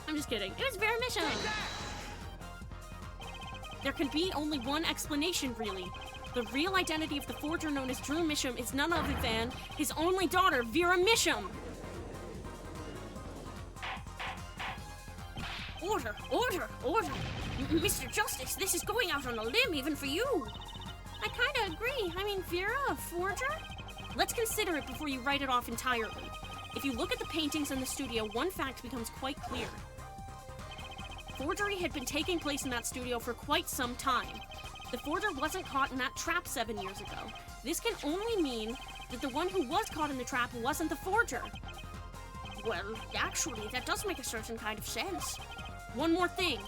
I'm just kidding. It was Vera Misham. There can be only one explanation, really. The real identity of the forger known as Drew Misham is none other than his only daughter, Vera Misham. Order, order, order! Mr. Justice, this is going out on a limb even for you. I kinda agree. I mean, Vera, a forger? Let's consider it before you write it off entirely. If you look at the paintings in the studio, one fact becomes quite clear. Forgery had been taking place in that studio for quite some time. The forger wasn't caught in that trap 7 years ago. This can only mean that the one who was caught in the trap wasn't the forger. Well, actually, that does make a certain kind of sense. One more thing.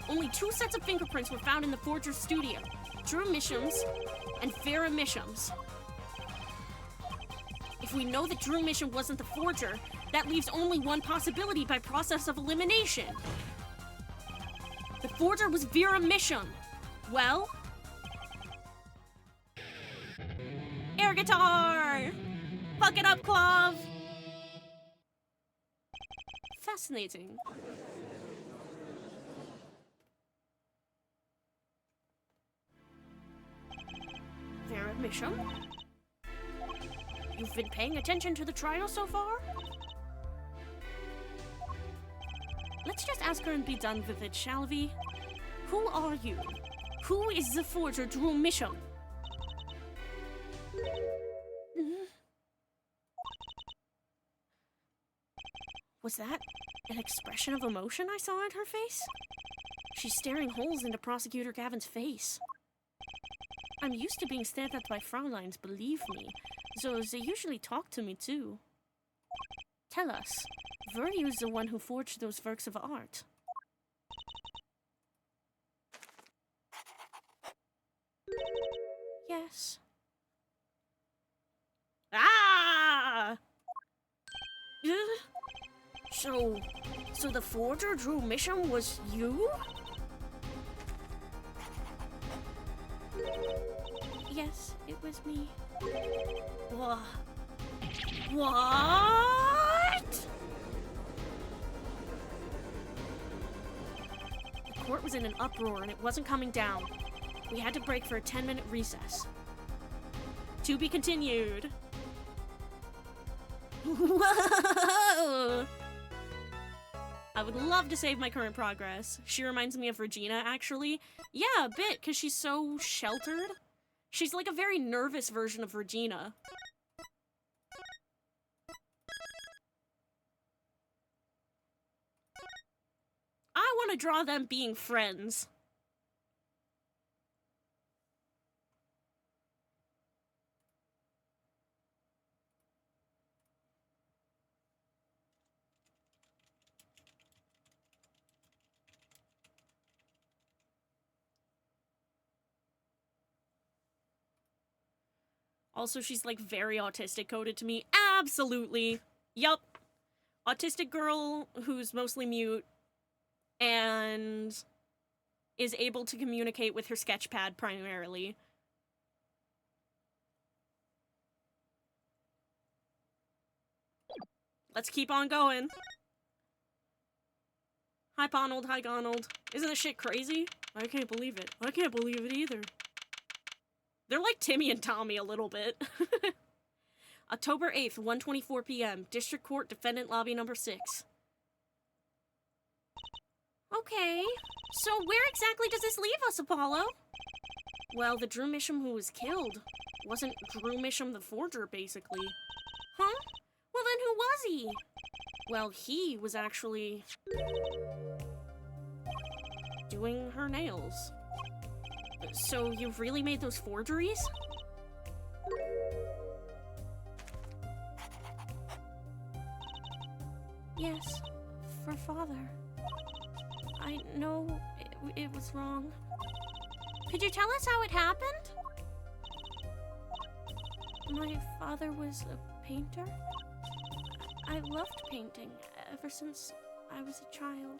Only 2 sets of fingerprints were found in the forger's studio. Drew Misham's and Vera Misham's. If we know that Drew Misham wasn't the forger, that leaves only one possibility by process of elimination. The forger was Vera Misham. Well... air guitar! Fuck it up, Clove! Fascinating. Vera Misham? You've been paying attention to the trial so far? Let's just ask her and be done with it, shall we? Who are you? Who is the forger Drew Misham? Was that an expression of emotion I saw in her face? She's staring holes into Prosecutor Gavin's face. I'm used to being stared at by Frauleins, believe me, so they usually talk to me too. Tell us, were you the one who forged those works of art? Yes. Ah! So the forger Drew Misham was you? Yes, it was me. What? What? The court was in an uproar and it wasn't coming down. We had to break for a 10-minute recess. To be continued. Whoa! I would love to save my current progress. She reminds me of Regina, actually. Yeah, a bit, because she's so sheltered. She's like a very nervous version of Regina. I want to draw them being friends. Also, she's like very autistic coded to me. Absolutely. Yup. Autistic girl who's mostly mute and is able to communicate with her sketchpad primarily. Let's keep on going. Hi, Ponold. Hi, Gonald. Isn't this shit crazy? I can't believe it. I can't believe it either. They're like Timmy and Tommy a little bit. October 8th, 1:24 p.m. District Court, Defendant Lobby number 6. Okay, so where exactly does this leave us, Apollo? Well, the Drew Misham who was killed wasn't Drew Misham the forger, basically. Huh? Well, then who was he? Well, he was actually doing her nails. So you've really made those forgeries? Yes, for Father. I know it was wrong. Could you tell us how it happened? My father was a painter. I loved painting ever since I was a child.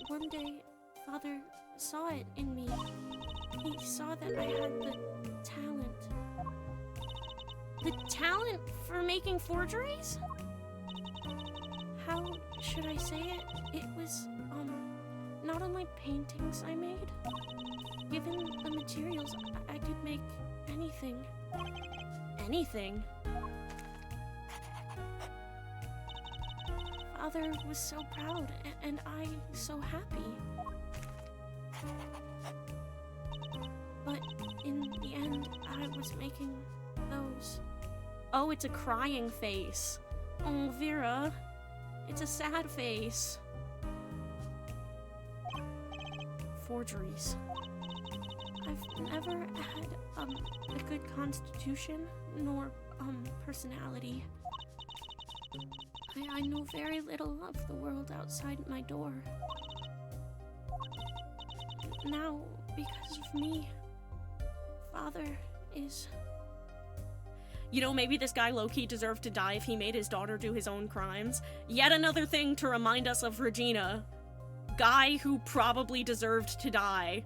One day, Father saw it in me. He saw that I had the talent. The talent for making forgeries? How should I say it? It was, not only paintings I made. Given the materials, I could make anything. Anything? Father was so proud, and I so happy. But in the end, I was making those. Oh, it's a crying face. Oh, Vera. It's a sad face. Forgeries. I've never had, a good constitution, nor, personality. I know very little of the world outside my door. Now, because of me, Father is... You know, maybe this guy low-key deserved to die if he made his daughter do his own crimes. Yet another thing to remind us of Regina. Guy who probably deserved to die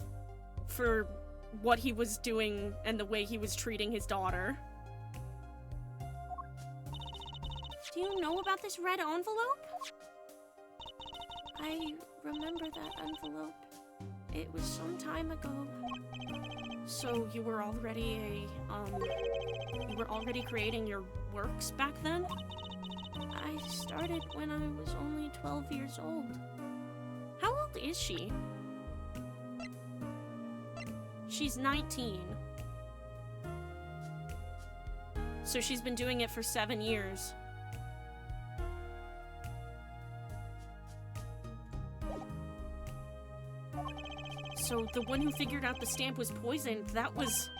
for what he was doing and the way he was treating his daughter. Do you know about this red envelope? I remember that envelope. It was some time ago. So you were already you were already creating your works back then? I started when I was only 12 years old. How old is she? She's 19. So she's been doing it for 7 years. So the one who figured out the stamp was poisoned, that was...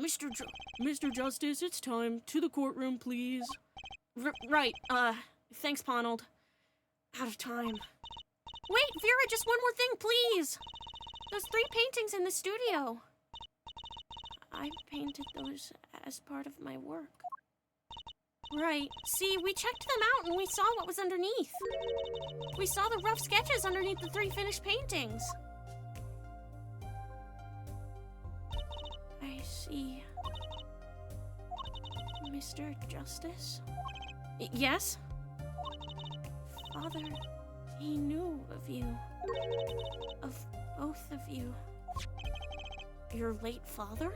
Mr. Justice, it's time. To the courtroom, please. Right, thanks, Ponold. Out of time. Wait, Vera, just one more thing, please! Those 3 paintings in the studio. I painted those as part of my work. Right. See, we checked them out and we saw what was underneath. We saw the rough sketches underneath the 3 finished paintings. I see. Mr. Justice? Yes? Father, he knew of you. Of both of you. Your late father?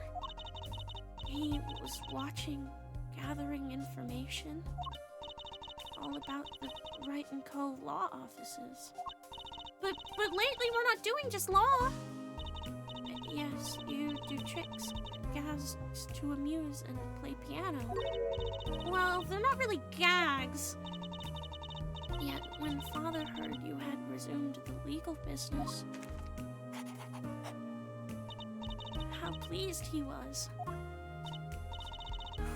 He was watching, gathering information. All about the Wright & Co. law offices. But lately we're not doing just law. Yes, you do tricks, gags to amuse and play piano. Well, they're not really gags. Yet when Father heard you had resumed the legal business, how pleased he was.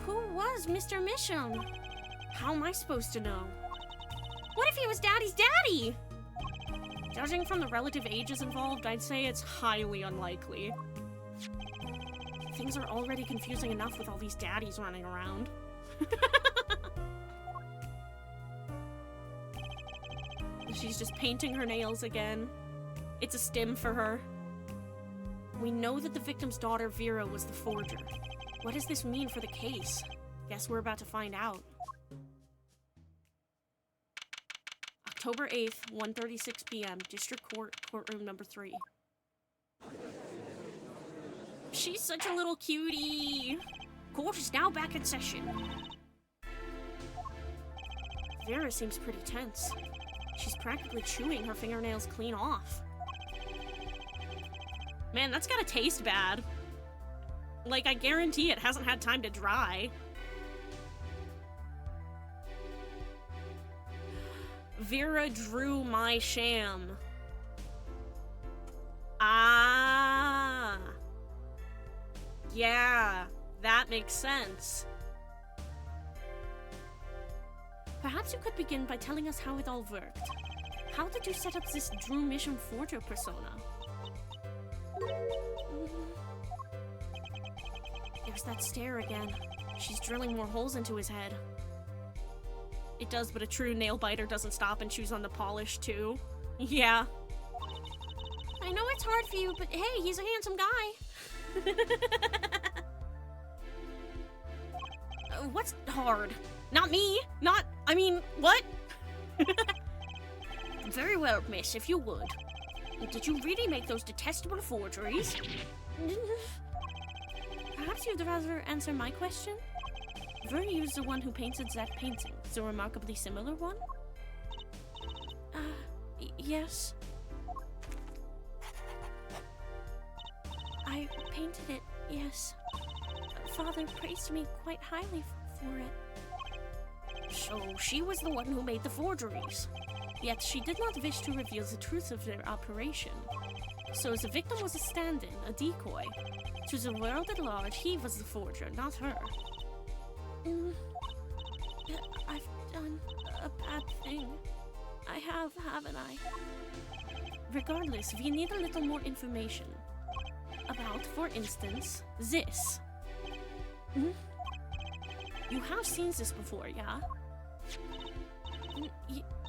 Who was Mr. Misham? How am I supposed to know? What if he was Daddy's daddy? Judging from the relative ages involved, I'd say it's highly unlikely. Things are already confusing enough with all these daddies running around. She's just painting her nails again. It's a stim for her. We know that the victim's daughter, Vera, was the forger. What does this mean for the case? Guess we're about to find out. October 8th, 1:36 p.m., District Court, Courtroom number 3. She's such a little cutie. Court is now back in session. Vera seems pretty tense. She's practically chewing her fingernails clean off. Man, that's gotta taste bad. Like, I guarantee it hasn't had time to dry. Vera drew my sham. Ah. Yeah, that makes sense. Perhaps you could begin by telling us how it all worked. How did you set up this Drew Mission Forger persona? There's that stare again. She's drilling more holes into his head. It does, but a true nail biter doesn't stop and chews on the polish too. Yeah. I know it's hard for you, but hey, he's a handsome guy. What's hard? Not me! Not, I mean, what? Very well, miss, if you would. Did you really make those detestable forgeries? Perhaps you'd rather answer my question? Were you the one who painted that painting? The remarkably similar one? Yes. I painted it, yes. Father praised me quite highly for it. So she was the one who made the forgeries. Yet she did not wish to reveal the truth of their operation. So the victim was a stand-in, a decoy. To the world at large, he was the forger, not her. I've done a bad thing. I have, haven't I? Regardless, we need a little more information. About, for instance, this. You have seen this before, yeah?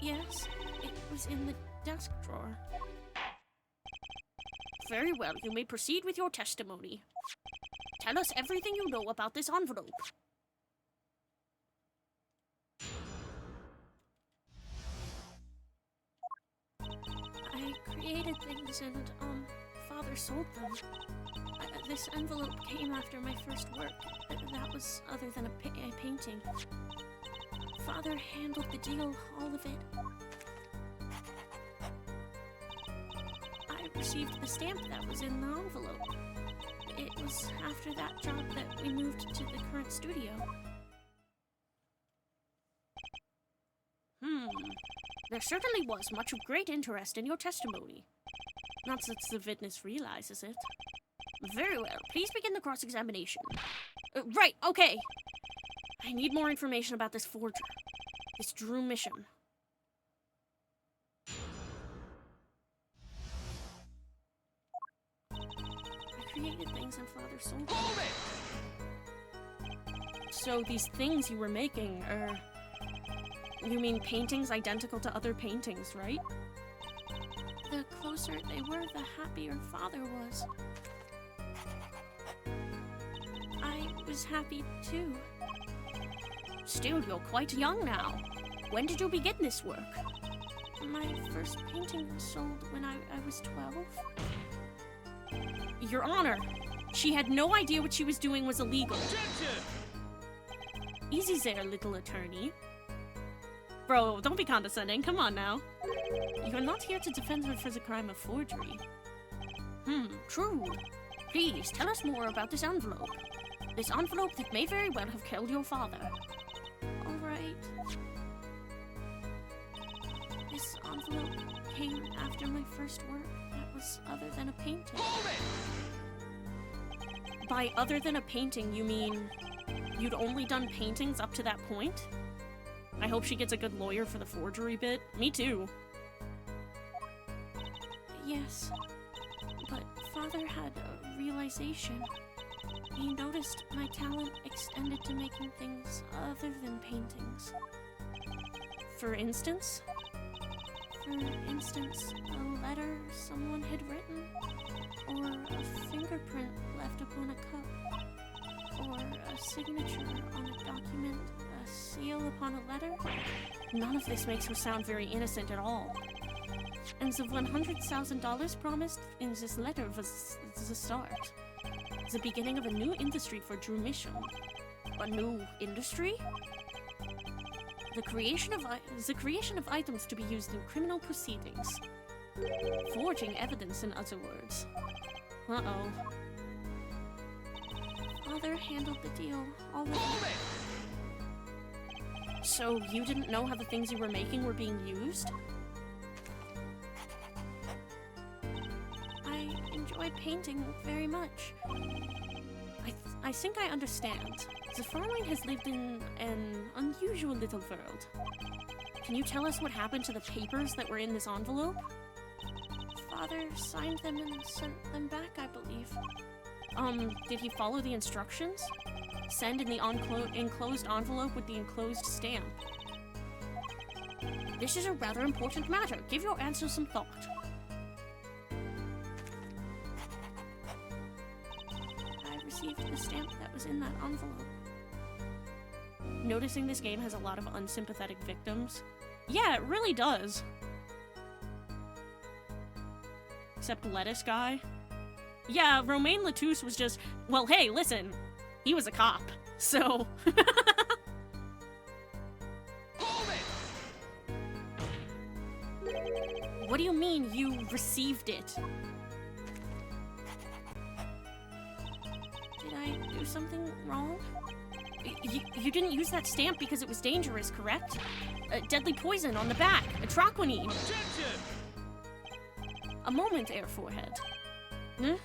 Yes, it was in the desk drawer. Very well, you may proceed with your testimony. Tell us everything you know about this envelope. I created things and, Father sold them. This envelope came after my first work. That was other than a painting. Father handled the deal, all of it. I received the stamp that was in the envelope. It was after that job that we moved to the current studio. There certainly was much of great interest in your testimony. Not that the witness realizes it. Very well, please begin the cross-examination. Right, okay! I need more information about this forger. This Drew Mission. I created things and Father sold them. So these things you were making are... You mean paintings identical to other paintings, right? The closer they were, the happier Father was. I was happy too. Still, you're quite young now. When did you begin this work? My first painting was sold when I was 12. Your Honor, she had no idea what she was doing was illegal. Objection! Easy there, little attorney. Bro, don't be condescending, come on now. You're not here to defend her for the crime of forgery. True. Please, tell us more about this envelope. This envelope that may very well have killed your father. Alright. This envelope came after my first work that was other than a painting. By other than a painting, you mean you'd only done paintings up to that point? I hope she gets a good lawyer for the forgery bit. Me too. Yes, but Father had a realization. He noticed my talent extended to making things other than paintings. For instance? For instance, a letter someone had written, or a fingerprint left upon a cup, or a signature on a document, a seal upon a letter. None of this makes her sound very innocent at all. And the $100,000 promised in this letter was the start. The beginning of a new industry for Drew Mission. A new industry? The creation of items to be used in criminal proceedings. Forging evidence, in other words. Uh-oh. Father handled the deal already. So you didn't know how the things you were making were being used? I enjoy painting very much. I think I understand. The Fraulein has lived in an unusual little world. Can you tell us what happened to the papers that were in this envelope? Father signed them and sent them back, I believe. Did he follow the instructions? Send in the enclosed envelope with the enclosed stamp. This is a rather important matter. Give your answer some thought. I received the stamp that was in that envelope. Noticing this game has a lot of unsympathetic victims? Yeah, it really does. Except Lettuce Guy. Yeah, Romain Latouche was just, well, hey, listen, he was a cop, so... What do you mean you received it? Did I do something wrong? You didn't use that stamp because it was dangerous, correct? Deadly poison on the back, atroquinine. Objection! A moment, Air Forehead. Hmm?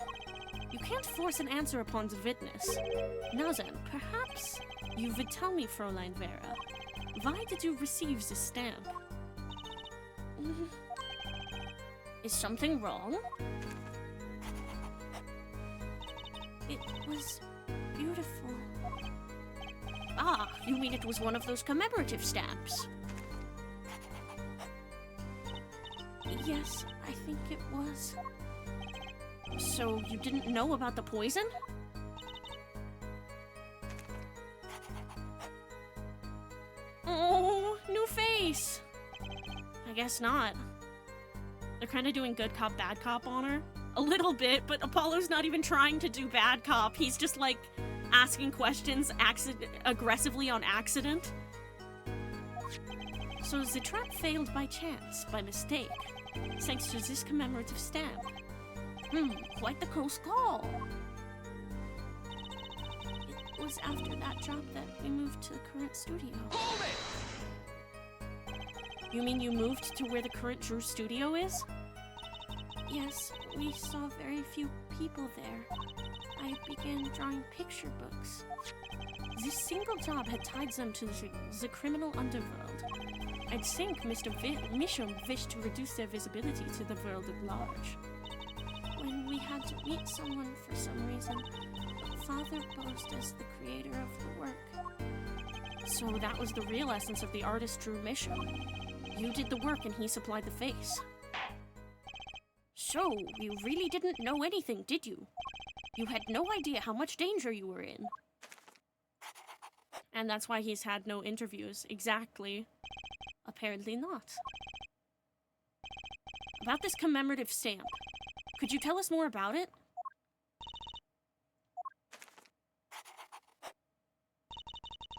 You can't force an answer upon the witness. Now then, perhaps you would tell me, Fräulein Vera, why did you receive this stamp? Is something wrong? It was beautiful. Ah, you mean it was one of those commemorative stamps? Yes, I think it was. So you didn't know about the poison? Oh, new face! I guess not. They're kind of doing good cop, bad cop on her. A little bit, but Apollo's not even trying to do bad cop. He's just like asking questions aggressively on accident. So the trap failed by chance, by mistake, thanks to this commemorative stamp. Quite the close call. It was after that job that we moved to the current studio. Hold it! You mean you moved to where the current Drew studio is? Yes, we saw very few people there. I began drawing picture books. This single job had tied them to the criminal underworld. I'd think Mr. Misham wished to reduce their visibility to the world at large. When we had to meet someone for some reason, Father posed as the creator of the work. So that was the real essence of the artist Drew Misham. You did the work and he supplied the face. So, you really didn't know anything, did you? You had no idea how much danger you were in. And that's why he's had no interviews. Exactly. Apparently not. About this commemorative stamp. Could you tell us more about it?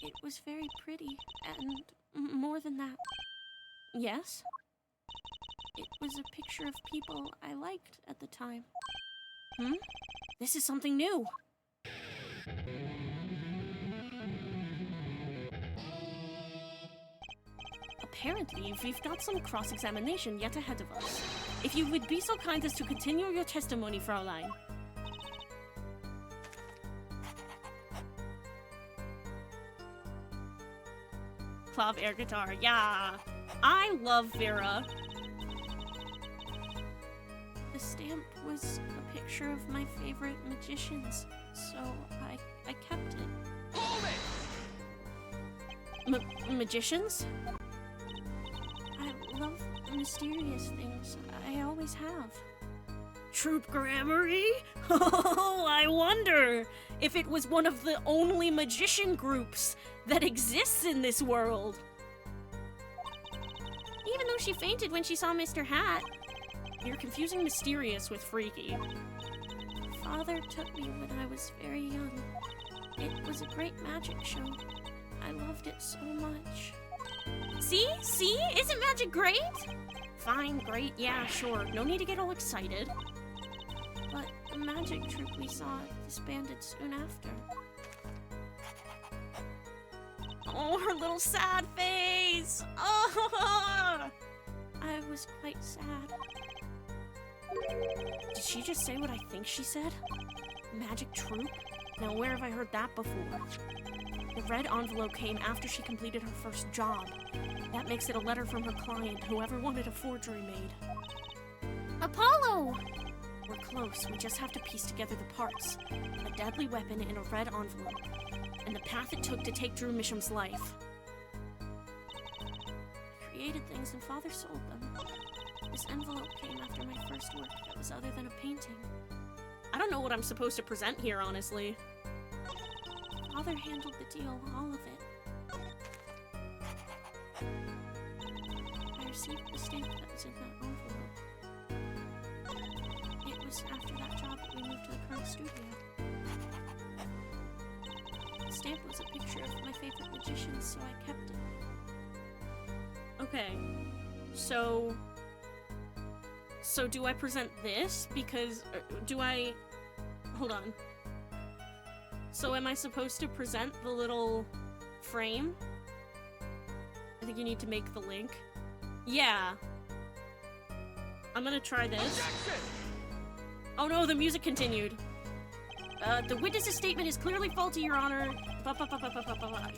It was very pretty, and more than that. Yes? It was a picture of people I liked at the time. This is something new. Apparently, we've got some cross-examination yet ahead of us. If you would be so kind as to continue your testimony, Fraulein. Clav air guitar, yeah! I love Vera! The stamp was a picture of my favorite magicians, so I kept it. Hold it! Magicians? I love mysterious things. I always have. Troop Grammary? Oh, I wonder if it was one of the only magician groups that exists in this world. Even though she fainted when she saw Mr. Hat. You're confusing mysterious with freaky. father took me when I was very young. It was a great magic show. I loved it so much. See? See? Isn't magic great? Fine, great, yeah, sure. No need to get all excited. But the magic troupe we saw disbanded soon after. Oh, her little sad face! Oh! I was quite sad. Did she just say what I think she said? Magic troupe? Now where have I heard that before? The red envelope came after she completed her first job. That makes it a letter from her client, whoever wanted a forgery made. Apollo! We're close, we just have to piece together the parts. A deadly weapon in a red envelope, and the path it took to take Drew Misham's life. I created things and Father sold them. This envelope came after my first work that was other than a painting. I don't know what I'm supposed to present here, honestly. Father handled the deal, all of it. I received the stamp that was in that envelope. It was after that job that we moved to the current studio. The stamp was a picture of my favorite magicians, so I kept it. Okay, so do I present this? Because, do I... Hold on. So am I supposed to present the little frame? I think you need to make the link. Yeah. I'm gonna try this. Oh no, the music continued. The witness's statement is clearly faulty, Your Honor.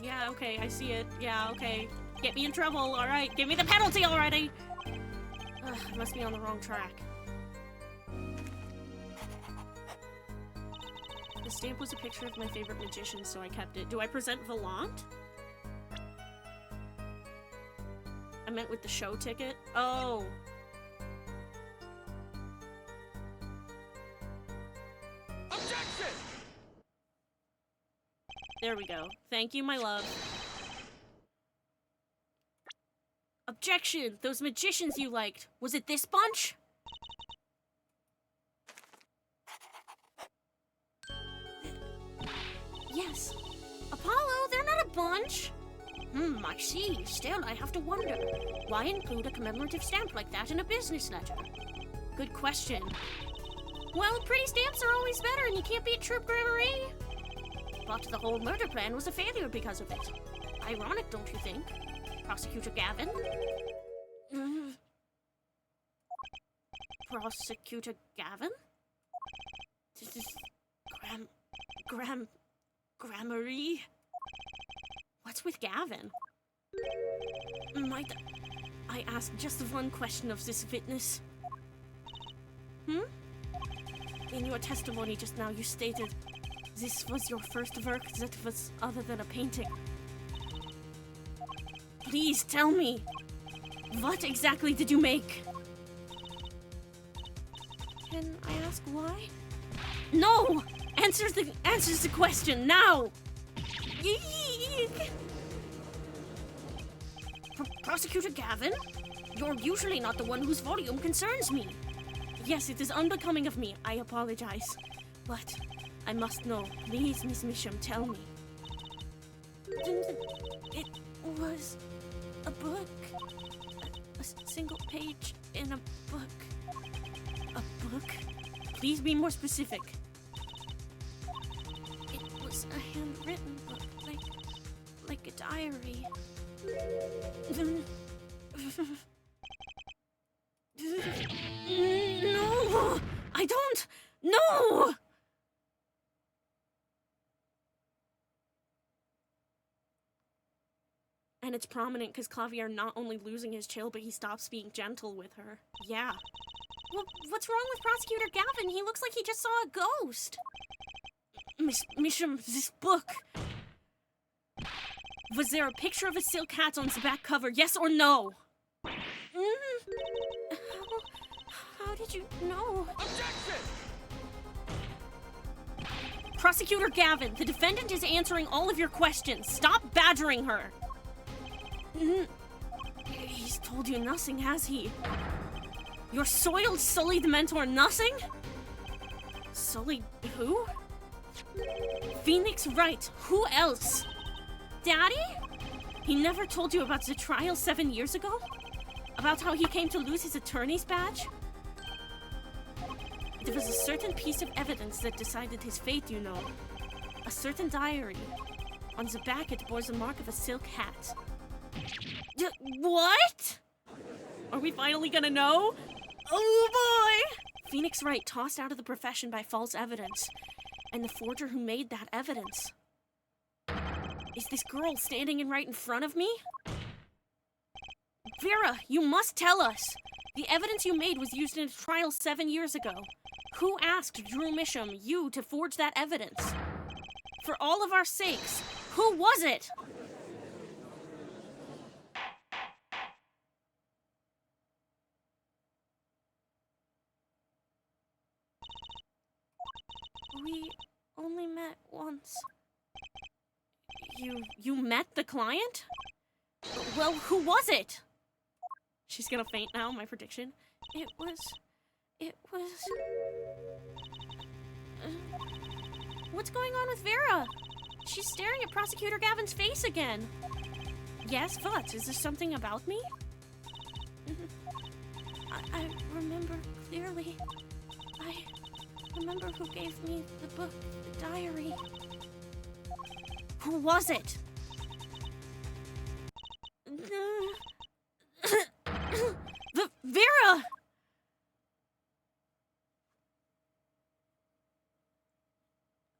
Yeah, okay, I see it. Yeah, okay. Get me in trouble, alright. Give me the penalty already! Ugh, I must be on the wrong track. The stamp was a picture of my favorite magician, so I kept it. Do I present Volant? I meant with the show ticket? Oh. Objection! There we go. Thank you, my love. Objection! Those magicians you liked. Was it this bunch? Yes. Apollo, they're not a bunch! I see. Still, I have to wonder. Why include a commemorative stamp like that in a business letter? Good question. Well, pretty stamps are always better and you can't beat Troop Gramarye. But the whole murder plan was a failure because of it. Ironic, don't you think? Prosecutor Gavin? Prosecutor Gavin? This is... Gramarye? What's with Gavin? Might I ask just one question of this witness? In your testimony just now, you stated this was your first work that was other than a painting. Please tell me, what exactly did you make? Can I ask why? No! Answers the question now! Prosecutor Gavin? You're usually not the one whose volume concerns me. Yes, it is unbecoming of me. I apologize. But I must know. Please, Miss Misham, tell me. It was a book. A single page in a book. A book? Please be more specific. It was a handwritten book, like a diary. No! I don't! No! And it's prominent because Clavier not only losing his chill, but he stops being gentle with her. Yeah. Well, what's wrong with Prosecutor Gavin? He looks like he just saw a ghost. Miss Misham, this book. Was there a picture of a silk hat on the back cover, yes or no? How did you know? Objection! Prosecutor Gavin, the defendant is answering all of your questions. Stop badgering her. He's told you nothing, has he? Your soiled, sullied mentor nothing? Sully who? Phoenix Wright. Who else? Daddy? He never told you about the trial 7 years ago? About how he came to lose his attorney's badge? There was a certain piece of evidence that decided his fate, you know. A certain diary. On the back it bore the mark of a silk hat. What? Are we finally gonna know? Oh boy! Phoenix Wright tossed out of the profession by false evidence. And the forger who made that evidence. Is this girl standing right in front of me? Vera, you must tell us! The evidence you made was used in a trial 7 years ago. Who asked Drew Misham, you, to forge that evidence? For all of our sakes, who was it? We only met once. You met the client? Well, who was it? She's gonna faint now, my prediction. It was... What's going on with Vera? She's staring at Prosecutor Gavin's face again. Yes, what? Is there something about me? I remember clearly. I remember who gave me the book, the diary. Who was it? Vera!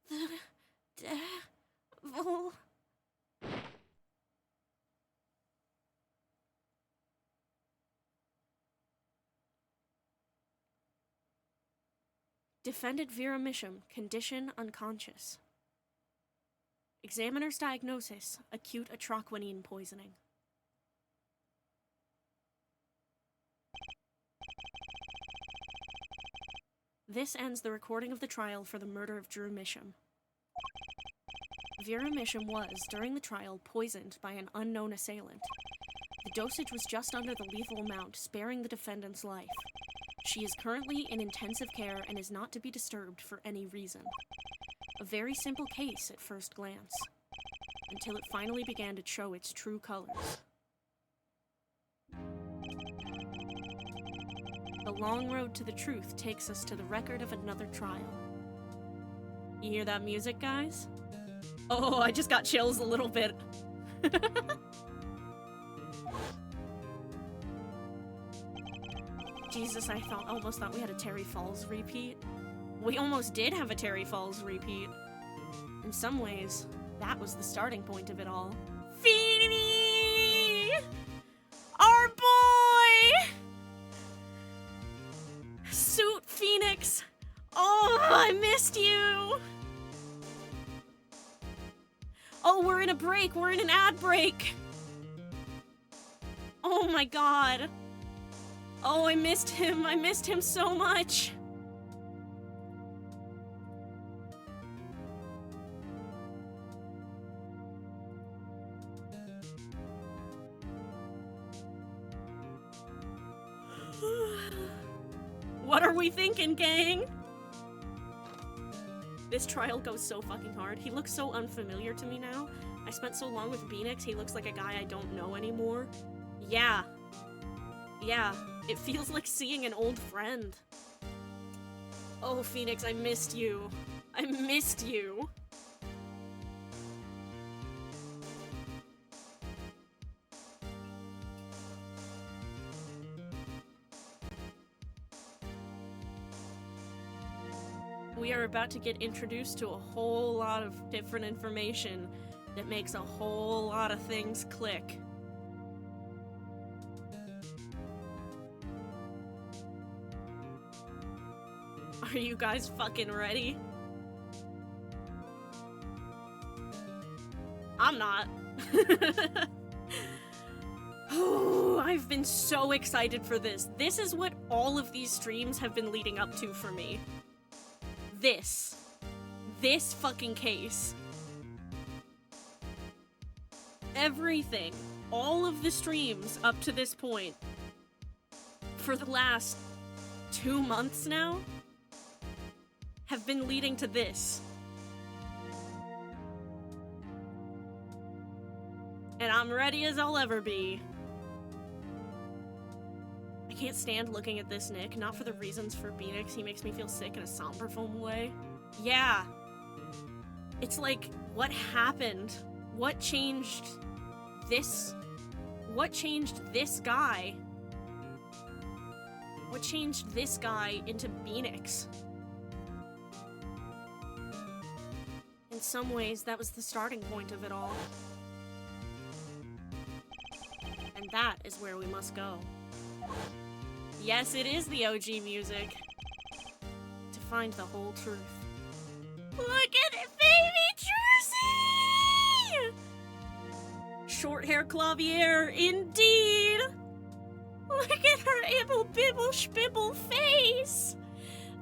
The devil. Defendant Vera Misham, condition unconscious. Examiner's diagnosis, acute atroquinine poisoning. This ends the recording of the trial for the murder of Drew Misham. Vera Misham was, during the trial, poisoned by an unknown assailant. The dosage was just under the lethal amount, sparing the defendant's life. She is currently in intensive care and is not to be disturbed for any reason. A very simple case at first glance, until it finally began to show its true colors. The long road to the truth takes us to the record of another trial. You hear that music, guys? Oh, I just got chills a little bit. Jesus, I almost thought we had a Terry Falls repeat. We almost did have a Terry Falls repeat. In some ways, that was the starting point of it all. Phoebe! Our boy! Suit Phoenix! Oh, I missed you! Oh, we're in a break. We're in an ad break. Oh my god. Oh, I missed him. I missed him so much. What are we thinking, gang? This trial goes so fucking hard. He looks so unfamiliar to me now. I spent so long with Phoenix, he looks like a guy I don't know anymore. Yeah. Yeah, it feels like seeing an old friend. Oh, Phoenix, I missed you. I missed you. We are about to get introduced to a whole lot of different information that makes a whole lot of things click. Are you guys fucking ready? I'm not. Oh, I've been so excited for this. This is what all of these streams have been leading up to for me. This fucking case. Everything, all of the streams up to this point, for the last 2 months now, have been leading to this. And I'm ready as I'll ever be. I can't stand looking at this Nick, not for the reasons for Phoenix. He makes me feel sick in a somber foam way. Yeah. It's like, what happened? What changed this? What changed this guy? What changed this guy into Phoenix? In some ways, that was the starting point of it all. And that is where we must go. Yes, it is the OG music. To find the whole truth. Look at it, baby Jersey! Short hair Clavier, indeed! Look at her ibble bibble spibble face!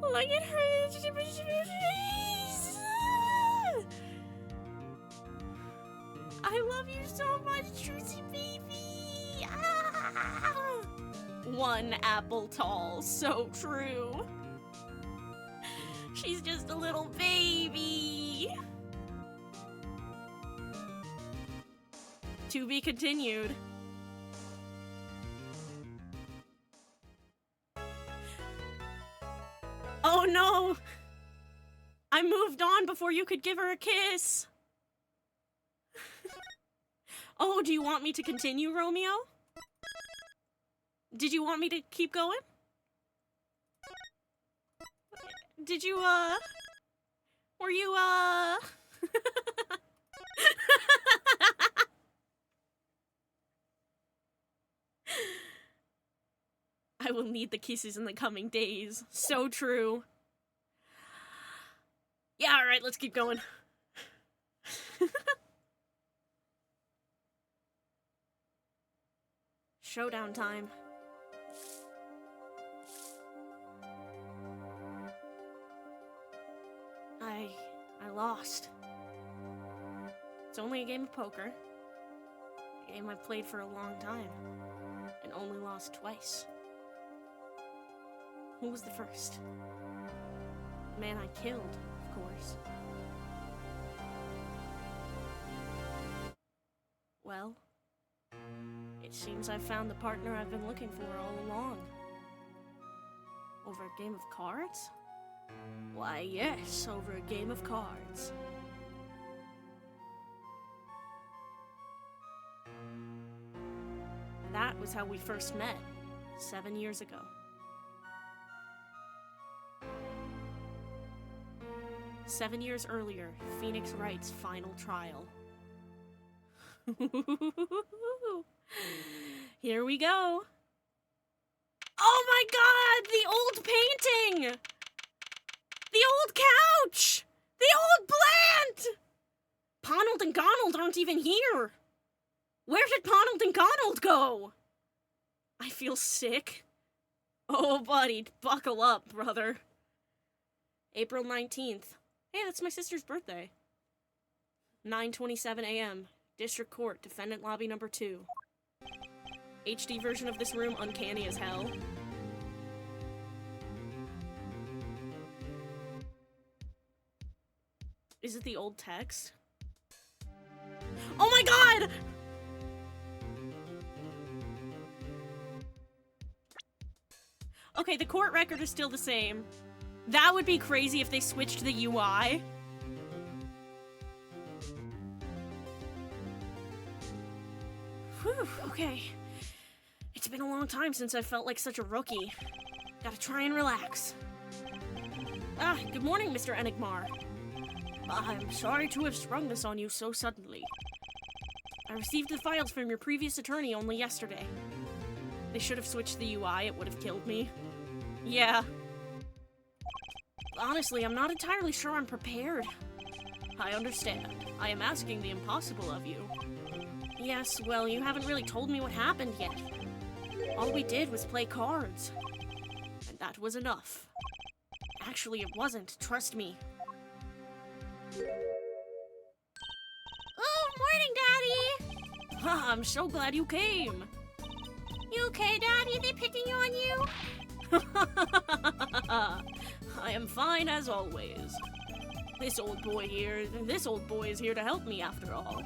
Look at her face! I love you so much, Jersey baby! Ah! One apple tall, so true. She's just a little baby. To be continued. Oh no! I moved on before you could give her a kiss. Oh, do you want me to continue, Romeo? Did you want me to keep going? Did you, were you, I will need the kisses in the coming days. So true. Yeah, alright, let's keep going. Showdown time. I lost. It's only a game of poker. A game I've played for a long time. And only lost twice. Who was the first? The man I killed, of course. Well, it seems I've found the partner I've been looking for all along. Over a game of cards? Why, yes, over a game of cards. That was how we first met, 7 years ago. 7 years earlier, Phoenix Wright's final trial. Here we go. Oh my god, the old painting! The old couch! The old plant! Ponold and Gonald aren't even here! Where did Ponold and Gonald go? I feel sick. Oh, buddy, buckle up, brother. April 19th. Hey, that's my sister's birthday. 9:27 a.m. District Court, Defendant Lobby number 2. HD version of this room, uncanny as hell. Is it the old text? Oh my god! Okay, the court record is still the same. That would be crazy if they switched the UI. Whew, okay. It's been a long time since I felt like such a rookie. Gotta try and relax. Ah, good morning, Mr. Enigmar. I'm sorry to have sprung this on you so suddenly. I received the files from your previous attorney only yesterday. They should have switched the UI, it would have killed me. Yeah. Honestly, I'm not entirely sure I'm prepared. I understand. I am asking the impossible of you. Yes, well, you haven't really told me what happened yet. All we did was play cards. And that was enough. Actually, it wasn't, trust me. Oh, morning, Daddy! Ha, I'm so glad you came. You okay, Daddy? They picking on you? I am fine as always. This old boy is here to help me after all.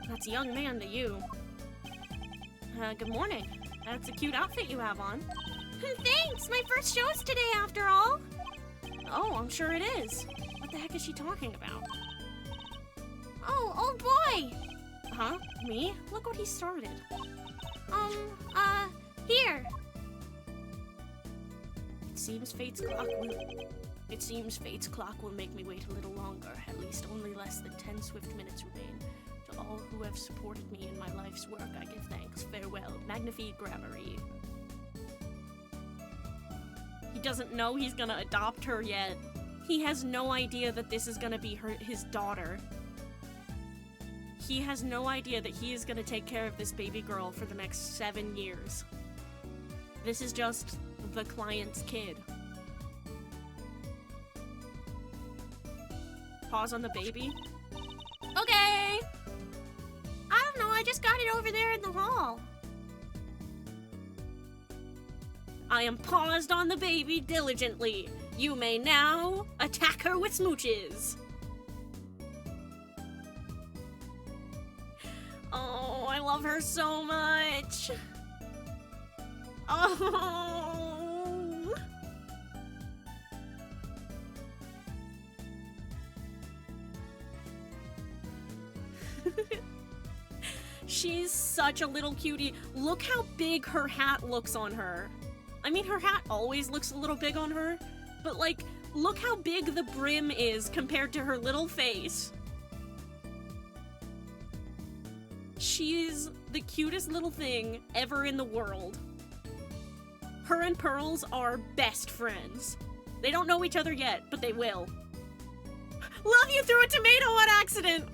That's a young man to you. Good morning. That's a cute outfit you have on. Thanks! My first show's today after all! Oh, I'm sure it is. What the heck is she talking about? Oh, old boy! Huh? Me? Look what he started. Here. It seems fate's clock will make me wait a little longer. At least only less than 10 swift minutes remain. To all who have supported me in my life's work, I give thanks. Farewell. Magnifique Grammary. He doesn't know he's gonna adopt her yet. He has no idea that this is gonna be his daughter. He has no idea that he is gonna take care of this baby girl for the next 7 years. This is just the client's kid. Pause on the baby. Okay! I don't know, I just got it over there in the hall. I am paused on the baby diligently. You may now attack her with smooches. Oh, I love her so much. Oh. She's such a little cutie. Look how big her hat looks on her. I mean, her hat always looks a little big on her, but like, look how big the brim is compared to her little face. She's the cutest little thing ever in the world. Her and Pearls are best friends. They don't know each other yet, but they will. Love, you threw a tomato on accident!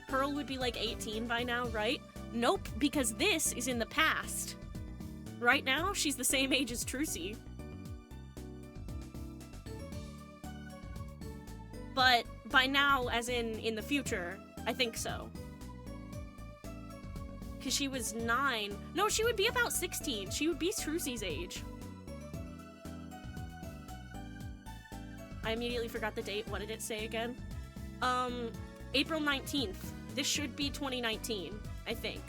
Pearl would be like 18 by now, right? Nope, because this is in the past. Right now, she's the same age as Trucy. But by now, as in the future, I think so. Because she was 9. No, she would be about 16. She would be Trucy's age. I immediately forgot the date. What did it say again? April 19th. This should be 2019, I think.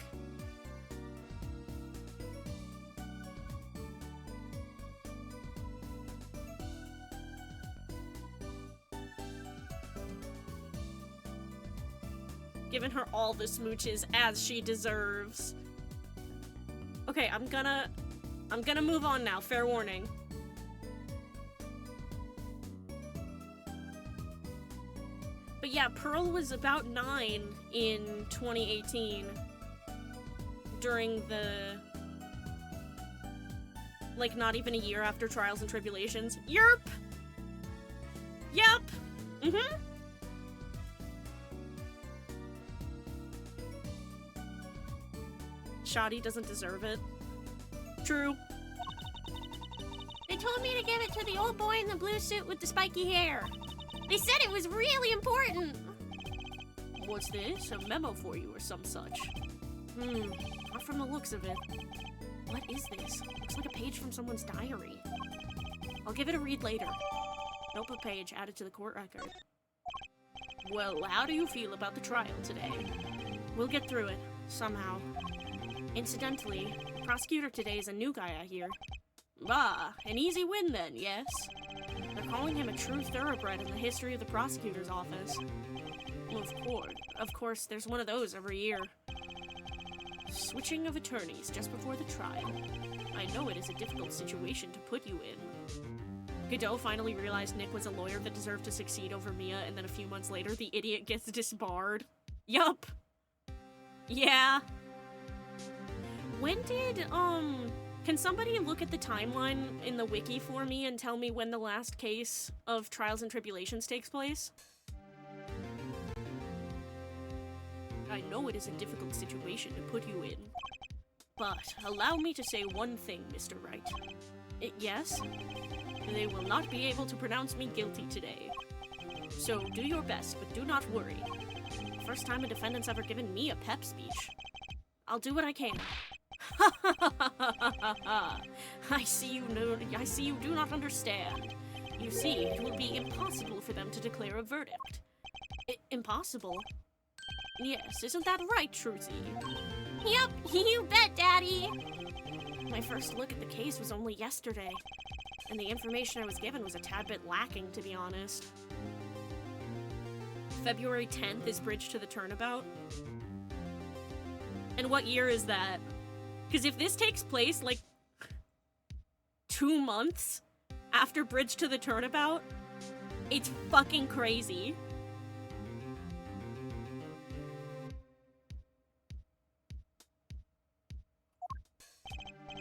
Giving her all the smooches as she deserves. Okay, I'm gonna move on now, fair warning. But yeah, Pearl was about 9 in 2018 during the, like, not even a year after Trials and Tribulations. Yerp! Yep! Mm-hmm. Shoddy doesn't deserve it. True. They told me to give it to the old boy in the blue suit with the spiky hair. They said it was really important. What's this? A memo for you or some such? Not from the looks of it. What is this? Looks like a page from someone's diary. I'll give it a read later. Notebook page added to the court record. Well, how do you feel about the trial today? We'll get through it, somehow. Incidentally, the prosecutor today is a new guy, I hear. Ah, an easy win then, yes? They're calling him a true thoroughbred in the history of the prosecutor's office. Well, of course, there's one of those every year. Switching of attorneys just before the trial. I know it is a difficult situation to put you in. Godot finally realized Nick was a lawyer that deserved to succeed over Mia, and then a few months later, the idiot gets disbarred. Yup. Yeah. When did, can somebody look at the timeline in the wiki for me and tell me when the last case of Trials and Tribulations takes place? I know it is a difficult situation to put you in. But allow me to say one thing, Mr. Wright. Yes? They will not be able to pronounce me guilty today. So do your best, but do not worry. First time a defendant's ever given me a pep speech. I'll do what I can. I see you do not understand. You see, it will be impossible for them to declare a verdict. Impossible? Yes, isn't that right, Truzy? Yep, you bet, Daddy. My first look at the case was only yesterday, and the information I was given was a tad bit lacking, to be honest. February 10th is Bridge to the Turnabout. And what year is that? Because if this takes place, like, 2 months after Bridge to the Turnabout, it's fucking crazy.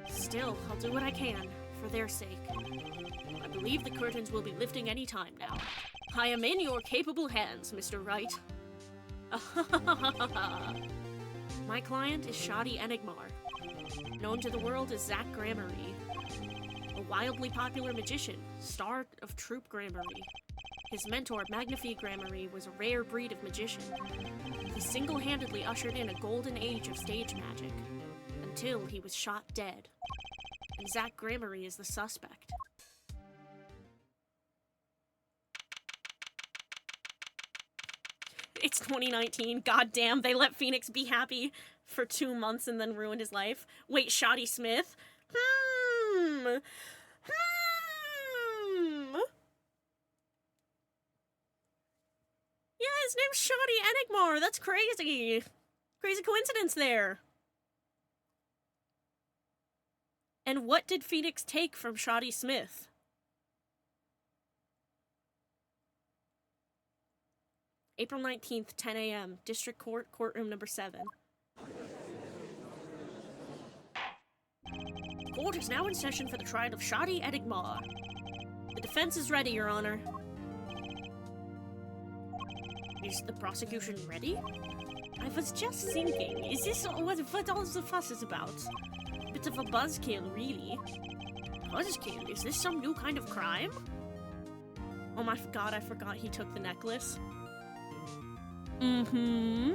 Still, I'll do what I can, for their sake. I believe the curtains will be lifting any time now. I am in your capable hands, Mr. Wright. My client is Shoddy Enigmar, known to the world as Zach Gramarye, a wildly popular magician, star of Troupe Gramarye. His mentor, Magnifique Gramarye, was a rare breed of magician. He single-handedly ushered in a golden age of stage magic, until he was shot dead. And Zach Gramarye is the suspect. It's 2019. Goddamn, they let Phoenix be happy for 2 months and then ruined his life. Wait, Shoddy Smith? Yeah, his name's Shoddy Enigmar. That's crazy. Crazy coincidence there. And what did Phoenix take from Shoddy Smith? April 19th, 10 a.m., District Court, Courtroom number 7. Court is now in session for the trial of Shoddy Enigmar. The defense is ready, Your Honor. Is the prosecution ready? I was just thinking, is this what all the fuss is about? Bit of a buzzkill, really. Buzzkill? Is this some new kind of crime? Oh my god, I forgot he took the necklace. Mm-hmm.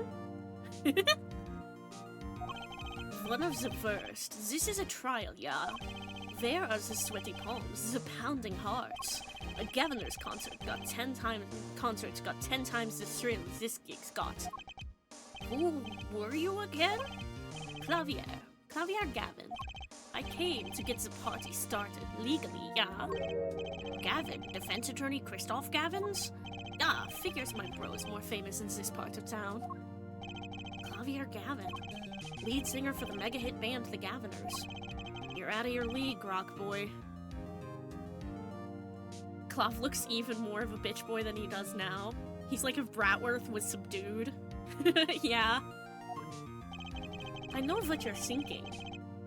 One of the first. This is a trial, yeah? Where are the sweaty palms, the pounding hearts? A governor's concert got 10 times the thrill this gig's got. Who were you again? Clavier Gavin. I came to get the party started legally, yeah? Gavin, defense attorney Christoph Gavins? Ah, figures my bro is more famous in this part of town. Clavier Gavin, lead singer for the mega hit band The Gaviners. You're out of your league, rock boy. Clav looks even more of a bitch boy than he does now. He's like if Bratworth was subdued. Yeah. I know what you're thinking.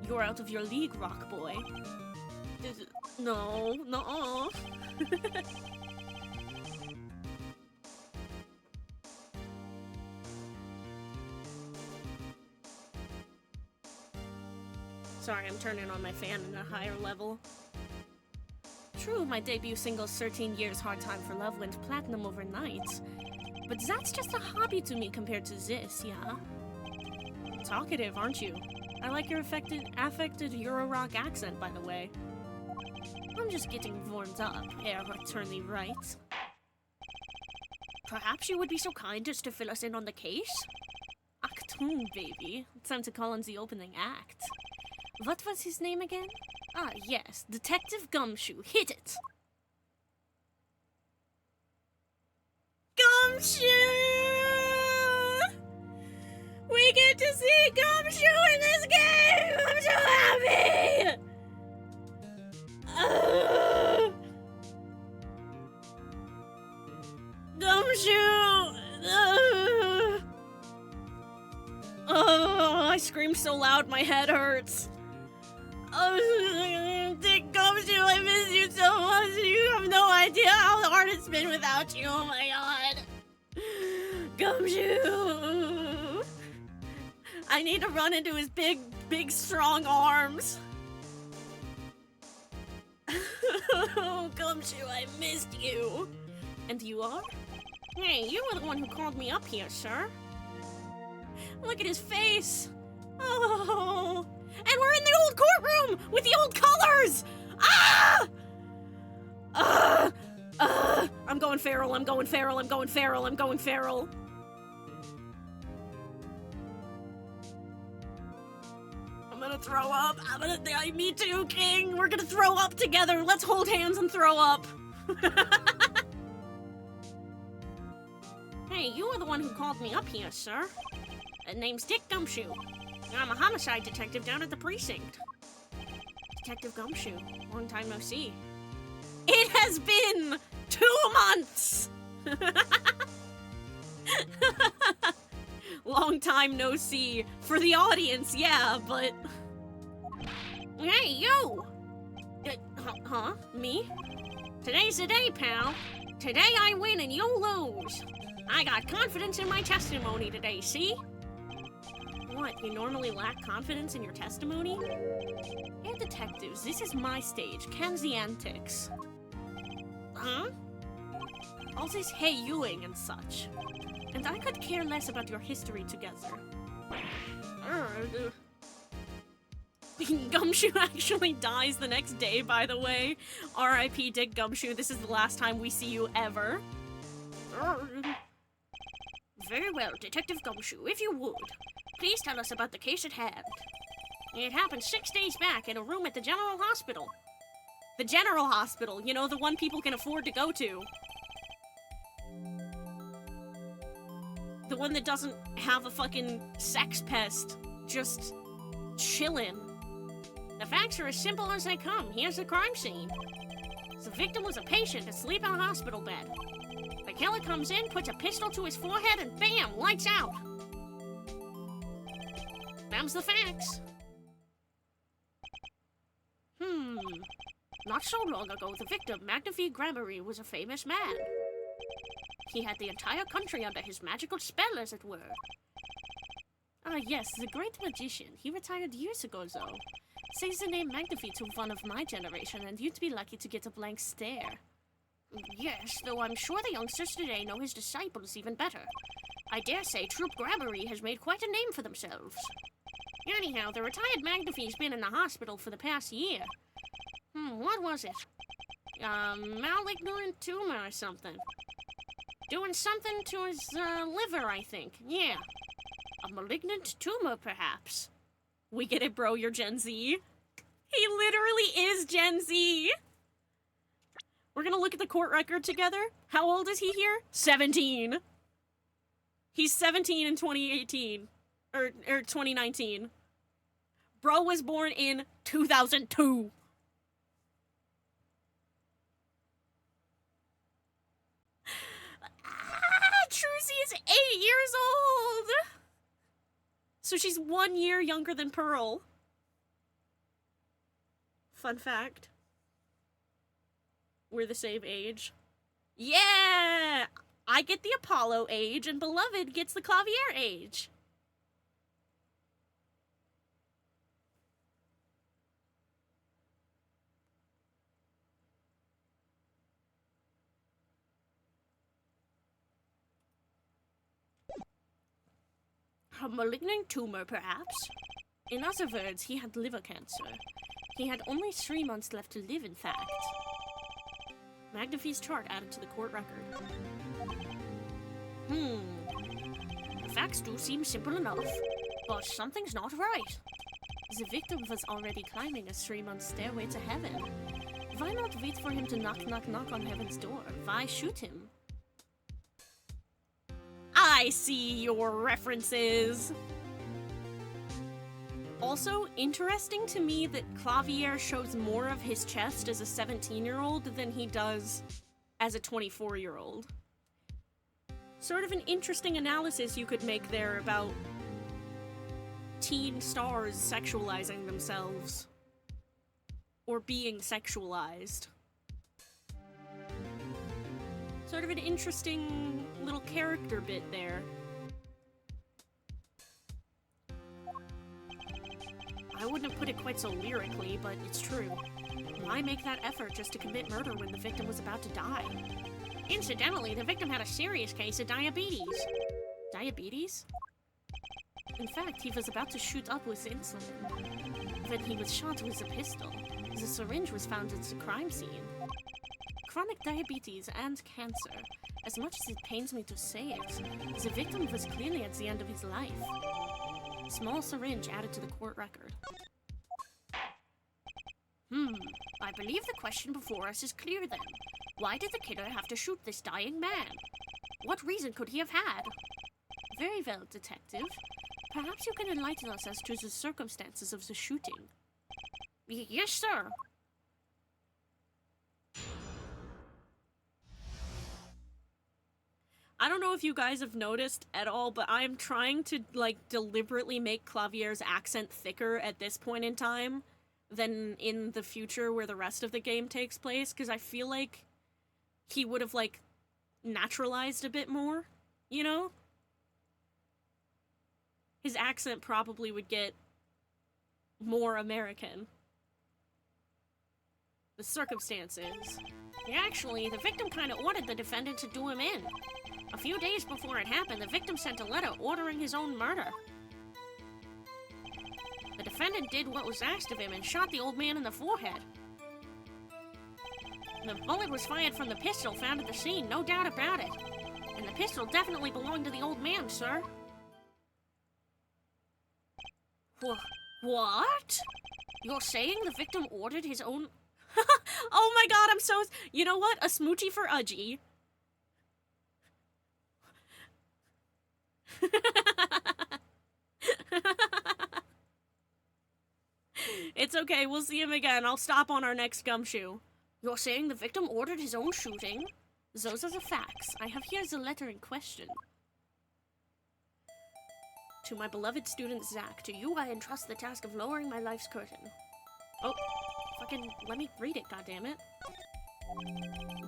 You're out of your league, rock boy. No. Sorry, I'm turning on my fan in a higher level. True, my debut single's 13 Years Hard Time for Love went platinum overnight. But that's just a hobby to me compared to this, yeah? Talkative, aren't you? I like your affected Euro-rock accent, by the way. I'm just getting warmed up, Herr Attorney Wright. Perhaps you would be so kind as to fill us in on the case? Act 2, baby. It's time to call on the opening act. What was his name again? Ah, yes, Detective Gumshoe. Hit it! Gumshoe! We get to see Gumshoe in this game! I'm so happy! Gumshoe! Oh, I screamed so loud my head hurts. Oh, Dick Gumshoe, I miss you so much. You have no idea how hard it's been without you. Oh my god. Gumshoe. I need to run into his big, strong arms. Oh, Gumshoe, I missed you. And you are? Hey, you were the one who called me up here, sir. Look at his face. Oh. And we're in the old courtroom with the old colors. Ah! I'm going feral, I'm going feral, I'm going feral, I'm going feral. I'm gonna throw up. Me too, King. We're gonna throw up together. Let's hold hands and throw up. Hey, you were the one who called me up here, sir. Name's Dick Gumshoe. I'm a homicide detective down at the precinct. Detective Gumshoe, long time no see. It has been 2 months! Long time no see. For the audience, yeah, but... Hey, you! Huh? Me? Today's the day, pal. Today I win and you lose. I got confidence in my testimony today, see? What, you normally lack confidence in your testimony? Hey, detectives, this is my stage, Kenzie Antics. Huh? All this hey youing and such. And I could care less about your history together. Gumshoe actually dies the next day, by the way. R.I.P. Dick Gumshoe, this is the last time we see you ever. Very well, Detective Gumshoe, if you would. Please tell us about the case at hand. It happened 6 days back in a room at the General Hospital. The General Hospital, you know, the one people can afford to go to. The one that doesn't have a fucking sex pest just chillin'. The facts are as simple as they come. Here's the crime scene. The victim was a patient asleep in a hospital bed. The killer comes in, puts a pistol to his forehead, and bam, lights out. Them's the facts. Not so long ago, the victim, Magnifique Gramarye, was a famous man. He had the entire country under his magical spell, as it were. Ah, yes, the great magician. He retired years ago, though. Say the name Magnifique to one of my generation, and you'd be lucky to get a blank stare. Yes, though I'm sure the youngsters today know his disciples even better. I dare say Troop Gramarye has made quite a name for themselves. Anyhow, the retired Magnifique's been in the hospital for the past year. What was it? Malignant tumor or something. Doing something to his, liver, I think. Yeah. A malignant tumor, perhaps. We get it, bro, you're Gen Z. He literally is Gen Z! We're gonna look at the court record together. How old is he here? 17. He's 17 in 2018. Or 2019. Bro was born in 2002. Trucy is 8 years old! So she's 1 year younger than Pearl. Fun fact. We're the same age. Yeah! I get the Apollo age, and Beloved gets the Clavier age. A malignant tumor, perhaps? In other words, he had liver cancer. He had only 3 months left to live, in fact. Magnifique's chart added to the court record. The facts do seem simple enough, but something's not right. The victim was already climbing a 3-month stairway to heaven. Why not wait for him to knock, knock, knock on heaven's door? Why shoot him? I see your references! Also, interesting to me that Clavier shows more of his chest as a 17-year-old than he does as a 24-year-old. Sort of an interesting analysis you could make there about teen stars sexualizing themselves. Or being sexualized. Sort of an interesting little character bit there. I wouldn't have put it quite so lyrically, but it's true. Why make that effort just to commit murder when the victim was about to die? Incidentally, the victim had a serious case of diabetes. Diabetes? In fact, he was about to shoot up with insulin. When he was shot with a pistol, the syringe was found at the crime scene. Chronic diabetes and cancer. As much as it pains me to say it, the victim was clearly at the end of his life. Small syringe added to the court record. I believe the question before us is clear then. Why did the killer have to shoot this dying man? What reason could he have had? Very well, detective. Perhaps you can enlighten us as to the circumstances of the shooting. Yes, sir. I don't know if you guys have noticed at all, but I'm trying to, like, deliberately make Clavier's accent thicker at this point in time than in the future where the rest of the game takes place, because I feel like he would have, like, naturalized a bit more, you know? His accent probably would get more American. The circumstances. Actually, the victim kind of ordered the defendant to do him in. A few days before it happened, the victim sent a letter ordering his own murder. The defendant did what was asked of him and shot the old man in the forehead. The bullet was fired from the pistol found at the scene, no doubt about it. And the pistol definitely belonged to the old man, sir. What? You're saying the victim ordered his own... Oh my god, I'm so... You know what? A smoochie for Udgy. It's okay, we'll see him again. I'll stop on our next gumshoe. You're saying the victim ordered his own shooting? Those are the facts. I have here the letter in question. To my beloved student Zach, To you I entrust the task of lowering my life's curtain. Oh, fucking let me read it, goddammit.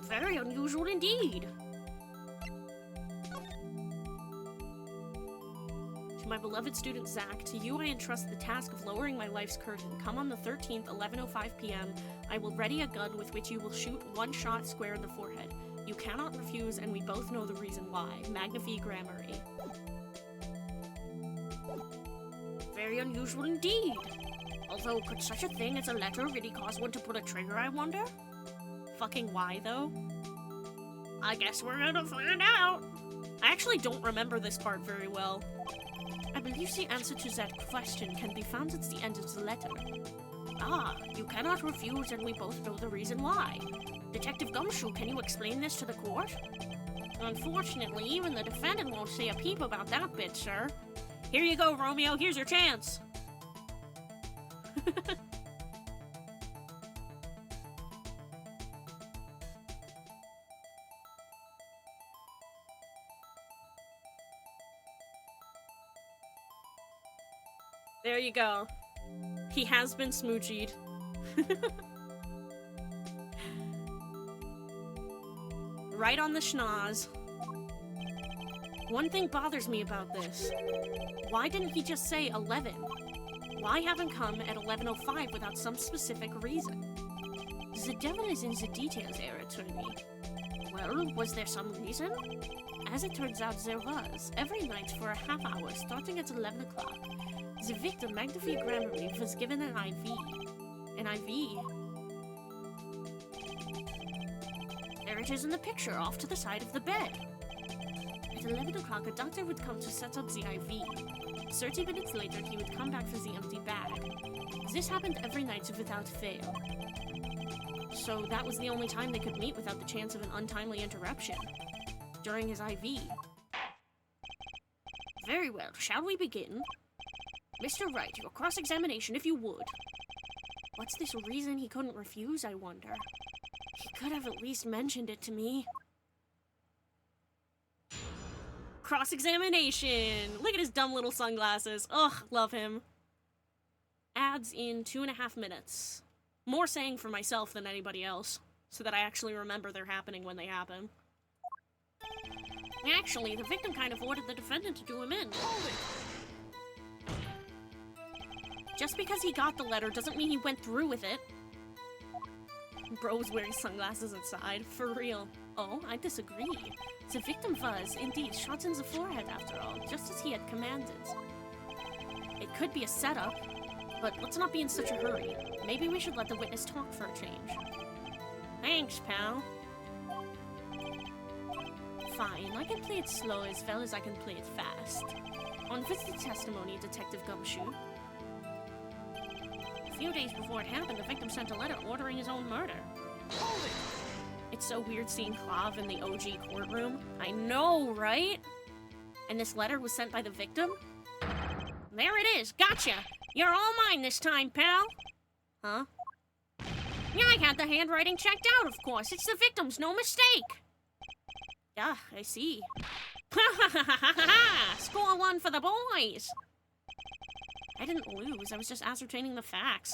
Very unusual indeed. To my beloved student Zach, to you I entrust the task of lowering my life's curtain. Come on the 13th, 11:05 p.m. I will ready a gun with which you will shoot one shot square in the forehead. You cannot refuse, and we both know the reason why. Magnifique Grammary. Very unusual indeed. Although, could such a thing as a letter really cause one to pull a trigger, I wonder? Fucking why, though? I guess we're gonna find out. I actually don't remember this part very well. I believe the answer to that question can be found at the end of the letter. Ah, you cannot refuse, and we both know the reason why. Detective Gumshoe, can you explain this to the court? Unfortunately, even the defendant won't say a peep about that bit, sir. Here you go, Romeo. Here's your chance. There you go. He has been smoochied. Right on the schnoz. One thing bothers me about this. Why didn't he just say 11? Why have him come at 11:05 without some specific reason? The devil is in the details, Herr Attorney. Well, was there some reason? As it turns out, there was. Every night for a half hour, starting at 11 o'clock, the victim, Magnifique Grammary, was given an IV. An IV? There it is in the picture, off to the side of the bed. At 11 o'clock, a doctor would come to set up the IV. 30 minutes later, he would come back for the empty bag. This happened every night without fail. So that was the only time they could meet without the chance of an untimely interruption. During his IV. Very well, shall we begin? Mr. Wright, your cross-examination if you would. What's this reason he couldn't refuse, I wonder? He could have at least mentioned it to me. Cross-examination! Look at his dumb little sunglasses. Ugh, love him. Ads in 2.5 minutes. More saying for myself than anybody else, so that I actually remember they're happening when they happen. Actually, the victim kind of ordered the defendant to do him in. Just because he got the letter doesn't mean he went through with it. Bro was wearing sunglasses inside. For real. Oh, I disagree. The victim was, indeed, shot in the forehead after all, just as he had commanded. It could be a setup, but let's not be in such a hurry. Maybe we should let the witness talk for a change. Thanks, pal. Fine, I can play it slow as well as I can play it fast. On with the testimony, Detective Gumshoe. A few days before it happened, the victim sent a letter ordering his own murder. Hold it! It's so weird seeing Clav in the OG courtroom. I know, right? And this letter was sent by the victim? There it is. Gotcha. You're all mine this time, pal. Huh? Yeah, I had the handwriting checked out, of course. It's the victim's, no mistake. Yeah, I see. Ha ha ha ha ha ha! Score one for the boys. I didn't lose, I was just ascertaining the facts.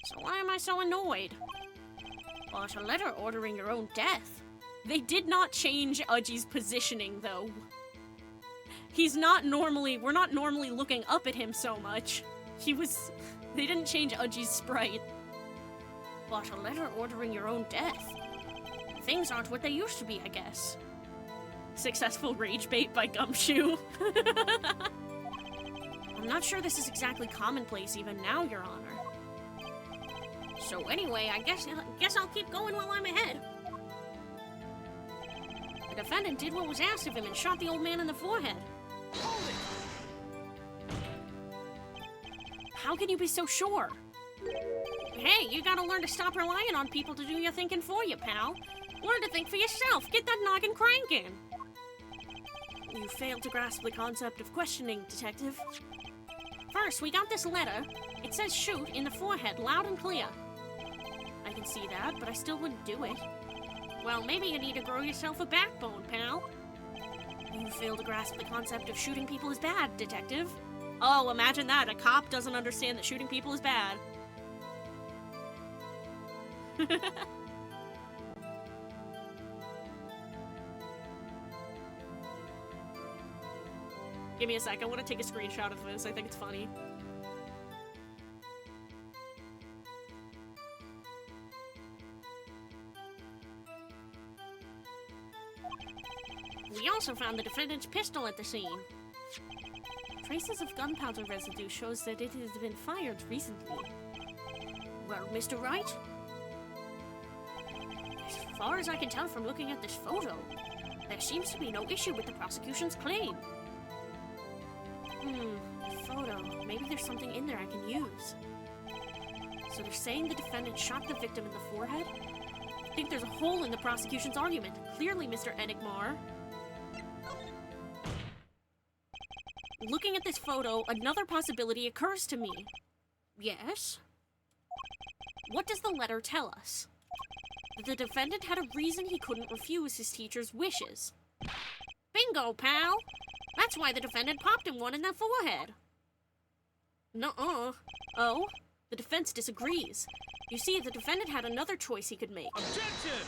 So why am I so annoyed? But a letter ordering your own death. They did not change Udgy's positioning, though. He's not normally, we're not normally looking up at him so much. They didn't change Udgy's sprite. But a letter ordering your own death. Things aren't what they used to be, I guess. Successful rage bait by Gumshoe. I'm not sure this is exactly commonplace even now, Your Honor. So anyway, I guess I'll keep going while I'm ahead. The defendant did what was asked of him and shot the old man in the forehead. Hold it! How can you be so sure? Hey, you gotta learn to stop relying on people to do your thinking for you, pal. Learn to think for yourself. Get that noggin cranking. You failed to grasp the concept of questioning, Detective. First, we got this letter. It says shoot in the forehead, loud and clear. I can see that, but I still wouldn't do it. Well, maybe you need to grow yourself a backbone, pal. You fail to grasp the concept of shooting people is bad, Detective. Oh, imagine that. A cop doesn't understand that shooting people is bad. Give me a sec. I want to take a screenshot of this. I think it's funny. We also found the defendant's pistol at the scene. Traces of gunpowder residue shows that it has been fired recently. Well, Mr. Wright? As far as I can tell from looking at this photo, there seems to be no issue with the prosecution's claim. Photo. Maybe there's something in there I can use. So they're saying the defendant shot the victim in the forehead? I think there's a hole in the prosecution's argument. Clearly, Mr. Enigmar. Looking at this photo, another possibility occurs to me. Yes? What does the letter tell us? That the defendant had a reason he couldn't refuse his teacher's wishes. Bingo, pal! That's why the defendant popped him one in the forehead. Nuh-uh. Oh? The defense disagrees. You see, the defendant had another choice he could make. Objection!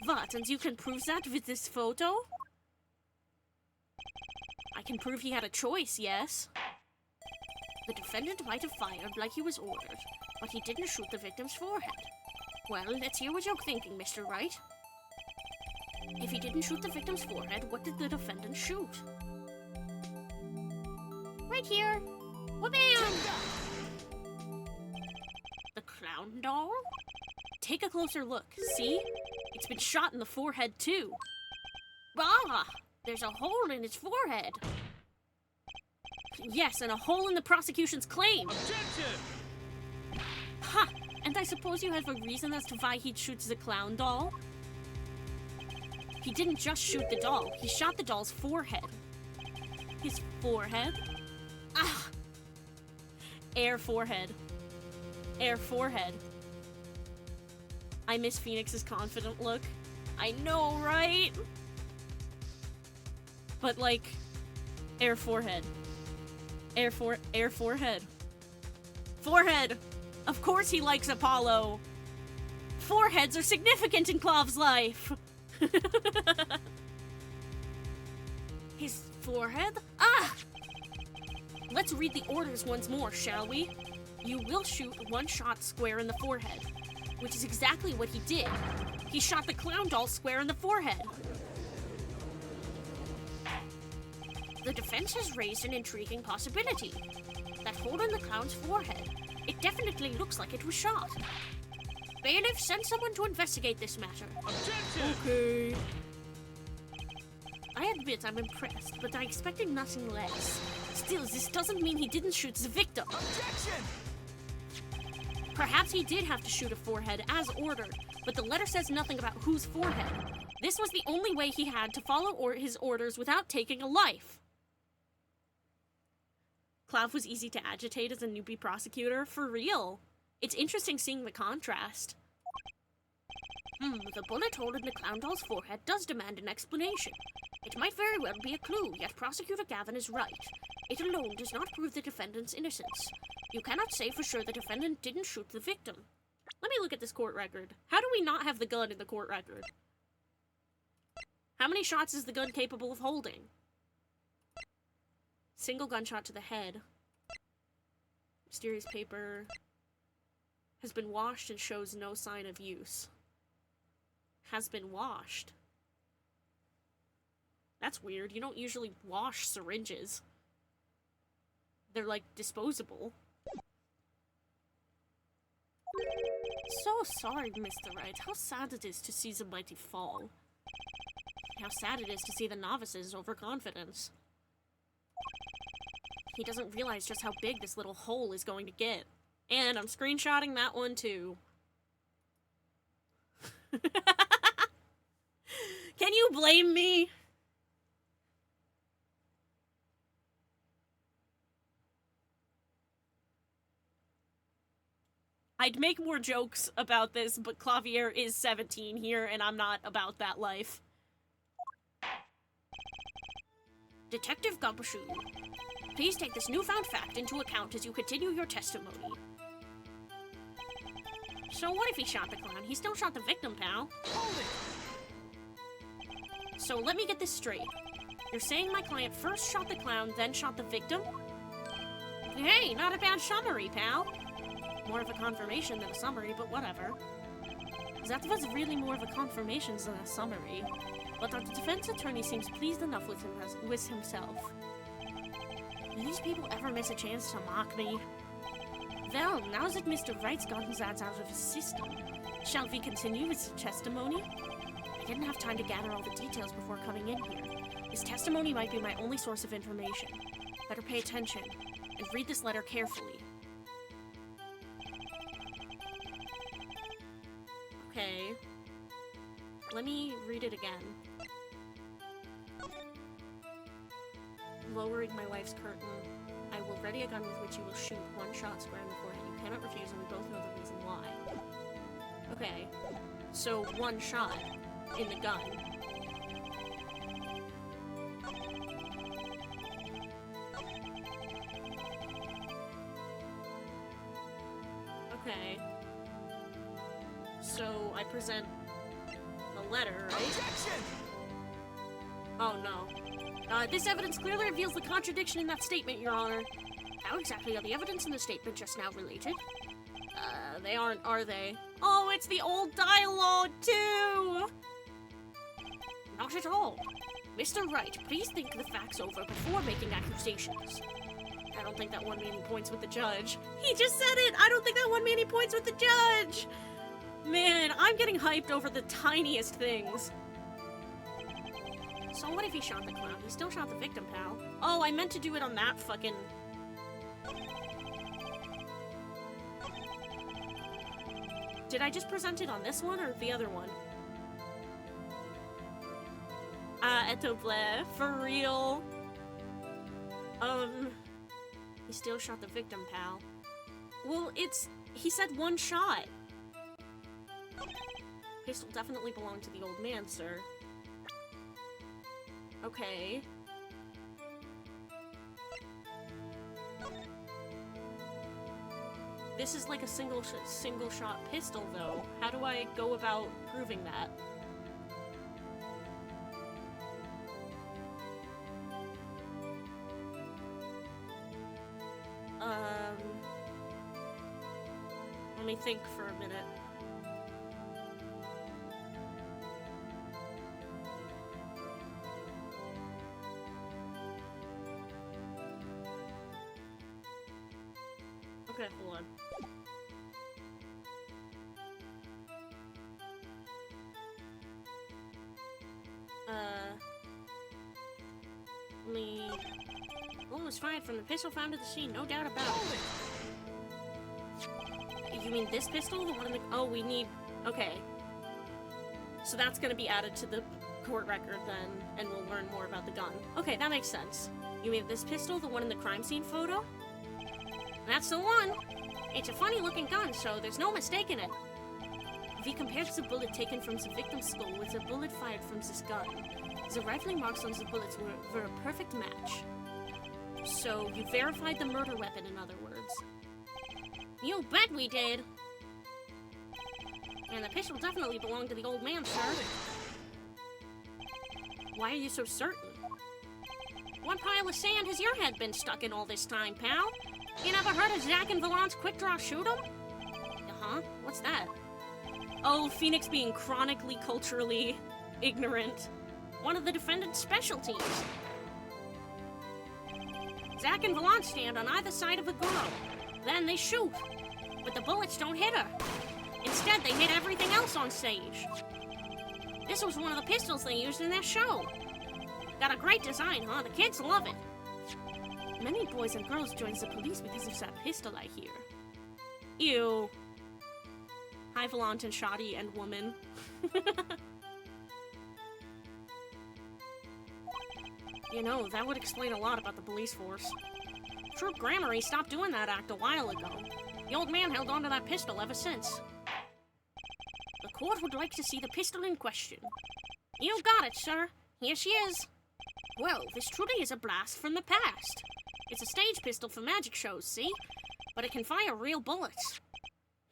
What, and you can prove that with this photo? I can prove he had a choice, yes. The defendant might have fired like he was ordered, but he didn't shoot the victim's forehead. Well, let's hear what you're thinking, Mr. Wright. If he didn't shoot the victim's forehead, what did the defendant shoot? Right here. Wha-bam! The clown doll? Take a closer look. See? It's been shot in the forehead, too. Bah! There's a hole in its forehead. Yes, and a hole in the prosecution's claim. Objection! Ha! And I suppose you have a reason as to why he'd shoot the clown doll? He didn't just shoot the doll. He shot the doll's forehead. His forehead? Ah! Air forehead. Air forehead. I miss Phoenix's confident look. I know, right? But like, air forehead. Air forehead. Forehead! Of course he likes Apollo! Foreheads are significant in Clav's life! His forehead? Ah! Let's read the orders once more, shall we? You will shoot one shot square in the forehead, which is exactly what he did. He shot the clown doll square in the forehead. The defense has raised an intriguing possibility. That hole in the clown's forehead. It definitely looks like it was shot. Bailiff, send someone to investigate this matter. Objection! Okay. I admit I'm impressed, but I expected nothing less. Still, this doesn't mean he didn't shoot the victim. Objection! Perhaps he did have to shoot a forehead as ordered, but the letter says nothing about whose forehead. This was the only way he had to follow his orders without taking a life. Clav was easy to agitate as a newbie prosecutor, for real. It's interesting seeing the contrast. The bullet hole in the clown doll's forehead does demand an explanation. It might very well be a clue, yet Prosecutor Gavin is right. It alone does not prove the defendant's innocence. You cannot say for sure the defendant didn't shoot the victim. Let me look at this court record. How do we not have the gun in the court record? How many shots is the gun capable of holding? Single gunshot to the head. Mysterious paper. Has been washed and shows no sign of use. Has been washed. That's weird. You don't usually wash syringes. They're, like, disposable. So sorry, Mr. Wright. How sad it is to see the mighty fall. How sad it is to see the novices' overconfidence. He doesn't realize just how big this little hole is going to get. And I'm screenshotting that one, too. Can you blame me? I'd make more jokes about this, but Clavier is 17 here, and I'm not about that life. Detective Gumshoe, please take this newfound fact into account as you continue your testimony. So what if he shot the clown? He still shot the victim, pal. Hold it! So let me get this straight. You're saying my client first shot the clown, then shot the victim? Hey, not a bad summary, pal. More of a confirmation than a summary, but whatever. That was really more of a confirmation than a summary. But our defense attorney seems pleased enough with himself. Do these people ever miss a chance to mock me? Well, now that Mr. Wright's gotten that out of his system, shall we continue with testimony? I didn't have time to gather all the details before coming in here. His testimony might be my only source of information. Better pay attention, and read this letter carefully. Okay. Let me read it again. Lowering my wife's curtain. I will ready a gun with which you will shoot one shot square in the forehead. You cannot refuse, and we both know the reason why. Okay. So, one shot in the gun. Okay. So, I present the letter, right? Objection! Oh, no. This evidence clearly reveals the contradiction in that statement, Your Honor. How exactly are the evidence in the statement just now related? They aren't, are they? Oh, it's the old dialogue, too! Not at all. Mr. Wright, please think the facts over before making accusations. I don't think that won me any points with the judge. He just said it! I don't think that won me any points with the judge! Man, I'm getting hyped over the tiniest things. So what if he shot the clown? He still shot the victim, pal. Oh, I meant to do it on that fucking... Did I just present it on this one or the other one? Eto bleh, for real. He still shot the victim, pal. Well, he said one shot. Pistol definitely belonged to the old man, sir. Okay. This is like a single shot pistol, though. How do I go about proving that? Let me think for a minute. Okay, hold on. Bullet was fired from the pistol found at the scene, no doubt about it. You mean this pistol? The one in the... Oh, we need... Okay. So that's gonna be added to the court record then, and we'll learn more about the gun. Okay, that makes sense. You mean this pistol? The one in the crime scene photo? That's the one! It's a funny-looking gun, so there's no mistaking it. If he compares the bullet taken from the victim's skull with the bullet fired from this gun, the rifling marks on the bullets were a perfect match. So, you verified the murder weapon, in other words. You bet we did. And the pistol definitely belonged to the old man, sir. Why are you so certain? What pile of sand has your head been stuck in all this time, pal? You never heard of Zack and Valant's quick-draw shoot-'em? Uh-huh. What's that? Oh, Phoenix being chronically culturally ignorant. One of the defendant's specialties. Zack and Valant stand on either side of a girl. Then they shoot. But the bullets don't hit her. Instead, they hit everything else on stage. This was one of the pistols they used in their show. Got a great design, huh? The kids love it. Many boys and girls join the police because of that pistol, I hear. Ew. Hi, Valant and Shoddy and woman. You know, that would explain a lot about the police force. Troop Grammary stopped doing that act a while ago. The old man held onto that pistol ever since. The court would like to see the pistol in question. You got it, sir. Here she is. Well, this truly is a blast from the past. It's a stage pistol for magic shows, see? But it can fire real bullets.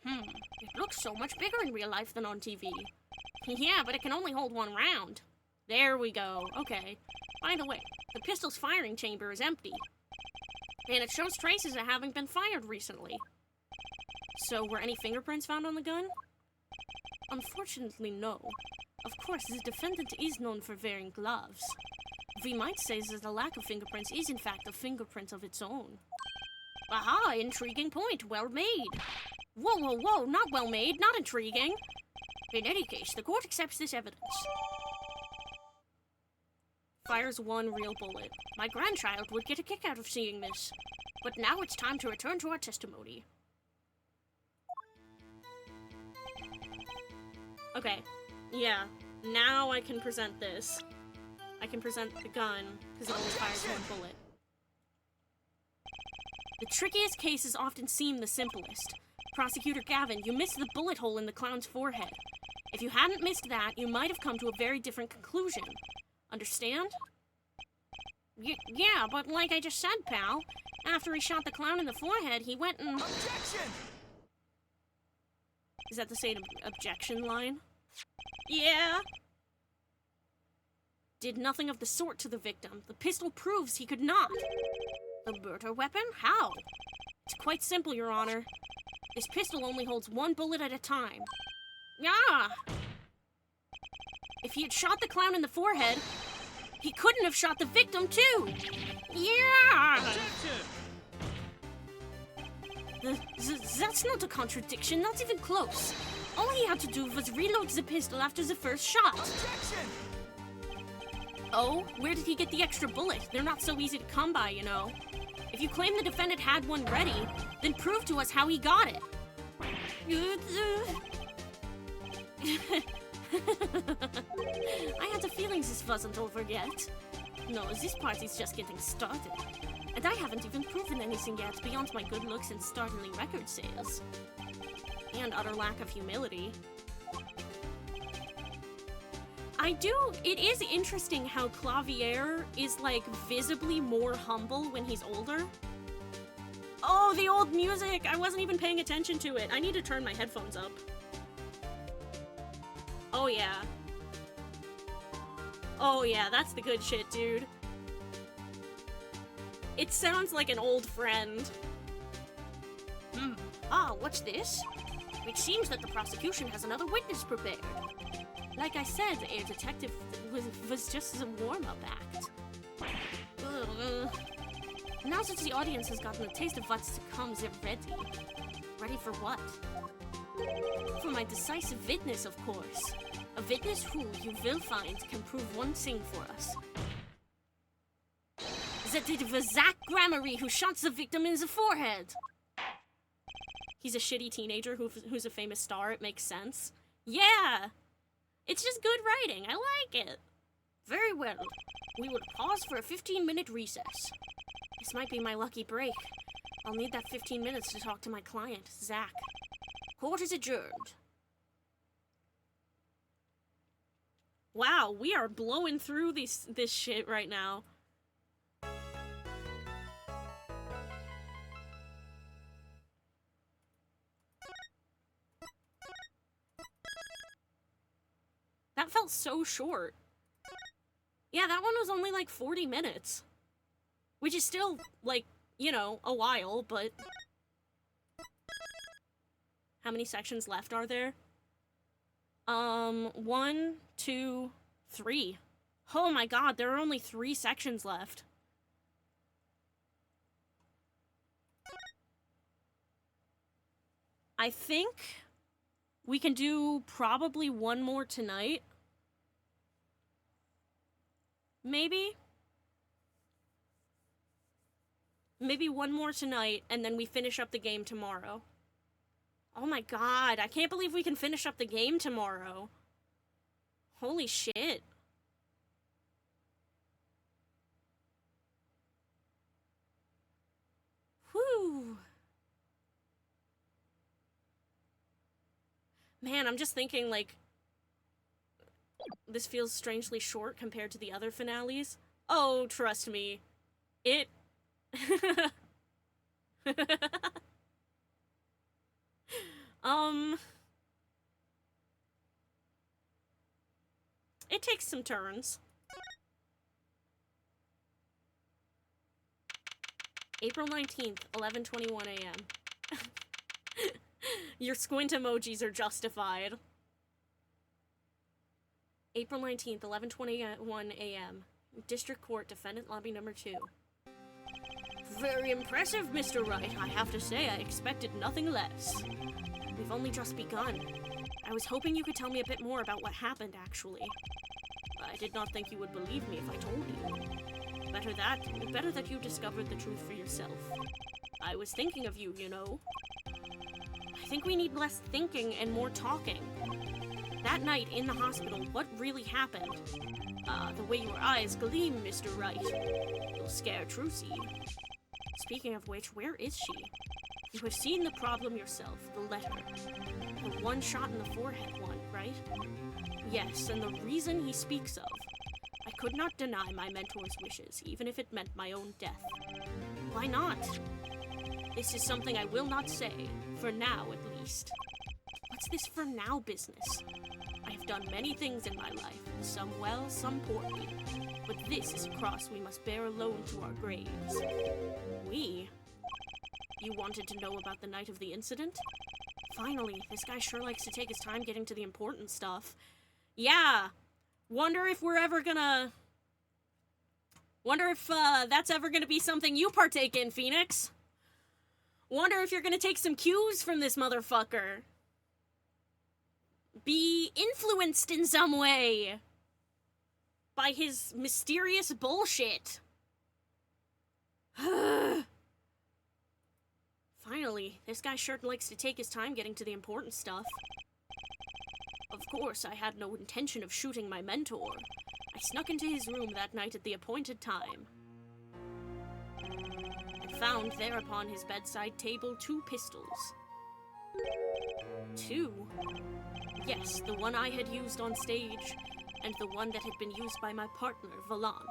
It looks so much bigger in real life than on TV. Yeah, but it can only hold one round. There we go. Okay. By the way, the pistol's firing chamber is empty. And it shows traces of having been fired recently. So, were any fingerprints found on the gun? Unfortunately, no. Of course, the defendant is known for wearing gloves. We might say that the lack of fingerprints is in fact a fingerprint of its own. Aha, intriguing point, well made. Whoa, whoa, whoa, not well made, not intriguing. In any case, the court accepts this evidence. Fires one real bullet. My grandchild would get a kick out of seeing this. But now it's time to return to our testimony. Okay, yeah. Now I can present this. I can present the gun, because it only fires one bullet. The trickiest cases often seem the simplest. Prosecutor Gavin, you missed the bullet hole in the clown's forehead. If you hadn't missed that, you might have come to a very different conclusion. Understand? Yeah, but like I just said, pal, after he shot the clown in the forehead, he went and... Objection! Is that the same objection line? Yeah. Did nothing of the sort to the victim. The pistol proves he could not. The murder weapon? How? It's quite simple, Your Honor. This pistol only holds one bullet at a time. Yeah. If he had shot the clown in the forehead, he couldn't have shot the victim, too! Yeah! Objection! That's not a contradiction, not even close. All he had to do was reload the pistol after the first shot. Objection! Oh, where did he get the extra bullet? They're not so easy to come by, you know. If you claim the defendant had one ready, then prove to us how he got it. I had a feeling this wasn't over yet. No, this party's just getting started. And I haven't even proven anything yet beyond my good looks and startling record sales. And utter lack of humility. It is interesting how Clavier is, like, visibly more humble when he's older. Oh, the old music! I wasn't even paying attention to it. I need to turn my headphones up. Oh, yeah. Oh, yeah, that's the good shit, dude. It sounds like an old friend. Ah, what's this? It seems that the prosecution has another witness prepared. Like I said, a detective was just a warm-up act. Now since the audience has gotten a taste of what's to come, they're ready. Ready for what? For my decisive witness, of course. A witness who, you will find, can prove one thing for us. That it was Zach Gramarye who shot the victim in the forehead. He's a shitty teenager who's a famous star, it makes sense. Yeah! It's just good writing, I like it. Very well. We will pause for a 15-minute recess. This might be my lucky break. I'll need that 15 minutes to talk to my client, Zach. Court is adjourned. Wow, we are blowing through this shit right now. That felt so short. Yeah, that one was only like 40 minutes. Which is still, like, you know, a while, but... How many sections left are there? 1, 2, 3. Oh my god, there are only 3 sections left. I think we can do probably one more tonight. Maybe? Maybe one more tonight, and then we finish up the game tomorrow. Oh my god, I can't believe we can finish up the game tomorrow. Holy shit. Whew. Man, I'm just thinking, like, this feels strangely short compared to the other finales. Oh, trust me. It... It takes some turns. April 19th, 11:21 a.m. Your squint emojis are justified. April 19th, 11:21 a.m. District Court, Defendant Lobby Number 2. Very impressive, Mr. Wright. I have to say, I expected nothing less. We've only just begun. I was hoping you could tell me a bit more about what happened, actually. I did not think you would believe me if I told you. Better that you discovered the truth for yourself. I was thinking of you, you know. I think we need less thinking and more talking. That night in the hospital, what really happened? The way your eyes gleam, Mr. Wright. You'll scare Trucy. Speaking of which, where is she? You have seen the problem yourself, the letter. The one shot in the forehead one, right? Yes, and the reason he speaks of. I could not deny my mentor's wishes, even if it meant my own death. Why not? This is something I will not say, for now at least. What's this for now business? I have done many things in my life, some well, some poorly. But this is a cross we must bear alone to our graves. We? You wanted to know about the night of the incident? Finally, this guy sure likes to take his time getting to the important stuff. Yeah! Wonder if we're ever gonna... Wonder if, that's ever gonna be something you partake in, Phoenix? Wonder if you're gonna take some cues from this motherfucker. Be influenced in some way by his mysterious bullshit. Finally, this guy sure likes to take his time getting to the important stuff. Of course, I had no intention of shooting my mentor. I snuck into his room that night at the appointed time. I found there upon his bedside table 2 pistols. 2? Yes, the one I had used on stage, and the one that had been used by my partner, Volant.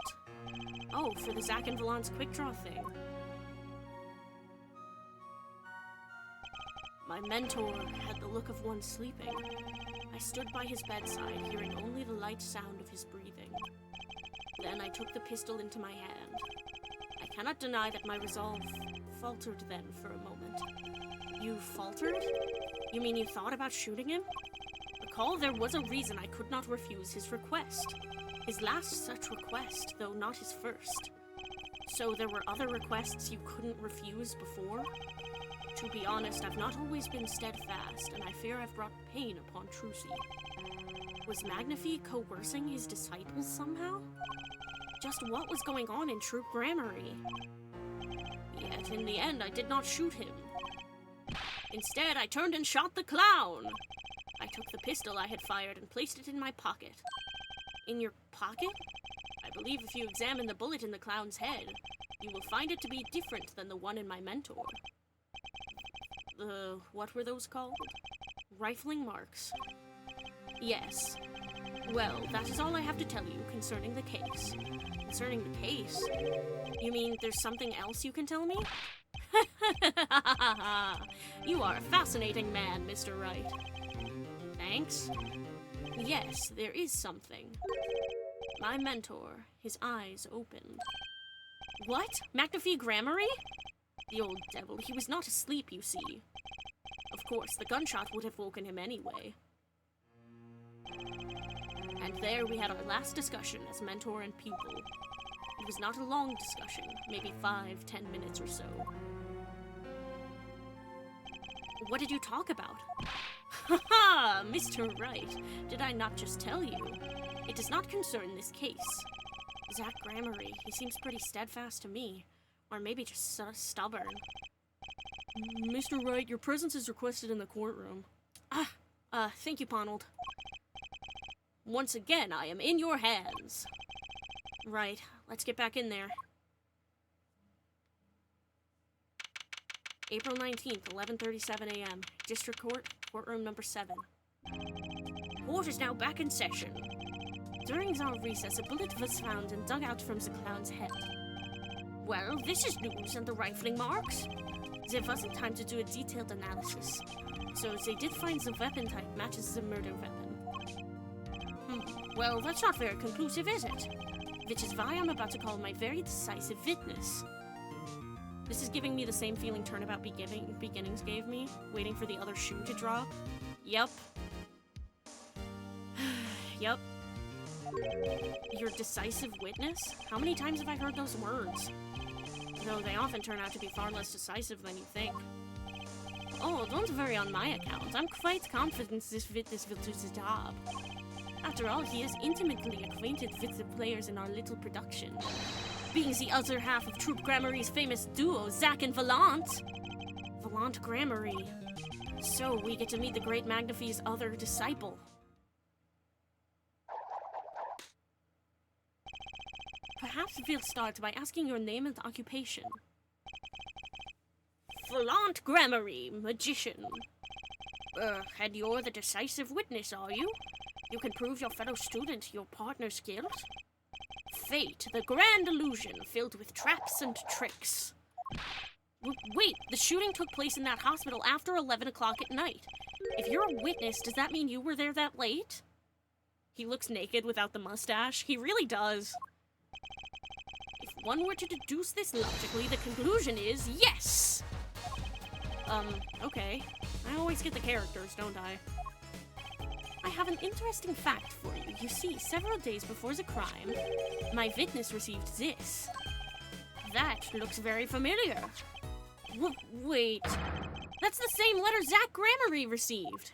Oh, for the Zack and Volant's quick draw thing. My mentor had the look of one sleeping. I stood by his bedside, hearing only the light sound of his breathing. Then I took the pistol into my hand. I cannot deny that my resolve faltered then for a moment. You faltered? You mean you thought about shooting him? Recall there was a reason I could not refuse his request. His last such request, though not his first. So there were other requests you couldn't refuse before? To be honest, I've not always been steadfast, and I fear I've brought pain upon Trucy. Was Magnifi coercing his disciples somehow? Just what was going on in Troop Grammary? Yet, in the end, I did not shoot him. Instead, I turned and shot the clown! I took the pistol I had fired and placed it in my pocket. In your pocket? I believe if you examine the bullet in the clown's head, you will find it to be different than the one in my mentor. What were those called? Rifling marks. Yes. Well, that is all I have to tell you concerning the case. Concerning the case? You mean there's something else you can tell me? You are a fascinating man, Mr. Wright. Thanks. Yes, there is something. My mentor, his eyes opened. What? McAfee Grammary? The old devil, he was not asleep, you see. Of course, the gunshot would have woken him anyway. And there we had our last discussion as mentor and pupil. It was not a long discussion, maybe 5-10 minutes or so. What did you talk about? Haha, Mr. Wright, did I not just tell you? It does not concern this case. Zach Grammary, he seems pretty steadfast to me. Or maybe just stubborn. Mr. Wright, your presence is requested in the courtroom. Thank you, Ponald. Once again, I am in your hands. Right, let's get back in there. April 19th, 11:37 a.m. District Court, courtroom number 7. Court is now back in session. During our recess, a bullet was found and dug out from the clown's head. Well, this is news, and the rifling marks? There wasn't time to do a detailed analysis, so they did find the weapon type matches the murder weapon. Well, that's not very conclusive, is it? Which is why I'm about to call my very decisive witness. This is giving me the same feeling Turnabout Beginnings gave me, waiting for the other shoe to drop. Yup. Yup. Your decisive witness? How many times have I heard those words? Though they often turn out to be far less decisive than you think. Oh, don't worry on my account. I'm quite confident this witness will do the job. After all, he is intimately acquainted with the players in our little production. Being the other half of Troop Grammary's famous duo, Zach and Valant. Valant Grammary. So, we get to meet the great Magnifi's other disciple. Perhaps we'll start by asking your name and occupation. Valant Grammary, magician. And you're the decisive witness, are you? You can prove your fellow student your partner's guilt? Fate, the grand illusion filled with traps and tricks. Wait, the shooting took place in that hospital after 11 o'clock at night. If you're a witness, does that mean you were there that late? He looks naked without the mustache. He really does. If one were to deduce this logically, the conclusion is yes! Okay. I always get the characters, don't I? I have an interesting fact for you. You see, several days before the crime, my witness received this. That looks very familiar. Wait. That's the same letter Zach Grammary received.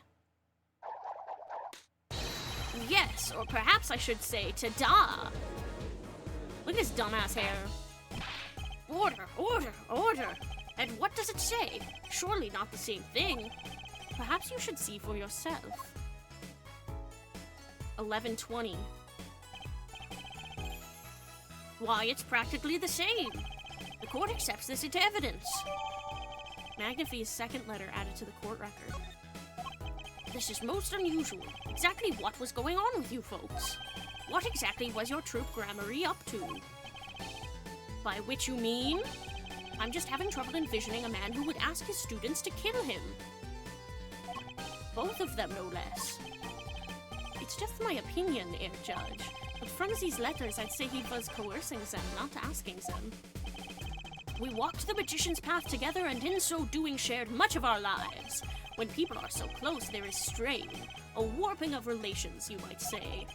Yes, or perhaps I should say, ta-da! Look at his dumbass hair. Order, order, order! And what does it say? Surely not the same thing. Perhaps you should see for yourself. 11:20. Why, it's practically the same. The court accepts this into evidence. Magnifi's second letter added to the court record. This is most unusual. Exactly what was going on with you folks? What exactly was your Troop Grammary up to? By which you mean? I'm just having trouble envisioning a man who would ask his students to kill him. Both of them, no less. It's just my opinion, Air Judge. But from these letters, I'd say he was coercing them, not asking them. We walked the magician's path together and in so doing shared much of our lives. When people are so close, there is strain, a warping of relations, you might say.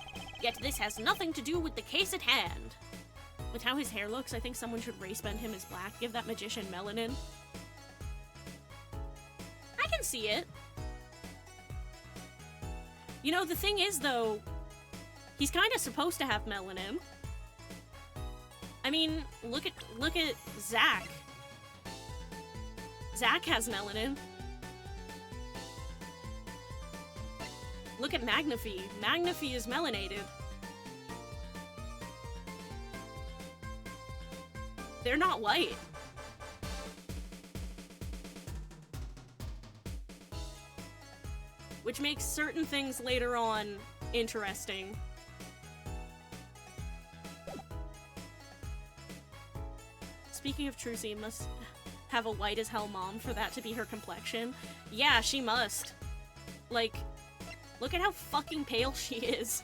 Yet this has nothing to do with the case at hand. With how his hair looks, I think someone should race bend him as black. Give that magician melanin. I can see it. You know, the thing is, though, he's kind of supposed to have melanin. I mean, look at Zach. Zach has melanin. Look at Magnify. Magnify is melanated. They're not white. Which makes certain things later on interesting. Speaking of Trucy, must have a white as hell mom for that to be her complexion. Yeah, she must. Like, look at how fucking pale she is.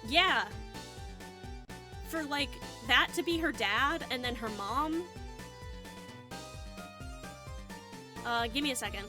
Yeah. For, like, that to be her dad and then her mom. Give me a second.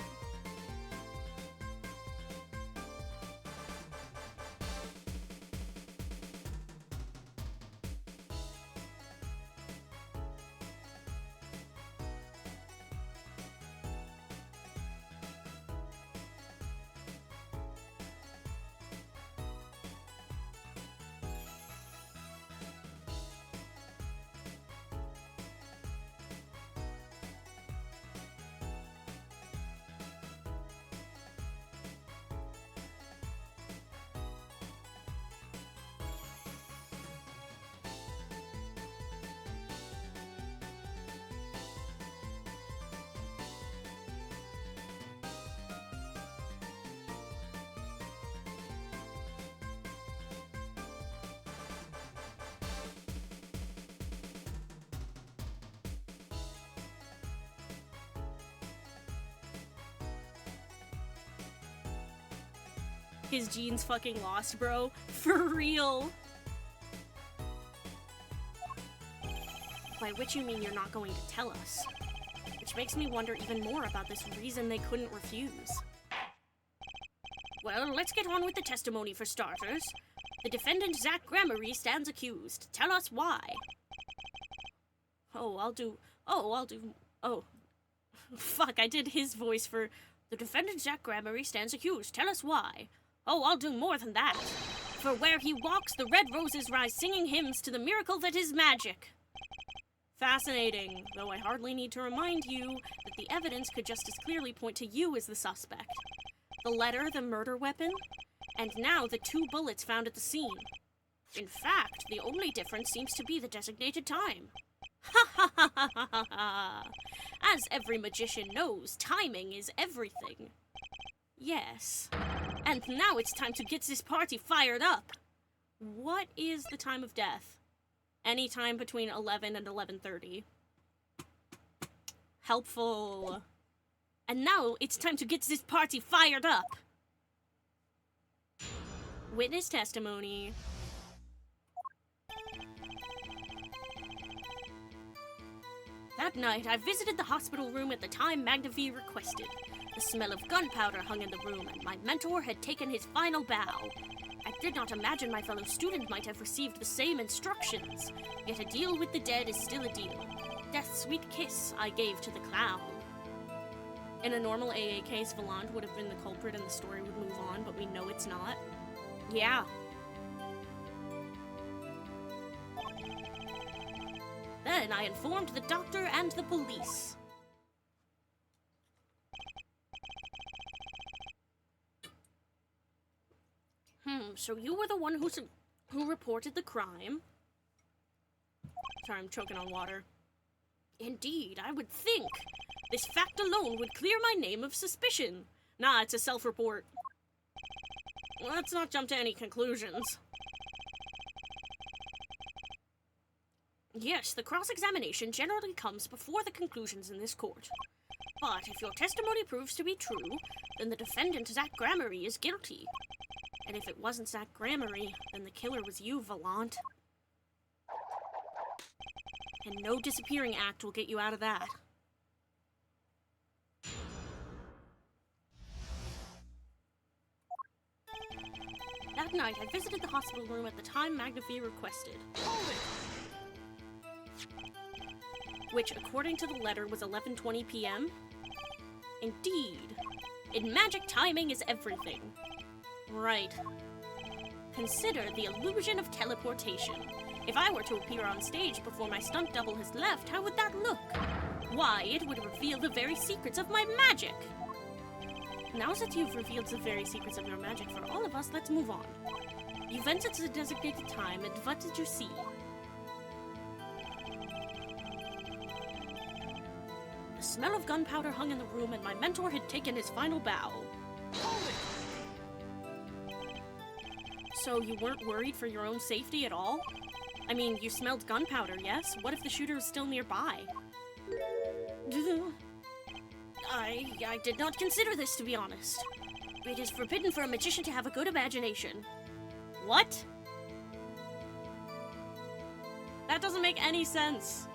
His genes fucking lost, bro. For real. By which you mean you're not going to tell us. Which makes me wonder even more about this reason they couldn't refuse. Well, let's get on with the testimony for starters. The defendant, Zach Gramarye, stands accused. Tell us why. Fuck, I did his voice for... The defendant, Zach Gramarye, stands accused. Tell us why. Oh, I'll do more than that. For where he walks, the red roses rise singing hymns to the miracle that is magic. Fascinating, though I hardly need to remind you that the evidence could just as clearly point to you as the suspect. The letter, the murder weapon, and now the 2 bullets found at the scene. In fact, the only difference seems to be the designated time. Ha ha ha ha ha ha! As every magician knows, timing is everything. Yes. And now it's time to get this party fired up. What is the time of death? Any time between 11 and 11:30. Helpful. And now it's time to get this party fired up. Witness testimony. That night, I visited the hospital room at the time Magnify requested. The smell of gunpowder hung in the room, and my mentor had taken his final bow. I did not imagine my fellow student might have received the same instructions. Yet a deal with the dead is still a deal. Death's sweet kiss I gave to the clown. In a normal AA case, Valand would have been the culprit and the story would move on, but we know it's not. Yeah. Then I informed the doctor and the police. So you were the one who reported the crime? Sorry, I'm choking on water. Indeed, I would think. This fact alone would clear my name of suspicion. Nah, it's a self-report. Let's not jump to any conclusions. Yes, the cross-examination generally comes before the conclusions in this court. But if your testimony proves to be true, then the defendant, Zach Gramarye, is guilty. And if it wasn't Zach Gramarye, then the killer was you, Volant. And no disappearing act will get you out of that. That night, I visited the hospital room at the time Magnifi requested. Which, according to the letter, was 11:20 p.m. Indeed. In magic, timing is everything. Right. Consider the illusion of teleportation. If I were to appear on stage before my stunt double has left, how would that look? Why, it would reveal the very secrets of my magic. Now that you've revealed the very secrets of your magic for all of us, let's move on. You've entered the designated time, and what did you see? The smell of gunpowder hung in the room, and my mentor had taken his final bow. So you weren't worried for your own safety at all? I mean, you smelled gunpowder, yes? What if the shooter is still nearby? I did not consider this, to be honest. It is forbidden for a magician to have a good imagination. What? That doesn't make any sense.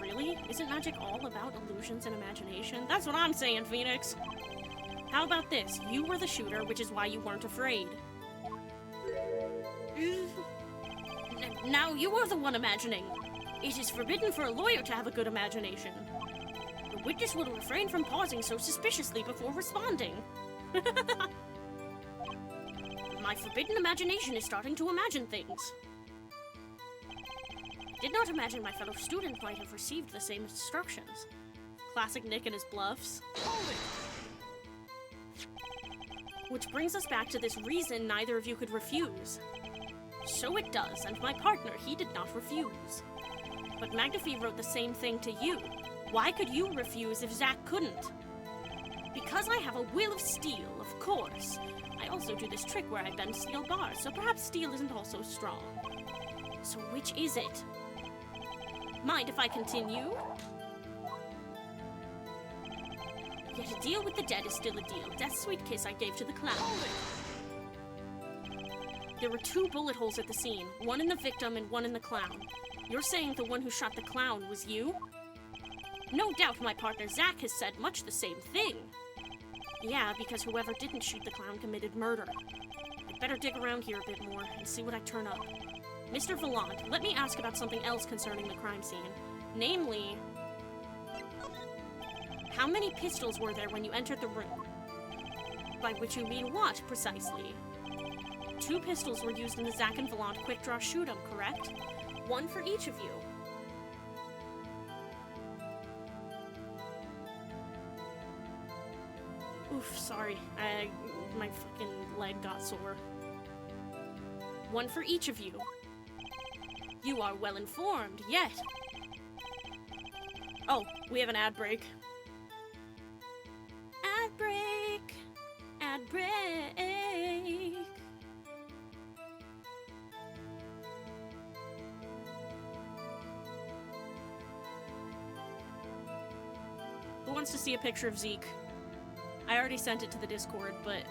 Really? Isn't magic all about illusions and imagination? That's what I'm saying, Phoenix. How about this? You were the shooter, which is why you weren't afraid. Now you are the one imagining. It is forbidden for a lawyer to have a good imagination. The witness will refrain from pausing so suspiciously before responding. My forbidden imagination is starting to imagine things. I did not imagine my fellow student might have received the same instructions. Classic Nick and his bluffs. Which brings us back to this reason neither of you could refuse. So it does, and my partner, he did not refuse. But Magnifi wrote the same thing to you. Why could you refuse if Zach couldn't? Because I have a will of steel, of course. I also do this trick where I bend steel bars, so perhaps steel isn't also strong. So which is it? Mind if I continue? Yet a deal with the dead is still a deal. Death's sweet kiss I gave to the clown. There were 2 bullet holes at the scene, one in the victim and one in the clown. You're saying the one who shot the clown was you? No doubt my partner Zach has said much the same thing. Yeah, because whoever didn't shoot the clown committed murder. I'd better dig around here a bit more and see what I turn up. Mr. Volant, let me ask about something else concerning the crime scene. Namely, how many pistols were there when you entered the room? By which you mean what, precisely? 2 pistols were used in the Zach and Volant quick-draw shoot-'em, correct? 1 for each of you. Oof, sorry. My fucking leg got sore. 1 for each of you. You are well informed, yet. Oh, we have an ad break. Ad break. Ad break. Who wants to see a picture of Zeke? I already sent it to the Discord, but...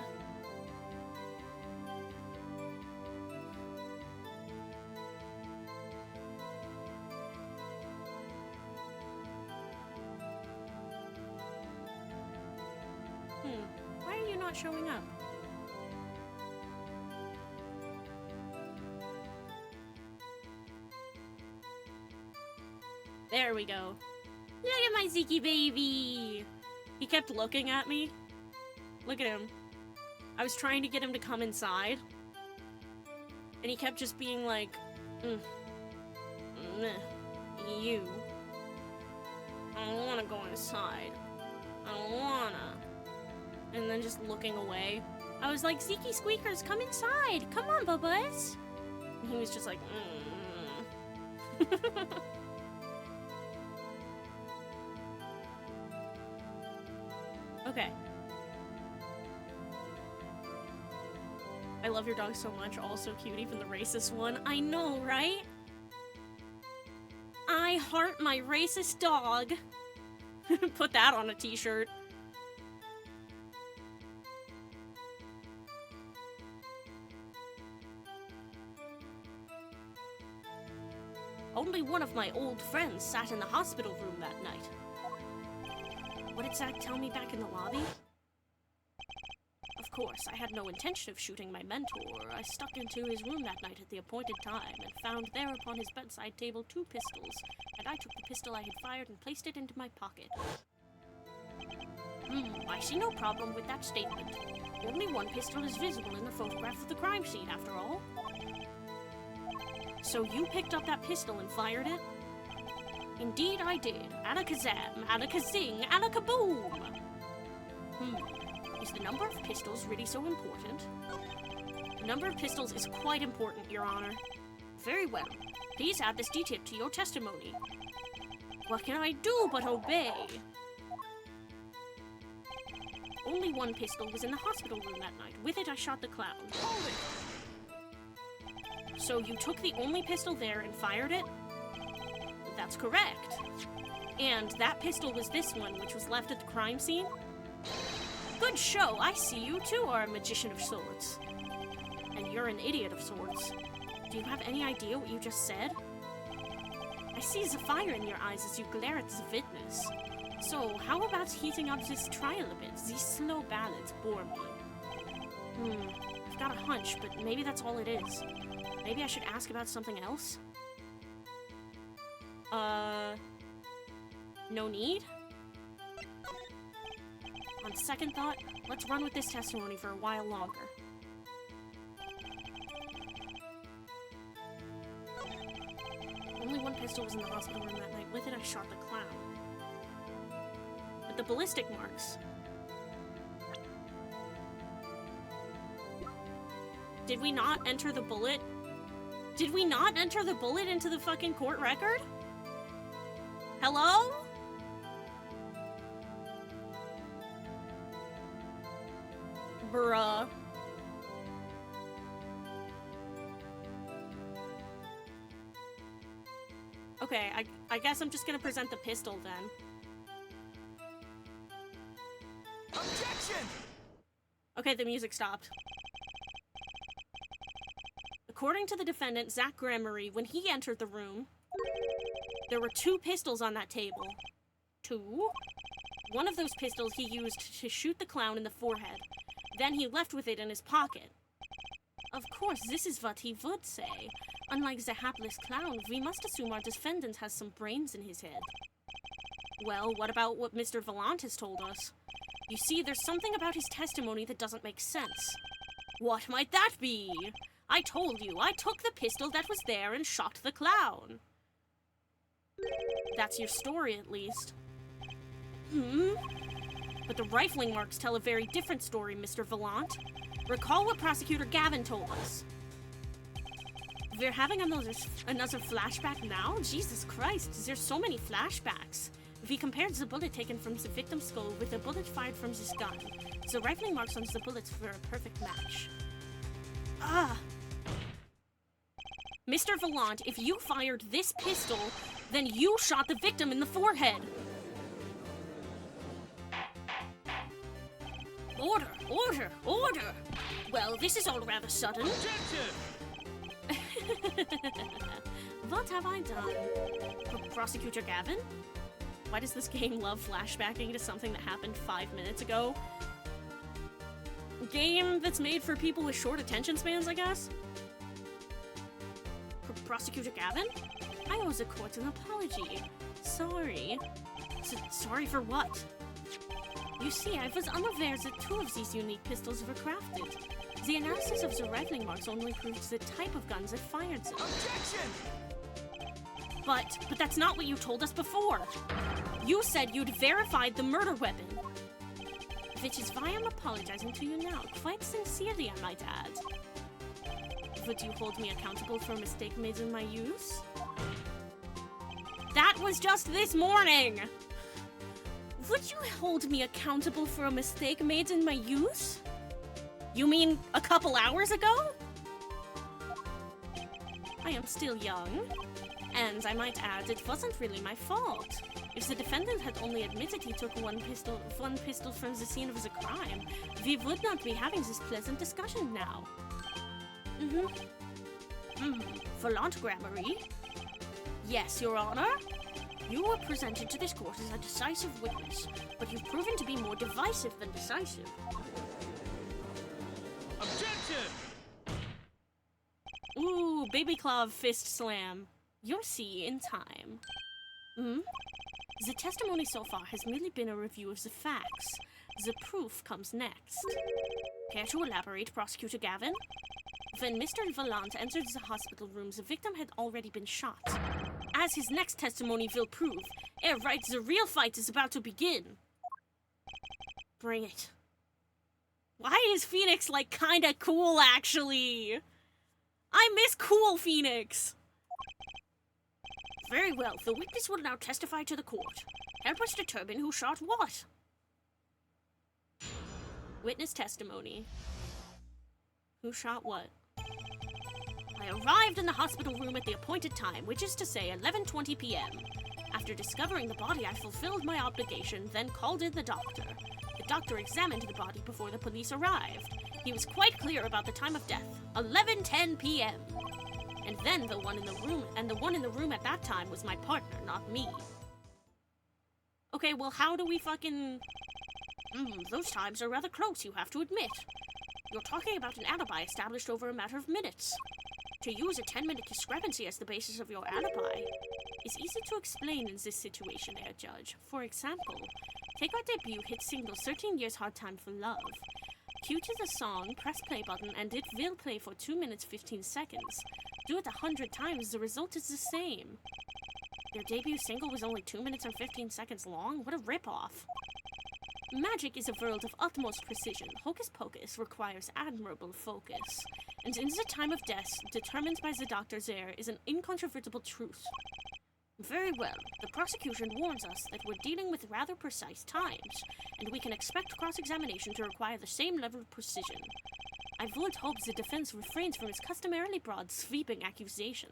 Why are you not showing up? There we go. Look at my Zeke baby! He kept looking at me. Look at him. I was trying to get him to come inside. And he kept just being like, you. I don't wanna go inside. I don't wanna. And then just looking away. I was like, Zeke Squeakers, come inside. Come on, Bubba's. And he was just like, Okay. I love your dog so much, all so cute, even the racist one. I know, right? I heart my racist dog. Put that on a t-shirt. Only one of my old friends sat in the hospital room that night. What did Zach tell me back in the lobby? Of course, I had no intention of shooting my mentor. I stuck into his room that night at the appointed time and found there upon his bedside table 2 pistols, and I took the pistol I had fired and placed it into my pocket. I see no problem with that statement. Only one pistol is visible in the photograph of the crime scene, after all. So you picked up that pistol and fired it? Indeed I did. Alakazam, alakazing, alakaboom! Is the number of pistols really so important? The number of pistols is quite important, Your Honor. Very well. Please add this detail to your testimony. What can I do but obey? Only one pistol was in the hospital room that night. With it, I shot the clown. Hold it! So you took the only pistol there and fired it? That's correct. And that pistol was this one, which was left at the crime scene? Good show. I see you too are a magician of sorts. And you're an idiot of sorts. Do you have any idea what you just said? I see the fire in your eyes as you glare at the witness. So, how about heating up this trial a bit? These slow ballads bore me. I've got a hunch, but maybe that's all it is. Maybe I should ask about something else? No need? On second thought, let's run with this testimony for a while longer. Only one pistol was in the hospital room that night. With it, I shot the clown. But the ballistic marks... Did we not enter the bullet? Did we not enter the bullet into the fucking court record? Hello? Bruh. Okay, I guess I'm just gonna present the pistol then. Objection! Okay, the music stopped. According to the defendant, Zach Gramery, when he entered the room, there were 2 pistols on that table. 2? One of those pistols he used to shoot the clown in the forehead. Then he left with it in his pocket. Of course, this is what he would say. Unlike the hapless clown, we must assume our defendant has some brains in his head. Well, what about what Mr. Vallant has told us? You see, there's something about his testimony that doesn't make sense. What might that be? I told you, I took the pistol that was there and shot the clown. That's your story, at least. But the rifling marks tell a very different story, Mr. Vallant. Recall what Prosecutor Gavin told us. We're having another flashback now? Jesus Christ, there's so many flashbacks. If we compared the bullet taken from the victim's skull with the bullet fired from this gun, the rifling marks on the bullets were a perfect match. Mr. Vallant, if you fired this pistol, then you shot the victim in the forehead. Order, order, order! Well, this is all rather sudden. Objection! What have I done? Prosecutor Gavin? Why does this game love flashbacking to something that happened 5 minutes ago? Game that's made for people with short attention spans, I guess? Prosecutor Gavin? I owe the court an apology. Sorry. Sorry for what? You see, I was unaware that 2 of these unique pistols were crafted. The analysis of the rifling marks only proves the type of guns that fired them. Objection! But that's not what you told us before. You said you'd verified the murder weapon. Which is why I'm apologizing to you now, quite sincerely, I might add. Would you hold me accountable for a mistake made in my use? That was just this morning! Would you hold me accountable for a mistake made in my use? You mean a couple hours ago? I am still young, and I might add, it wasn't really my fault. If the defendant had only admitted he took one pistol from the scene of the crime, we would not be having this pleasant discussion now. Volant Grammary? Yes, Your Honor? You were presented to this court as a decisive witness, but you've proven to be more divisive than decisive. Objection! Ooh, baby claw fist slam. You'll see in time. The testimony so far has merely been a review of the facts. The proof comes next. Care to elaborate, Prosecutor Gavin? When Mr. Volant entered the hospital room, the victim had already been shot. As his next testimony will prove, right, the real fight is about to begin. Bring it. Why is Phoenix, like, kinda cool, actually? I miss cool Phoenix! Very well, the witness will now testify to the court. Help us determine who shot what. Witness testimony. Who shot what? I arrived in the hospital room at the appointed time, which is to say 11:20 p.m. After discovering the body, I fulfilled my obligation, then called in the doctor. The doctor examined the body before the police arrived. He was quite clear about the time of death, 11:10 p.m. And then the one in the room at that time was my partner, not me. Okay, well, how do we fucking... Those times are rather close, you have to admit. You're talking about an alibi established over a matter of minutes. To use a 10-minute discrepancy as the basis of your alibi is easy to explain in this situation, Herr Judge. For example, take our debut hit single 13 Years Hard Time for Love. Cue to the song, press play button, and it will play for 2 minutes 15 seconds. Do it 100 times, the result is the same. Your debut single was only 2 minutes and 15 seconds long? What a ripoff. Magic is a world of utmost precision. Hocus pocus requires admirable focus. And in the time of death, determined by the doctor's air, is an incontrovertible truth. Very well. The prosecution warns us that we're dealing with rather precise times, and we can expect cross-examination to require the same level of precision. I would hope the defense refrains from its customarily broad, sweeping accusations,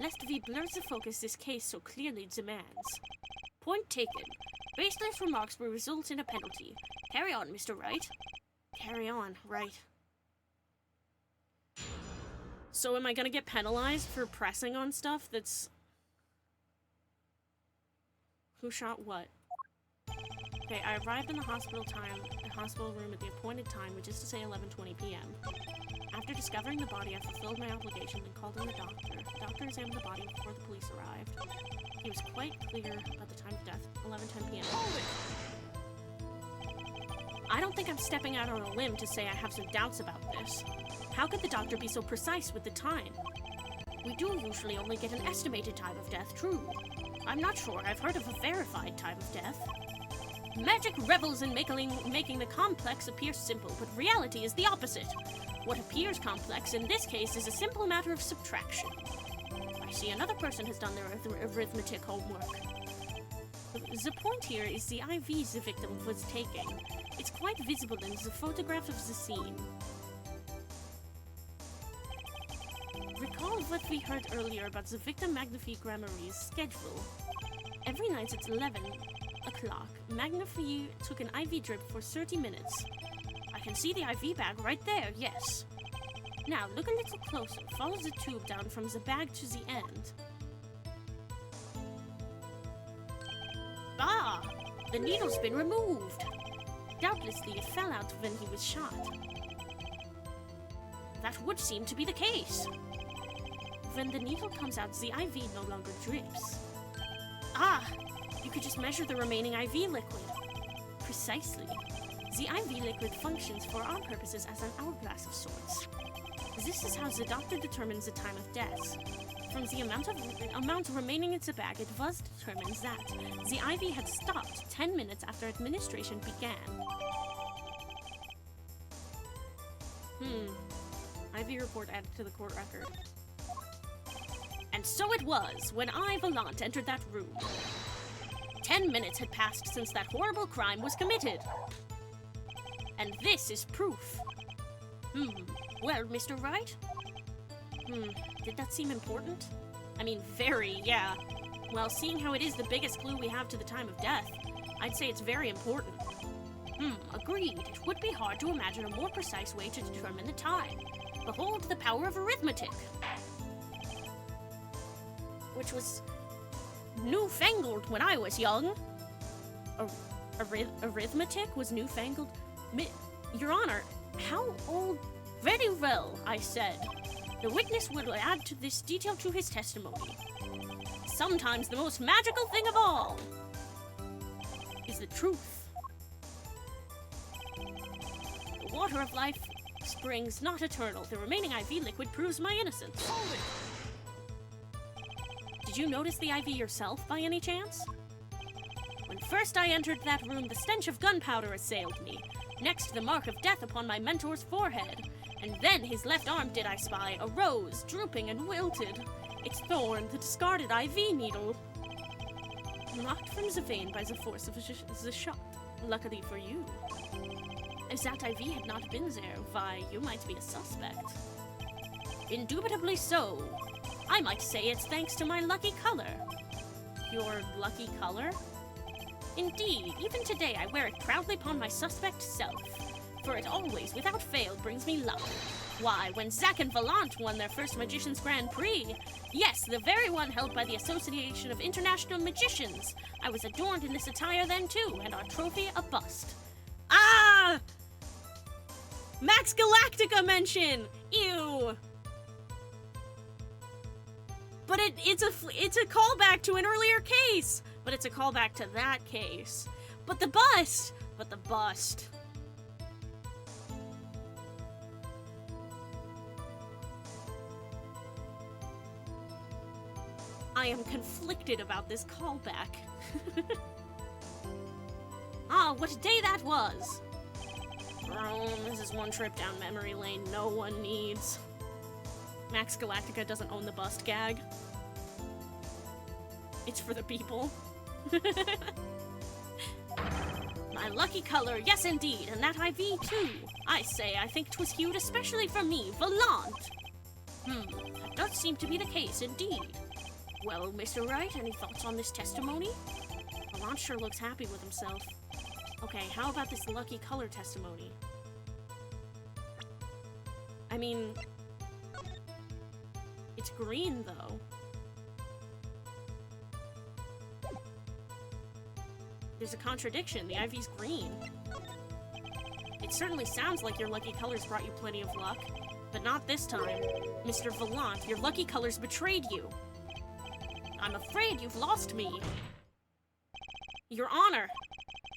lest we blur the focus this case so clearly demands. Point taken. Baseless remarks will result in a penalty. Carry on, Mr. Wright. Carry on, right. So am I gonna get penalized for pressing on stuff that's... Who shot what? Okay, I arrived in the hospital room at the appointed time, which is to say 11:20 p.m. After discovering the body, I fulfilled my obligation and called in the doctor. The doctor examined the body before the police arrived. He was quite clear about the time of death, 11:10 p.m. I don't think I'm stepping out on a limb to say I have some doubts about this. How could the doctor be so precise with the time? We do usually only get an estimated time of death, true. I'm not sure I've heard of a verified time of death. Magic revels in making the complex appear simple, but reality is the opposite. What appears complex in this case is a simple matter of subtraction. I see another person has done their arithmetic homework. The point here is the IV the victim was taking. It's quite visible in the photograph of the scene. Recall what we heard earlier about the victim Magnifique Gramarie's schedule. Every night at 11 o'clock, Magnifique took an IV drip for 30 minutes. I can see the IV bag right there, yes. Now, look a little closer. Follow the tube down from the bag to the end. Ah! The needle's been removed. Doubtlessly, it fell out when he was shot. That would seem to be the case. When the needle comes out, the IV no longer drips. Ah! You could just measure the remaining IV liquid. Precisely. The IV liquid functions for our purposes as an hourglass of sorts. This is how the doctor determines the time of death. From the amount remaining in the bag, it was determined that the IV had stopped 10 minutes after administration began. IV report added to the court record. And so it was when I, Volant, entered that room. 10 minutes had passed since that horrible crime was committed. And this is proof. Well, Mr. Wright? Did that seem important? I mean, very, yeah. Well, seeing how it is the biggest clue we have to the time of death, I'd say it's very important. Agreed. It would be hard to imagine a more precise way to determine the time. Behold the power of arithmetic. Which was newfangled when I was young. Arithmetic was newfangled? Your Honor, how old? Very well, I said. The witness will add to this detail to his testimony. Sometimes the most magical thing of all is the truth. The water of life springs not eternal. The remaining IV liquid proves my innocence. Hold it! Did you notice the IV yourself by any chance? When first I entered that room, the stench of gunpowder assailed me. Next, the mark of death upon my mentor's forehead. And then his left arm did I spy, a rose, drooping and wilted. Its thorn, the discarded IV needle. Knocked from the vein by the force of the shot. Luckily for you. If that IV had not been there, why, you might be a suspect. Indubitably so. I might say it's thanks to my lucky color. Your lucky color? Indeed, even today I wear it proudly upon my suspect self, for it always, without fail, brings me luck. Why, when Zack and Valant won their first Magician's Grand Prix, yes, the very one held by the Association of International Magicians, I was adorned in this attire then too, and our trophy a bust. Ah! Max Galactica mention! Ew! But it's a callback to an earlier case! But it's a callback to that case. But the bust! I am conflicted about this callback. Ah, what a day that was! This is one trip down memory lane no one needs. Max Galactica doesn't own the bust gag. It's for the people. My lucky color, yes indeed, and that IV too. I say, I think 'twas hued especially for me, Valant. That does seem to be the case indeed. Well, Mr. Wright, any thoughts on this testimony? Valant sure looks happy with himself. Okay, how about this lucky color testimony? I mean, it's green though. There's a contradiction. The IV's green. It certainly sounds like your lucky colors brought you plenty of luck, but not this time. Mr. Valant, your lucky colors betrayed you. I'm afraid you've lost me. Your Honor,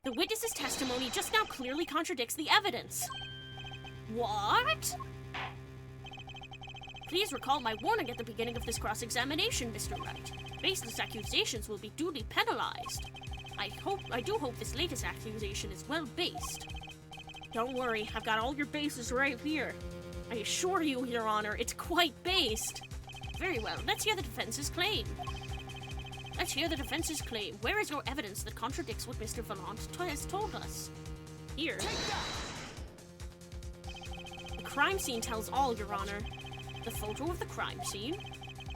the witness's testimony just now clearly contradicts the evidence. What? Please recall my warning at the beginning of this cross-examination, Mr. Wright. Baseless accusations will be duly penalized. I do hope this latest accusation is well-based. Don't worry, I've got all your bases right here. I assure you, Your Honor, it's quite based. Very well, let's hear the defense's claim. Where is your evidence that contradicts what Mr. Valant has told us? Here. The crime scene tells all, Your Honor. The photo of the crime scene?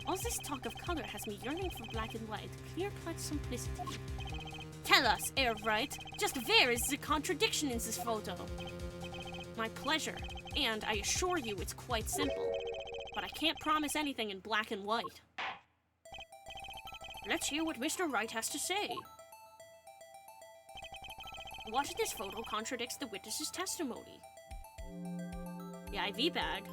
All this talk of color has me yearning for black and white, clear-cut simplicity. Tell us, Herr Wright, just where is the contradiction in this photo? My pleasure, and I assure you it's quite simple. But I can't promise anything in black and white. Let's hear what Mr. Wright has to say. What in this photo contradicts the witness's testimony? The IV bag.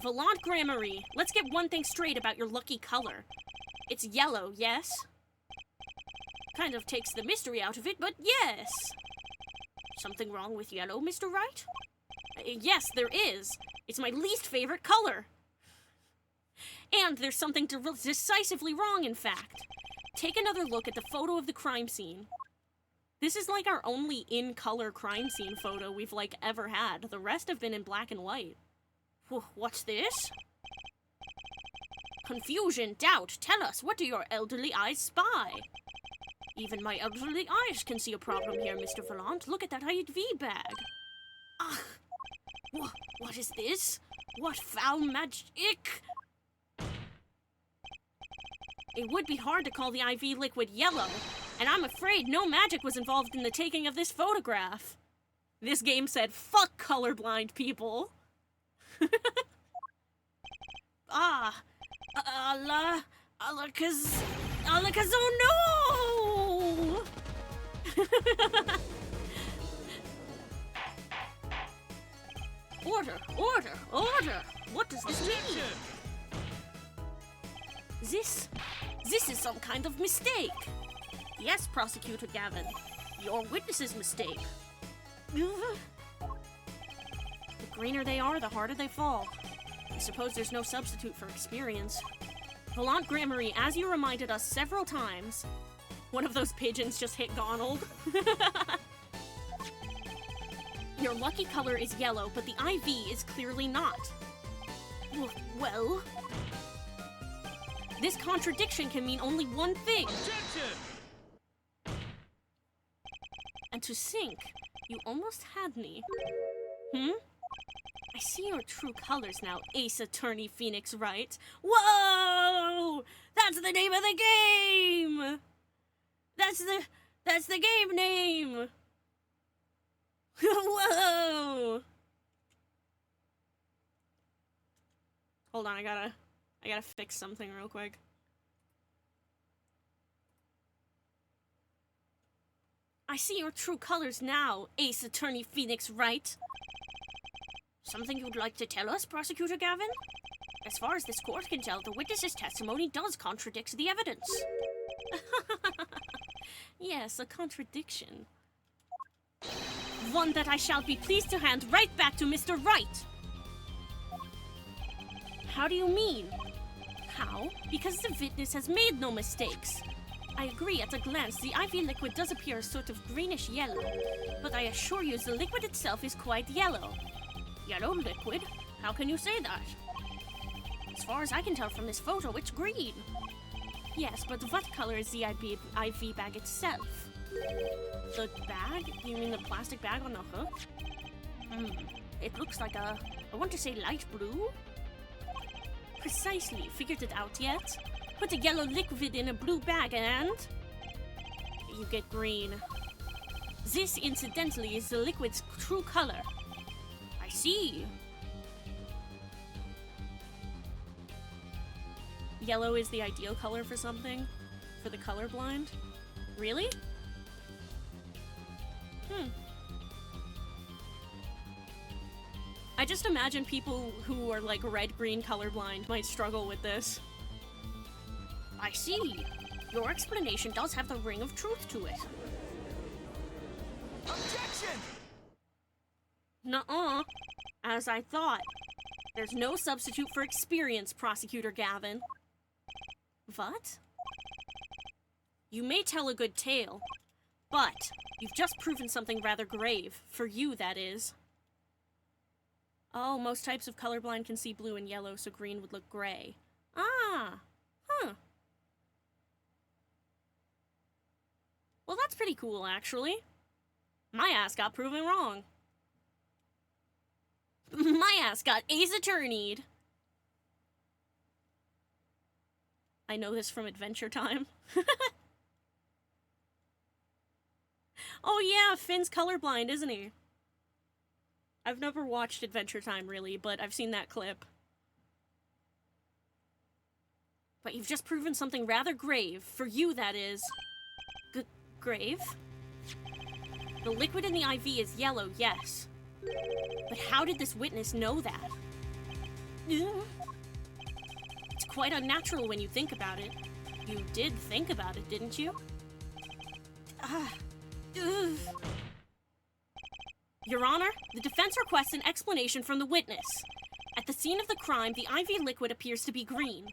Valant Gramarye, let's get one thing straight about your lucky color. It's yellow, yes? Kind of takes the mystery out of it, but yes! Something wrong with yellow, Mr. Wright? Yes, there is. It's my least favorite color. And there's something decisively wrong, in fact. Take another look at the photo of the crime scene. This is like our only in-color crime scene photo we've, ever had. The rest have been in black and white. What's this? Confusion, doubt, tell us, what do your elderly eyes spy? Even my elderly eyes can see a problem here, Mr. Valant. Look at that IV bag. Ah! What is this? What foul magic? It would be hard to call the IV liquid yellow, and I'm afraid no magic was involved in the taking of this photograph. This game said, fuck colorblind people. Oh no! Order! What does this mean? This is some kind of mistake. Yes, Prosecutor Gavin. Your witness's mistake. The greener they are, the harder they fall. I suppose there's no substitute for experience. Volant Gramarye, as you reminded us several times, one of those pigeons just hit Gonald. Your lucky color is yellow, but the IV is clearly not. Well... This contradiction can mean only one thing. Objection! And to think, you almost had me. I see your true colors now, Ace Attorney Phoenix Wright. Whoa! That's the name of the game! That's the game name! Whoa! Hold on, I gotta fix something real quick. I see your true colors now, Ace Attorney Phoenix Wright. Something you'd like to tell us, Prosecutor Gavin? As far as this court can tell, the witness's testimony does contradict the evidence. Yes, a contradiction. One that I shall be pleased to hand right back to Mr. Wright. How do you mean? How? Because the witness has made no mistakes. I agree, at a glance, the IV liquid does appear a sort of greenish yellow, but I assure you the liquid itself is quite yellow. Yellow liquid? How can you say that? As far as I can tell from this photo, it's green. Yes, but what color is the IV bag itself? The bag? You mean the plastic bag on the hook? It looks like I want to say light blue? Precisely. Figured it out yet? Put a yellow liquid in a blue bag and... you get green. This, incidentally, is the liquid's true color. I see. Yellow is the ideal color for something? For the colorblind? Really? I just imagine people who are like red-green colorblind might struggle with this. I see. Your explanation does have the ring of truth to it. Objection! Nuh-uh. As I thought. There's no substitute for experience, Prosecutor Gavin. What? You may tell a good tale, but you've just proven something rather grave. For you, that is. Oh, most types of colorblind can see blue and yellow, so green would look gray. Ah! Huh. Well, that's pretty cool, actually. My ass got proven wrong. My ass got Ace Attorney'd. I know this from Adventure Time. Oh yeah, Finn's colorblind, isn't he? I've never watched Adventure Time, really, but I've seen that clip. But you've just proven something rather grave. For you, that is. Grave? The liquid in the IV is yellow, yes. But how did this witness know that? It's quite unnatural when you think about it. You did think about it, didn't you? Your Honor, the defense requests an explanation from the witness. At the scene of the crime, the IV liquid appears to be green.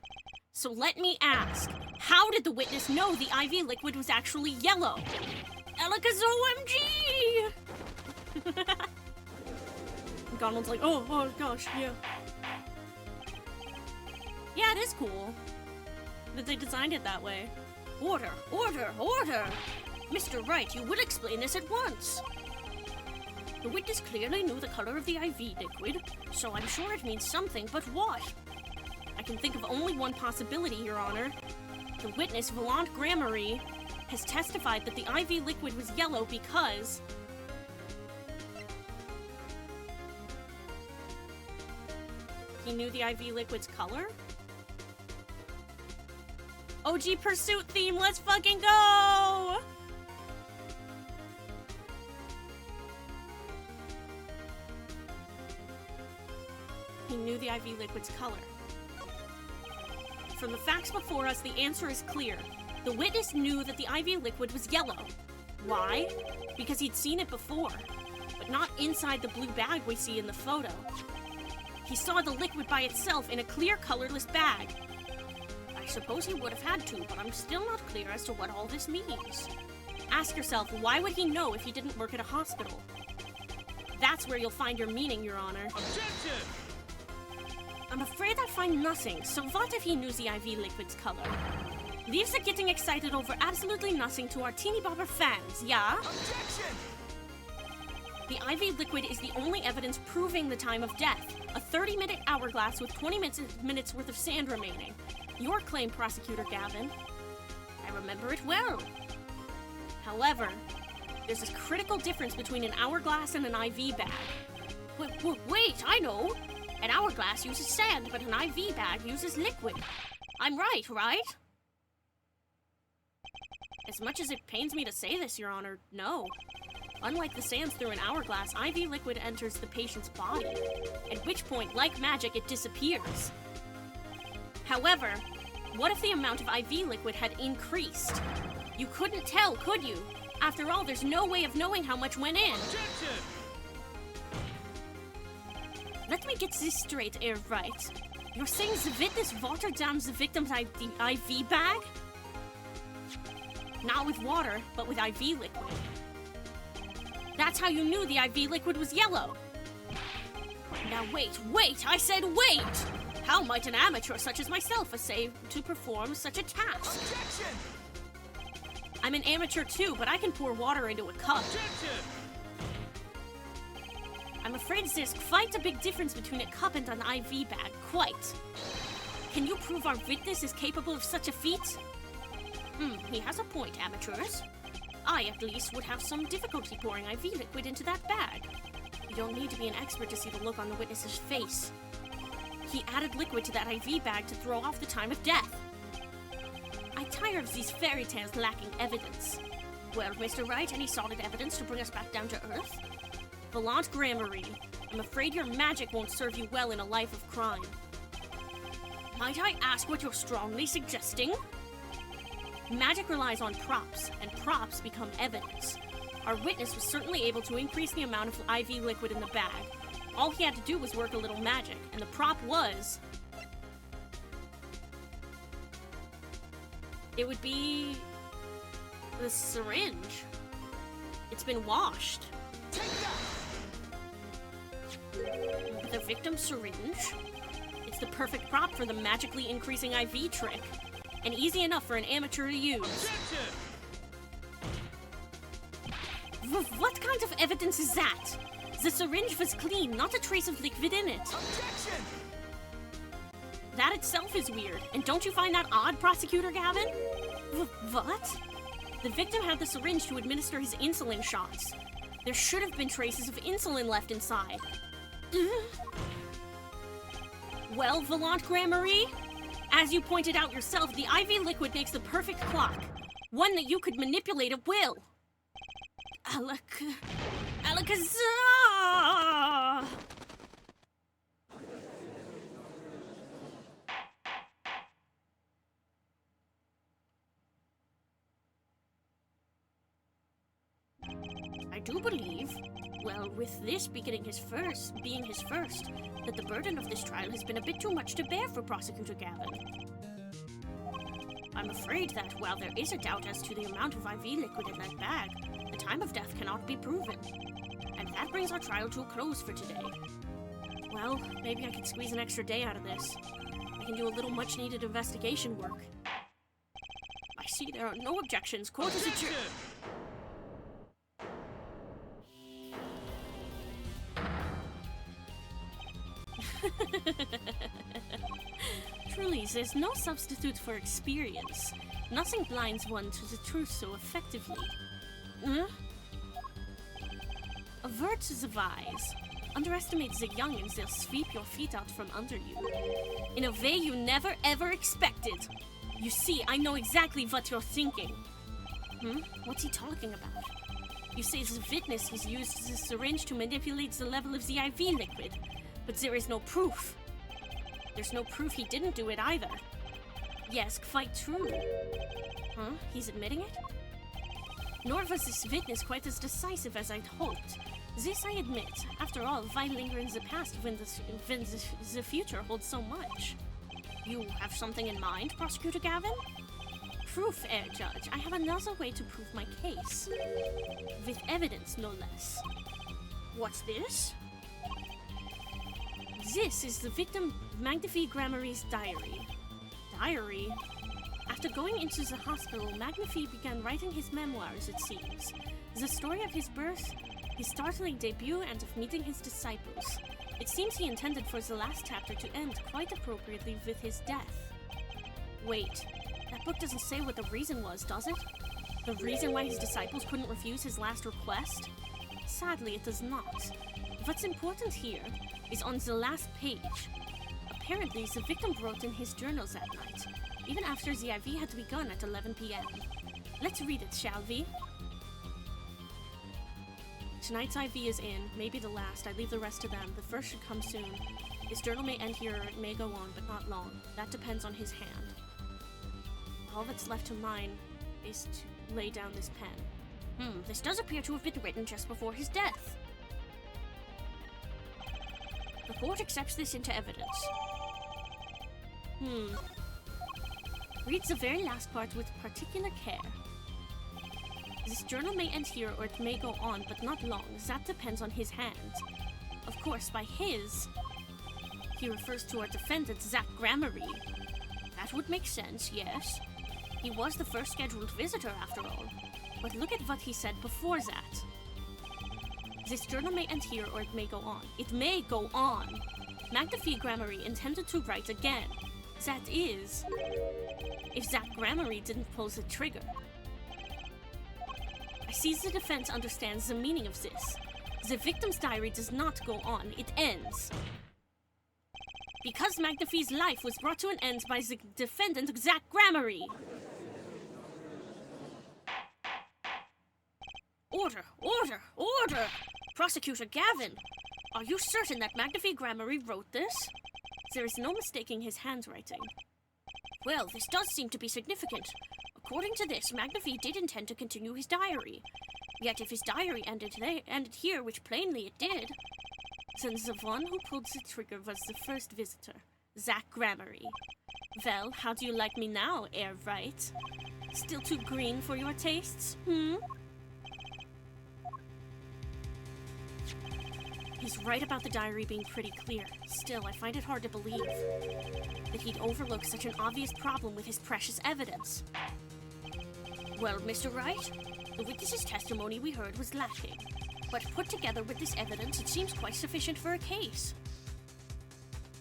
So let me ask, how did the witness know the IV liquid was actually yellow? Elikaz OMG! Gonald's like, oh gosh, yeah. Yeah, it is cool that they designed it that way. Order! Mr. Wright, you will explain this at once. The witness clearly knew the color of the IV liquid, so I'm sure it means something, but what? I can think of only one possibility, Your Honor. The witness, Volant Grammary, has testified that the IV liquid was yellow because he knew the IV liquid's color? OG Pursuit theme, let's fucking go! He knew the IV liquid's color. From the facts before us, the answer is clear. The witness knew that the IV liquid was yellow. Why? Because he'd seen it before, but not inside the blue bag we see in the photo. He saw the liquid by itself in a clear, colorless bag. I suppose he would have had to, but I'm still not clear as to what all this means. Ask yourself, why would he know if he didn't work at a hospital? That's where you'll find your meaning, Your Honor. Objection! I'm afraid I find nothing, so what if he knew the IV liquid's color? Leaves are getting excited over absolutely nothing to our teeny bopper fans, yeah? Objection! The IV liquid is the only evidence proving the time of death. A 30-minute hourglass with 20 minutes worth of sand remaining. Your claim, Prosecutor Gavin. I remember it well. However, there's a critical difference between an hourglass and an IV bag. Wait, I know. An hourglass uses sand, but an IV bag uses liquid. I'm right? As much as it pains me to say this, Your Honor, no. Unlike the sands through an hourglass, IV liquid enters the patient's body, at which point, like magic, it disappears. However, what if the amount of IV liquid had increased? You couldn't tell, could you? After all, there's no way of knowing how much went in. Objection! Let me get this straight, right. You're saying the witness watered down the victim's IV bag? Not with water, but with IV liquid. That's how you knew the IV liquid was yellow. Now wait, I said wait! How might an amateur such as myself essay to perform such a task? Objection! I'm an amateur too, but I can pour water into a cup. Objection! I'm afraid there's quite a big difference between a cup and an IV bag, quite. Can you prove our witness is capable of such a feat? He has a point, amateurs. I, at least, would have some difficulty pouring IV liquid into that bag. You don't need to be an expert to see the look on the witness's face. He added liquid to that IV bag to throw off the time of death. I tire of these fairy tales lacking evidence. Well, Mr. Wright, any solid evidence to bring us back down to earth? Volant Grammary, I'm afraid your magic won't serve you well in a life of crime. Might I ask what you're strongly suggesting? Magic relies on props, and props become evidence. Our witness was certainly able to increase the amount of IV liquid in the bag. All he had to do was work a little magic, and the prop was... It would be... the syringe. It's been washed. Take that! The victim's syringe? It's the perfect prop for the magically increasing IV trick, and easy enough for an amateur to use. Objection! What kind of evidence is that? The syringe was clean, not a trace of liquid in it. Objection! That itself is weird, and don't you find that odd, Prosecutor Gavin? What? The victim had the syringe to administer his insulin shots. There should have been traces of insulin left inside. Well, Volant Grammary, as you pointed out yourself, the IV liquid makes the perfect clock. One that you could manipulate at will. Alakazam! I do believe, well, with this being his first, that the burden of this trial has been a bit too much to bear for Prosecutor Gavin. I'm afraid that while there is a doubt as to the amount of IV liquid in that bag, the time of death cannot be proven. And that brings our trial to a close for today. Well, maybe I could squeeze an extra day out of this. I can do a little much-needed investigation work. I see there are no objections. Court is adjourned. Truly, there's no substitute for experience. Nothing blinds one to the truth so effectively. Huh? Avert the wise. Underestimate the young and they'll sweep your feet out from under you. In a way you never ever expected. You see, I know exactly what you're thinking. What's he talking about? You say the witness has used the syringe to manipulate the level of the IV liquid, but there is no proof. There's no proof he didn't do it either. Yes, quite true. Huh? He's admitting it? Nor was this witness quite as decisive as I'd hoped. This I admit. After all, why linger in the past when the future holds so much? You have something in mind, Prosecutor Gavin? Proof, Judge. I have another way to prove my case. With evidence, no less. What's this? This is the victim Magnifi Gramarie's diary. Diary? After going into the hospital, Magnifi began writing his memoirs, it seems. The story of his birth, his startling debut, and of meeting his disciples. It seems he intended for the last chapter to end quite appropriately with his death. Wait, that book doesn't say what the reason was, does it? The reason why his disciples couldn't refuse his last request? Sadly, it does not. What's important here is on the last page. Apparently, the victim wrote in his journals that night, even after the IV had begun at 11 p.m. Let's read it, shall we? Tonight's IV is in, maybe the last. I leave the rest to them. The first should come soon. His journal may end here or it may go on, but not long. That depends on his hand. All that's left to mine is to lay down this pen. This does appear to have been written just before his death. The court accepts this into evidence. Read the very last part with particular care. This journal may end here or it may go on, but not long. That depends on his hand. Of course, by his, he refers to our defendant, Zach Gramarye. That would make sense, yes. He was the first scheduled visitor, after all. But look at what he said before that. This journal may end here or it may go on. It may go on! Magnifi Gramarye intended to write again. That is, if Zach Gramarye didn't pull the trigger. I see the defense understands the meaning of this. The victim's diary does not go on, it ends. Because Magnifi's life was brought to an end by the defendant, Zach Gramarye. Order! Order! Order! Prosecutor Gavin, are you certain that Magnifi Gramarye wrote this? There is no mistaking his handwriting. Well, this does seem to be significant. According to this, Magnifi did intend to continue his diary. Yet if his diary ended here, which plainly it did, then the one who pulled the trigger was the first visitor, Zach Gramarye. Well, how do you like me now, Air Right? Still too green for your tastes, He's right about the diary being pretty clear. Still, I find it hard to believe that he'd overlook such an obvious problem with his precious evidence. Well, Mr. Wright, the witness's testimony we heard was lacking, but put together with this evidence, it seems quite sufficient for a case.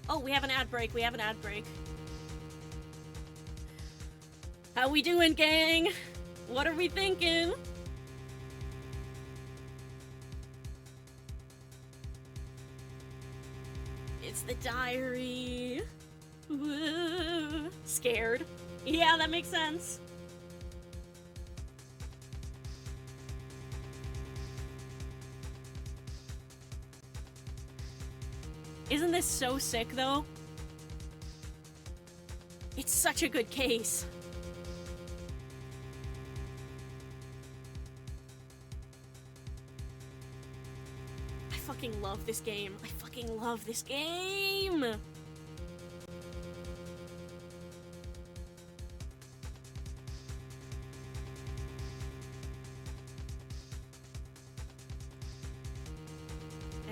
Oh, we have an ad break. How we doing, gang? What are we thinking? It's the diary. Woo. Scared. Yeah, that makes sense. Isn't this so sick, though? It's such a good case. I fucking love this game. I fucking love this game!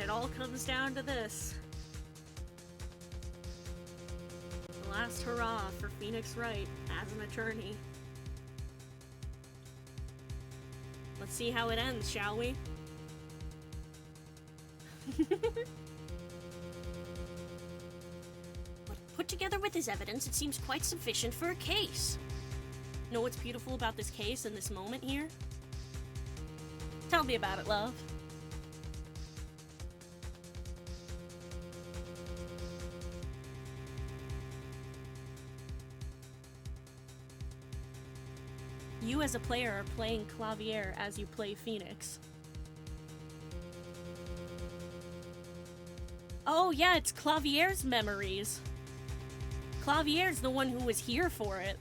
It all comes down to this. The last hurrah for Phoenix Wright as an attorney. Let's see how it ends, shall we? But put together with his evidence, it seems quite sufficient for a case. Know what's beautiful about this case and this moment here? Tell me about it, love. You as a player are playing Clavier as you play Phoenix. Oh yeah, it's Clavier's memories. Clavier's the one who was here for it.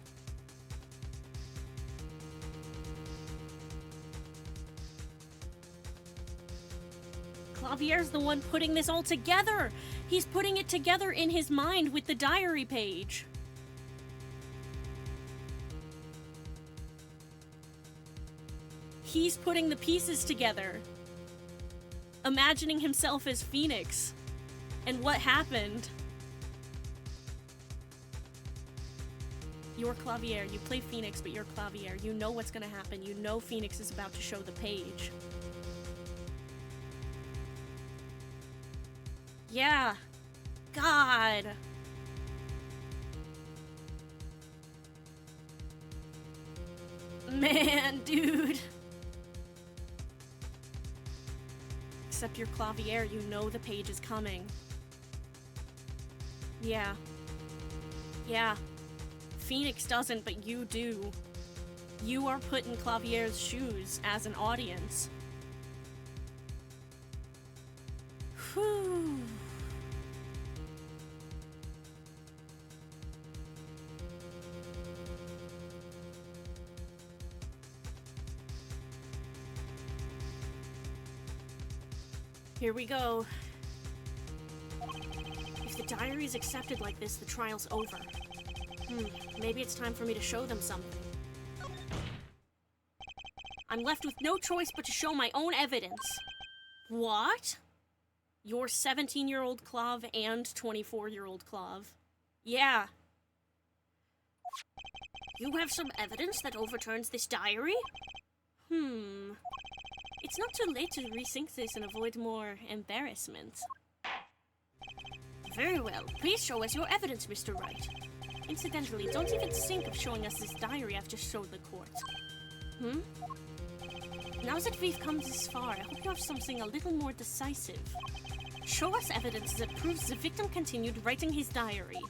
Clavier's the one putting this all together. He's putting it together in his mind with the diary page. He's putting the pieces together. Imagining himself as Phoenix. And what happened. You're Clavier. You play Phoenix, but you're Clavier. You know what's gonna happen. You know Phoenix is about to show the page. Yeah. God. Man, dude. Except you're Clavier, you know the page is coming. Yeah. Yeah. Phoenix doesn't, but you do. You are put in Clavier's shoes as an audience. Whew. Here we go. If the diary is accepted like this, the trial's over. Maybe it's time for me to show them something. I'm left with no choice but to show my own evidence. What? You're 17-year-old Clav and 24-year-old Clav. Yeah. You have some evidence that overturns this diary? It's not too late to resync this and avoid more embarrassment. Very well. Please show us your evidence, Mr. Wright. Incidentally, don't even think of showing us this diary I've just showed the court. Now that we've come this far, I hope you have something a little more decisive. Show us evidence that proves the victim continued writing his diary.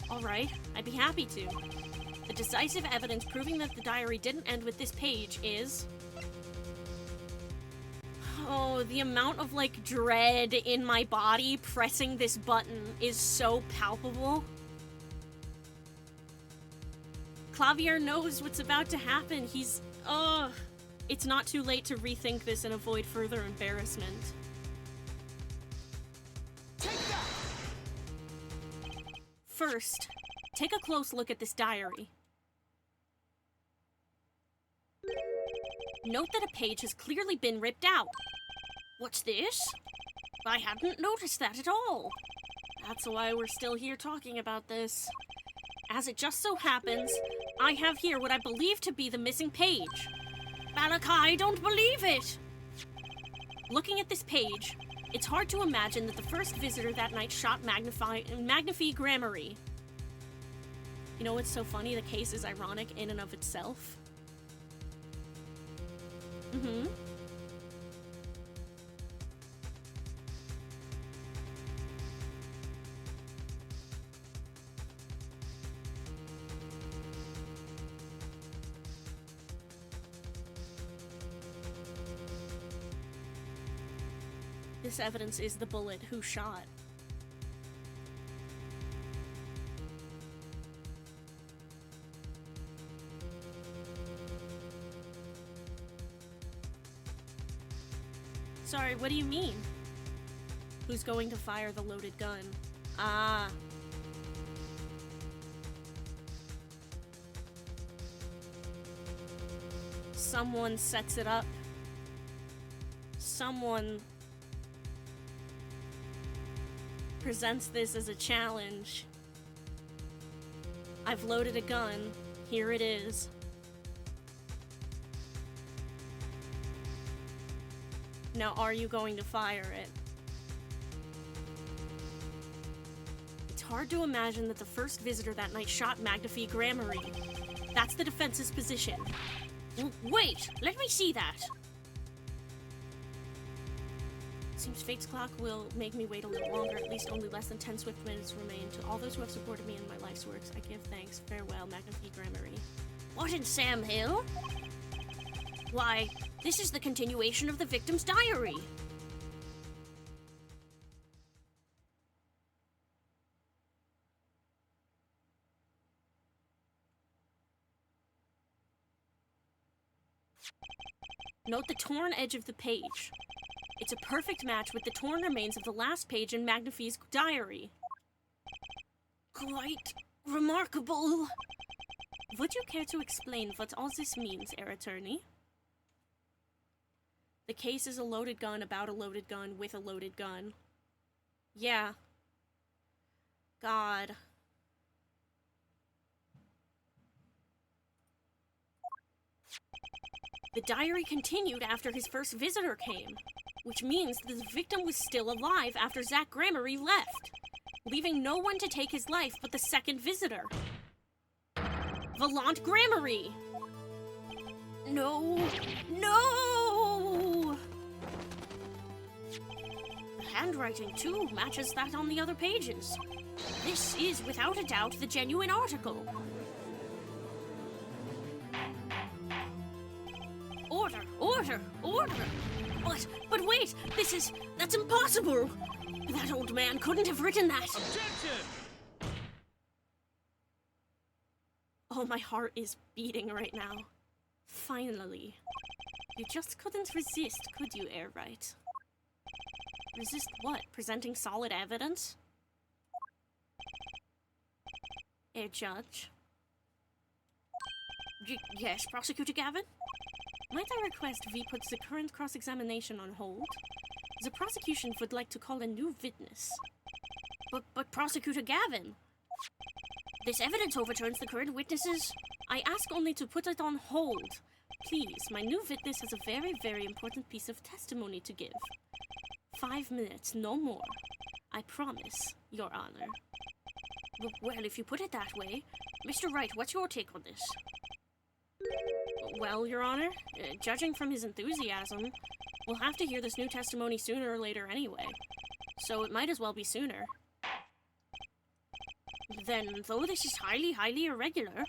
Alright, I'd be happy to. The decisive evidence proving that the diary didn't end with this page is... Oh, the amount of, like, dread in my body pressing this button is so palpable. Clavier knows what's about to happen. He's... Ugh. It's not too late to rethink this and avoid further embarrassment. Take that! First, take a close look at this diary. Note that a page has clearly been ripped out. What's this? I hadn't noticed that at all. That's why we're still here talking about this. As it just so happens, I have here what I believe to be the missing page. Malachi, I don't believe it! Looking at this page, it's hard to imagine that the first visitor that night shot Magnify Grammary. You know what's so funny? The case is ironic in and of itself. This evidence is the bullet who shot. Sorry, what do you mean? Who's going to fire the loaded gun? Ah. Someone sets it up. Someone presents this as a challenge. I've loaded a gun. Here it is. Now, are you going to fire it? It's hard to imagine that the first visitor that night shot Magnify Grammary. That's the defense's position. Wait, let me see that. Seems fate's clock will make me wait a little longer. At least only less than 10 swift minutes remain. To all those who have supported me in my life's works, I give thanks. Farewell, Magnifique Grammary. What in Sam Hill? Why, this is the continuation of the victim's diary. Note the torn edge of the page. It's a perfect match with the torn remains of the last page in Magnifique's diary. Quite remarkable. Would you care to explain what all this means, Air Attorney? The case is a loaded gun about a loaded gun with a loaded gun. Yeah. God. The diary continued after his first visitor came, which means that the victim was still alive after Zach Grammary left, leaving no one to take his life but the second visitor. Valant Grammary! No! No! The handwriting, too, matches that on the other pages. This is, without a doubt, the genuine article. Order! Order! Order! But wait! That's impossible! That old man couldn't have written that! Objection! Oh, my heart is beating right now. Finally. You just couldn't resist, could you, Airwright? Resist what? Presenting solid evidence? Air Judge? Yes, Prosecutor Gavin? Might I request V puts the current cross-examination on hold? The prosecution would like to call a new witness. But Prosecutor Gavin, this evidence overturns the current witnesses. I ask only to put it on hold. Please, my new witness has a very, very important piece of testimony to give. 5 minutes, no more. I promise, Your Honor. Well, if you put it that way, Mr. Wright, what's your take on this? Well, Your Honor, judging from his enthusiasm, we'll have to hear this new testimony sooner or later anyway. So it might as well be sooner. Then, though this is highly, highly irregular,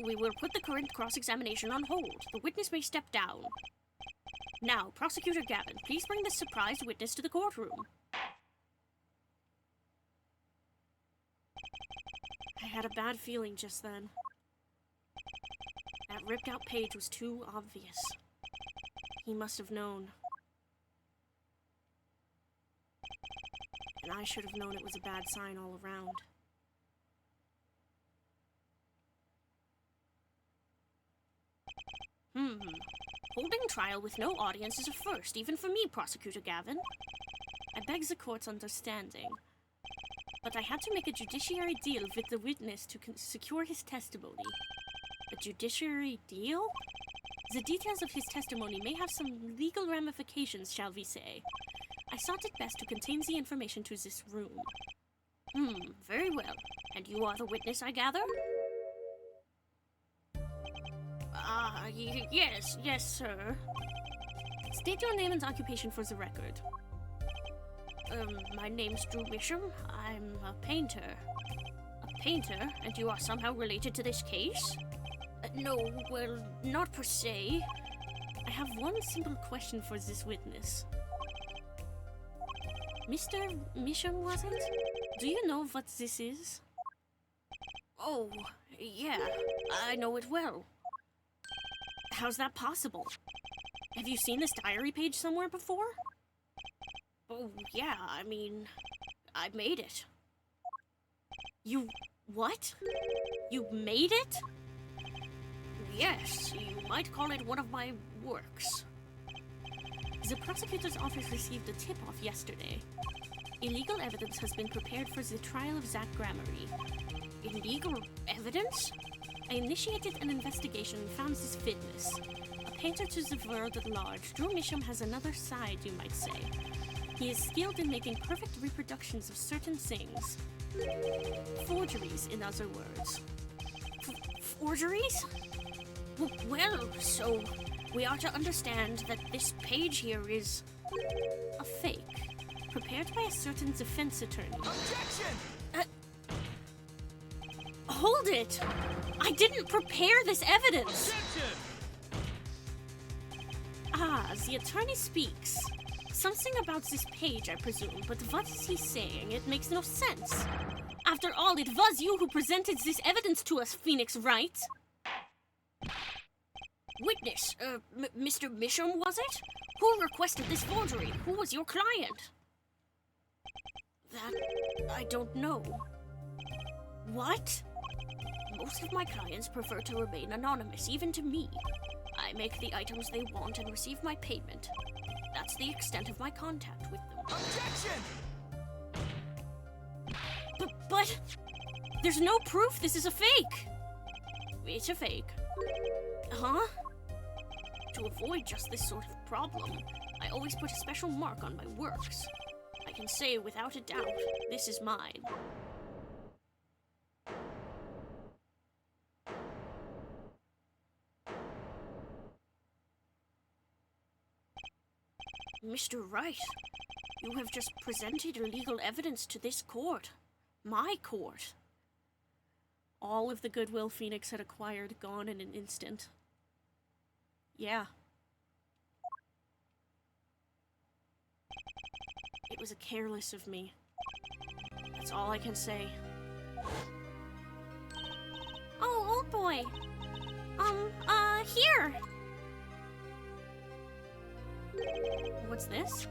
we will put the current cross-examination on hold. The witness may step down. Now, Prosecutor Gavin, please bring this surprised witness to the courtroom. I had a bad feeling just then. That ripped-out page was too obvious. He must have known. And I should have known it was a bad sign all around. Holding trial with no audience is a first, even for me, Prosecutor Gavin. I beg the court's understanding. But I had to make a judiciary deal with the witness to secure his testimony. A judiciary deal? The details of his testimony may have some legal ramifications, shall we say. I thought it best to contain the information to this room. Very well. And you are the witness, I gather? Yes, sir. State your name and occupation for the record. My name's Drew Bisham. I'm a painter. A painter? And you are somehow related to this case? No, well, not per se. I have one simple question for this witness. Mr. Misham, was it? Do you know what this is? Oh, yeah, I know it well. How's that possible? Have you seen this diary page somewhere before? Oh, yeah, I mean, I made it. You... what? You made it? Yes, you might call it one of my works. The prosecutor's office received a tip-off yesterday. Illegal evidence has been prepared for the trial of Zach Grammary. Illegal evidence? I initiated an investigation and found this witness. A painter to the world at large, Drew Misham has another side, you might say. He is skilled in making perfect reproductions of certain things. Forgeries, in other words. Forgeries? Well, so we are to understand that this page here is A fake. Prepared by a certain defense attorney. Objection! Hold it! I didn't prepare this evidence! Objection! Ah, the attorney speaks. Something about this page, I presume, but what is he saying? It makes no sense. After all, it was you who presented this evidence to us, Phoenix, right? witness. Mr. Misham, was it? Who requested this forgery? Who was your client? That I don't know. What? Most of my clients prefer to remain anonymous, even to me. I make the items they want and receive my payment. That's the extent of my contact with them. Objection! But there's no proof this is a fake. It's a fake. Huh? To avoid just this sort of problem, I always put a special mark on my works. I can say without a doubt, this is mine. Mr. Wright, you have just presented illegal evidence to this court. My court. All of the goodwill Phoenix had acquired gone in an instant. Yeah. It was careless of me. That's all I can say. Oh, old boy. Here. What's this?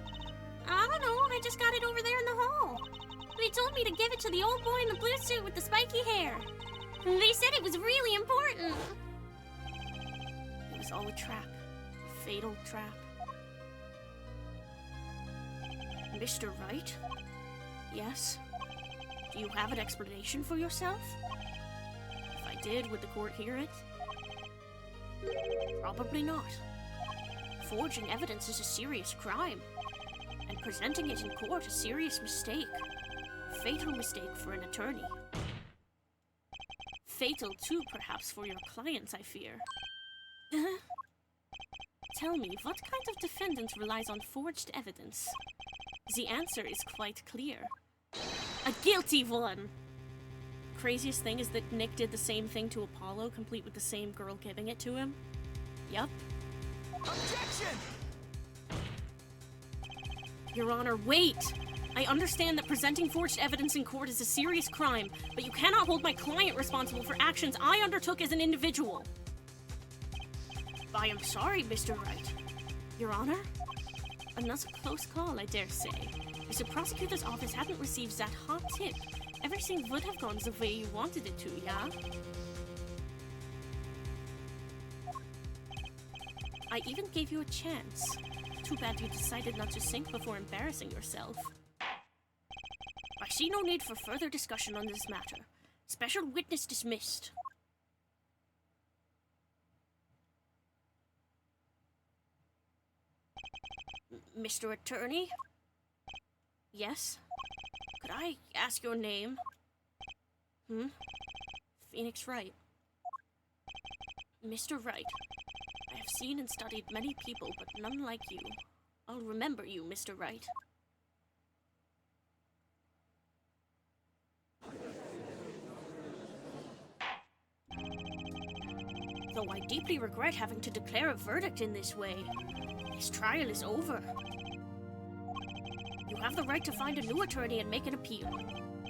I don't know, I just got it over there in the hall. They told me to give it to the old boy in the blue suit with the spiky hair. They said it was really important. It was all a trap. A fatal trap. Mr. Wright, Yes? do you have an explanation for yourself? If I did, would the court hear it? Probably not. Forging evidence is a serious crime, and presenting it in court a serious mistake. A fatal mistake for an attorney. Fatal too, perhaps, for your clients, I fear. Tell me, what kind of defendant relies on forged evidence? The answer is quite clear. A guilty one! Craziest thing is that Nick did the same thing to Apollo, complete with the same girl giving it to him. Yup. Objection! Your Honor, wait! I understand that presenting forged evidence in court is a serious crime, but you cannot hold my client responsible for actions I undertook as an individual. I am sorry, Mr. Wright. Your Honor? Another close call, I dare say. If the prosecutor's office hadn't received that hot tip, everything would have gone the way you wanted it to, yeah? I even gave you a chance. Too bad you decided not to sink before embarrassing yourself. I see no need for further discussion on this matter. Special witness dismissed. Mr. Attorney? Yes? Could I ask your name? Phoenix Wright. Mr. Wright, I have seen and studied many people, but none like you. I'll remember you, Mr. Wright. Though I deeply regret having to declare a verdict in this way, this trial is over. You have the right to find a new attorney and make an appeal.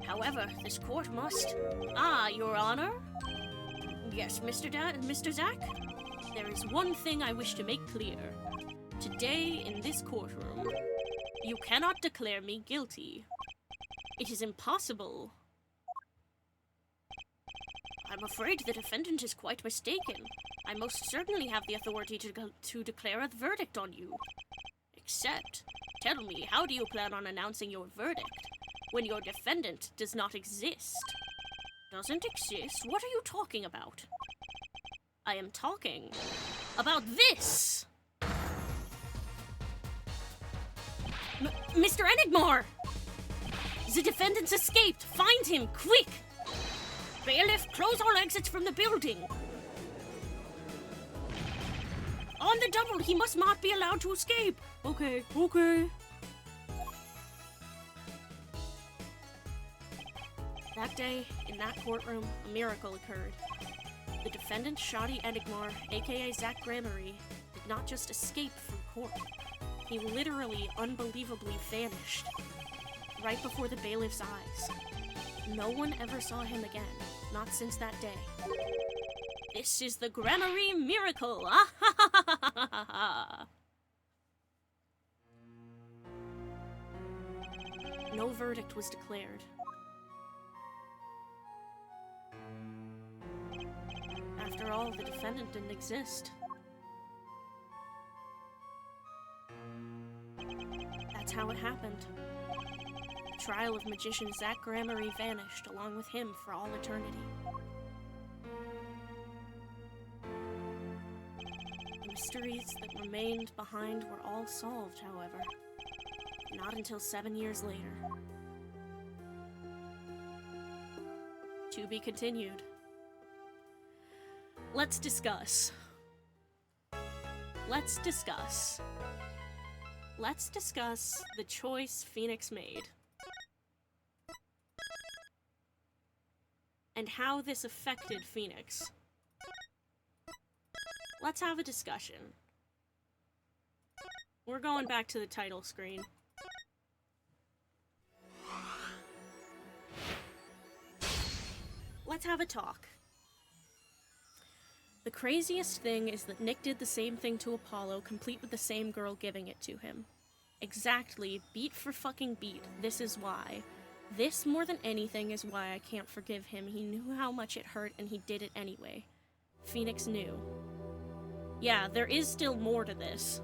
However, this court must... Ah, Your Honor? Yes, Mr. Zach? There is one thing I wish to make clear. Today, in this courtroom, you cannot declare me guilty. It is impossible. I'm afraid the defendant is quite mistaken. I most certainly have the authority to declare a verdict on you. Except, tell me, how do you plan on announcing your verdict when your defendant does not exist? Doesn't exist? What are you talking about? I am talking about this! Mr. Enigmore! The defendant's escaped! Find him, quick! Bailiff, close all exits from the building. On the double, he must not be allowed to escape. Okay, okay. That day, in that courtroom, a miracle occurred. The defendant, Shoddy Enigmar, aka Zach Gramarye, did not just escape from court. He literally, unbelievably vanished. Right before the bailiff's eyes. No one ever saw him again, not since that day. This is the Gramarye miracle! Ah ha ha ha ha ha ha! No verdict was declared. After all, the defendant didn't exist. That's how it happened. The trial of magician Zach Gramarye vanished along with him for all eternity. The mysteries that remained behind were all solved, however. Not until 7 years later. To be continued. Let's discuss. Let's discuss the choice Phoenix made. And how this affected Phoenix. Let's have a discussion. We're going back to the title screen. Let's have a talk. The craziest thing is that Nick did the same thing to Apollo, complete with the same girl giving it to him. Exactly, beat for fucking beat. This is why. This, more than anything, is why I can't forgive him. He knew how much it hurt, and he did it anyway. Phoenix knew. Yeah, there is still more to this.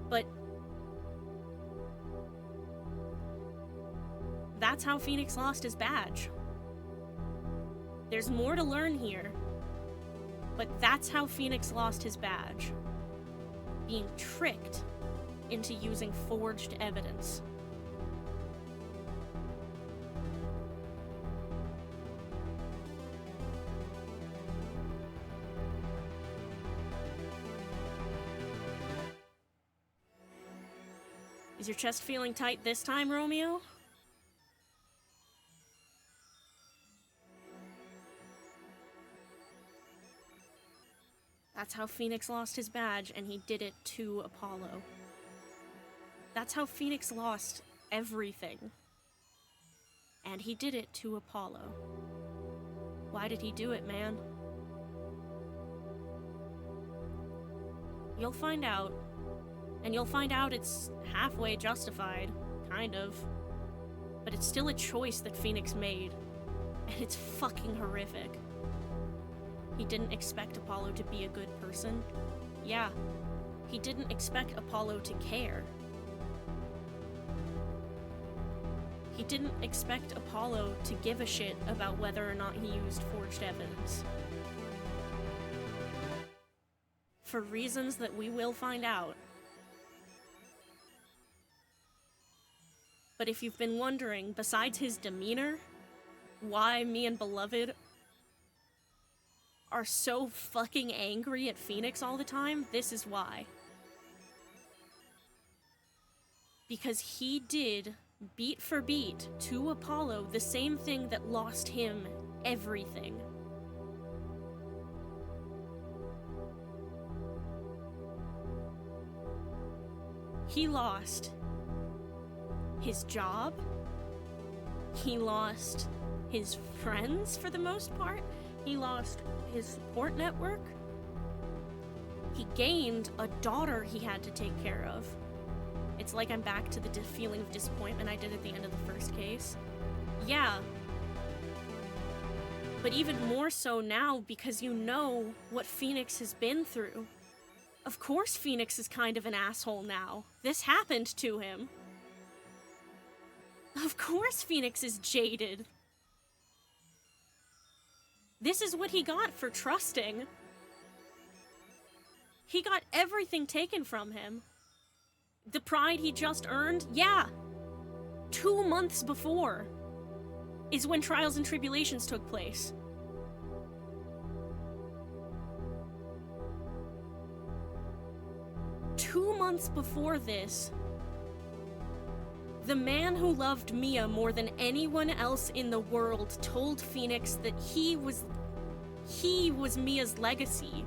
But that's how Phoenix lost his badge. There's more to learn here. But that's how Phoenix lost his badge. Being tricked into using forged evidence. Is your chest feeling tight this time, Romeo? That's how Phoenix lost his badge, and he did it to Apollo. That's how Phoenix lost everything. And he did it to Apollo. Why did he do it, man? You'll find out. And you'll find out it's halfway justified, kind of. But it's still a choice that Phoenix made. And it's fucking horrific. He didn't expect Apollo to be a good person. Yeah, he didn't expect Apollo to care. He didn't expect Apollo to give a shit about whether or not he used forged evidence. For reasons that we will find out. But if you've been wondering, besides his demeanor, why me and Beloved are so fucking angry at Phoenix all the time, this is why. Because he did, beat for beat, to Apollo, the same thing that lost him everything. He lost his job. He lost his friends for the most part. He lost his support network. He gained a daughter he had to take care of. It's like I'm back to the feeling of disappointment I did at the end of the first case. Yeah. But even more so now because you know what Phoenix has been through. Of course Phoenix is kind of an asshole now. This happened to him. Of course Phoenix is jaded. This is what he got for trusting. He got everything taken from him. The pride he just earned, yeah. 2 months before is when Trials and Tribulations took place. months before this, the man who loved Mia more than anyone else in the world told Phoenix that he was Mia's legacy.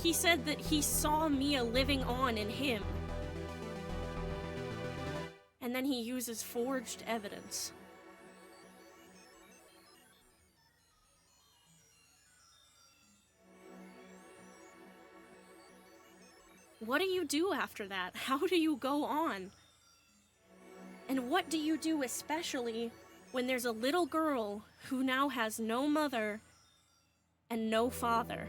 He said that he saw Mia living on in him. And then he uses forged evidence. What do you do after that? How do you go on? And what do you do especially when there's a little girl who now has no mother and no father?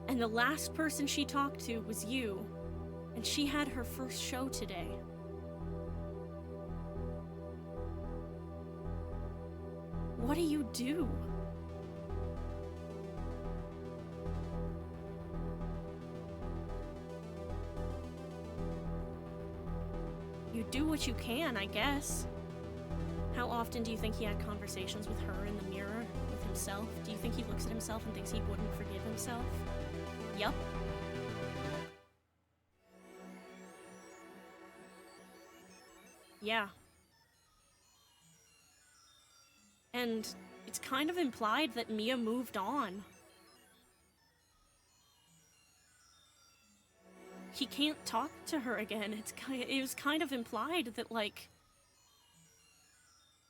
And the last person she talked to was you, and she had her first show today. What do you do? You do what you can, I guess. How often do you think he had conversations with her in the mirror, with himself? Do you think he looks at himself and thinks he wouldn't forgive himself? Yup. Yeah. And it's kind of implied that Mia moved on. He can't talk to her again. It was kind of implied that, like,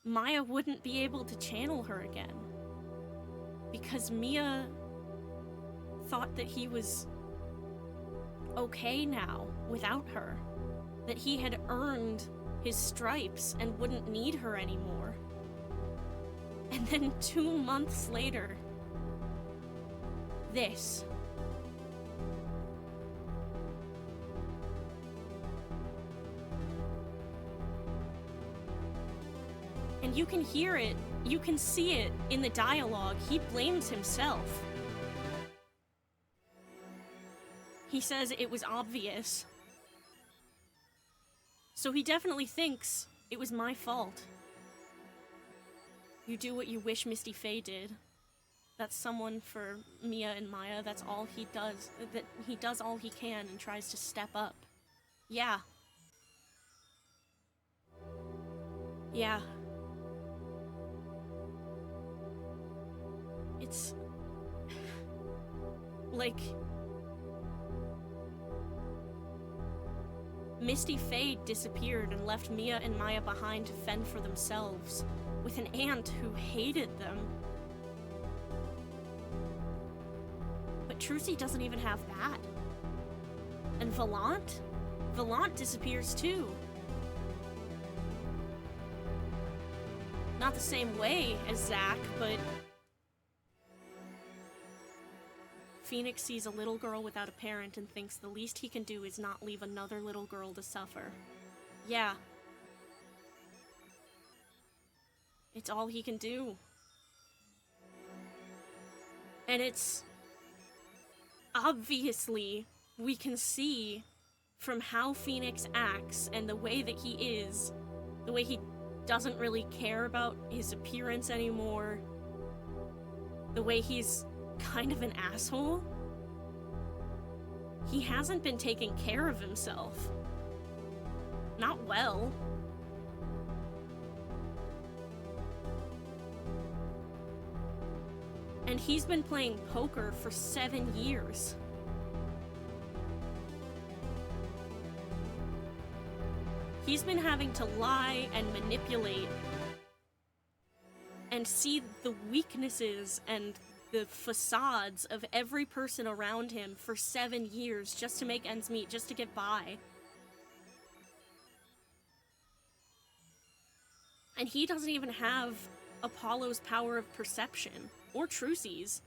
Maya wouldn't be able to channel her again. Because Mia thought that he was okay now without her. That he had earned his stripes and wouldn't need her anymore. And then 2 months later, this. And you can hear it, you can see it in the dialogue. He blames himself. He says it was obvious. So he definitely thinks it was my fault. You do what you wish Misty Faye did. That's someone for Mia and Maya. That's all he does. That he does all he can and tries to step up. Yeah. Yeah. It's... like... Misty Faye disappeared and left Mia and Maya behind to fend for themselves, with an aunt who hated them. But Trucy doesn't even have that. And Valant? Valant disappears too. Not the same way as Zack, but... Phoenix sees a little girl without a parent and thinks the least he can do is not leave another little girl to suffer. Yeah. It's all he can do. And it's... obviously, we can see from how Phoenix acts and the way that he is, the way he doesn't really care about his appearance anymore, the way he's kind of an asshole. He hasn't been taking care of himself. Not well. And he's been playing poker for 7 years. He's been having to lie and manipulate and see the weaknesses and the facades of every person around him for 7 years just to make ends meet, just to get by. And he doesn't even have Apollo's power of perception, or Trucy's.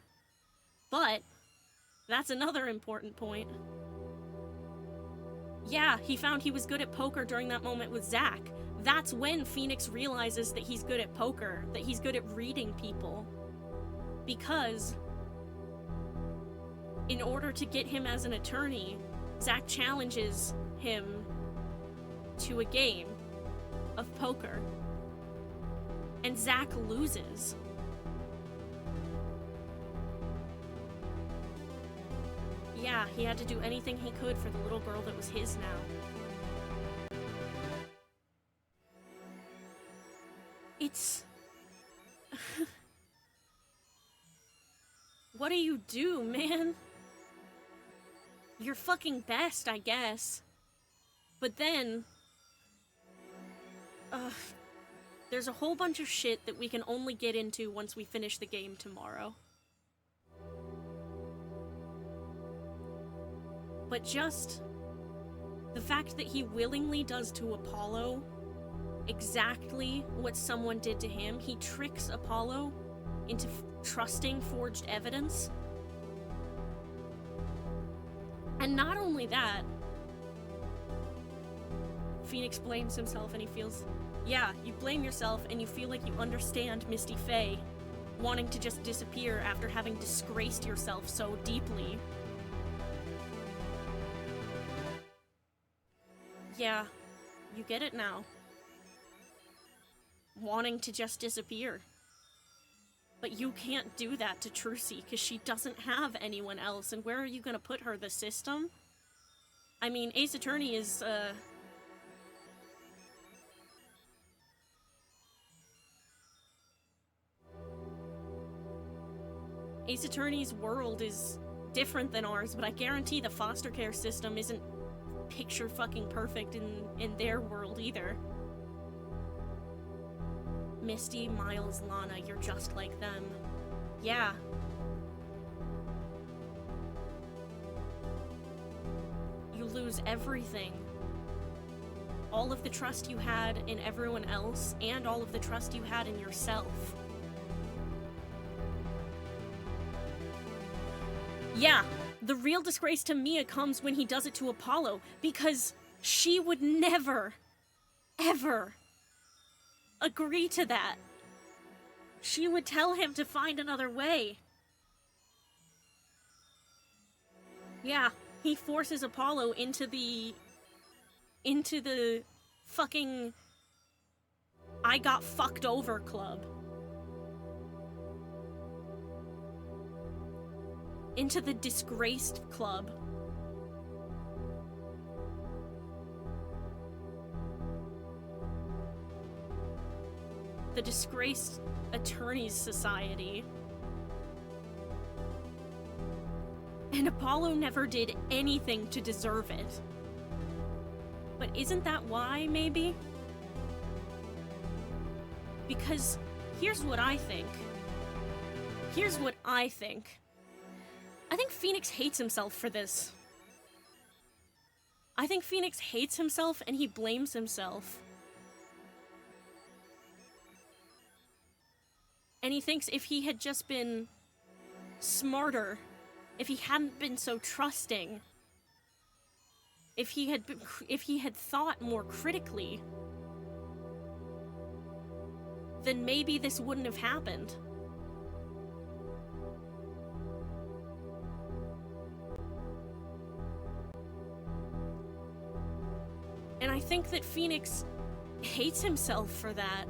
But that's another important point. Yeah, he found he was good at poker during that moment with Zack. That's when Phoenix realizes that he's good at poker, that he's good at reading people. Because in order to get him as an attorney, Zack challenges him to a game of poker. And Zack loses. Yeah, he had to do anything he could for the little girl that was his now. It's... What do you do, man? Your fucking best, I guess. But then... there's a whole bunch of shit that we can only get into once we finish the game tomorrow. But just the fact that he willingly does to Apollo exactly what someone did to him, he tricks Apollo into trusting forged evidence. And not only that, Phoenix blames himself and he feels, yeah, you blame yourself and you feel like you understand Misty Faye wanting to just disappear after having disgraced yourself so deeply. Yeah, you get it now. Wanting to just disappear. But you can't do that to Trucy, because she doesn't have anyone else, and where are you gonna put her? The system? I mean, Ace Attorney is, Ace Attorney's world is different than ours, but I guarantee the foster care system isn't picture fucking perfect in their world either. Misty, Miles, Lana, you're just like them. Yeah. You lose everything. All of the trust you had in everyone else, and all of the trust you had in yourself. Yeah, the real disgrace to Mia comes when he does it to Apollo, because she would never, ever agree to that. She would tell him to find another way. Yeah, he forces Apollo into the fucking I got fucked over club. Into the disgraced club. The Disgraced Attorneys Society. And Apollo never did anything to deserve it. But isn't that why, maybe? Because here's what I think. Here's what I think. I think Phoenix hates himself for this. I think Phoenix hates himself and he blames himself. And he thinks if he had just been smarter, if he hadn't been so trusting, if he had thought more critically, then maybe this wouldn't have happened. And I think that Phoenix hates himself for that.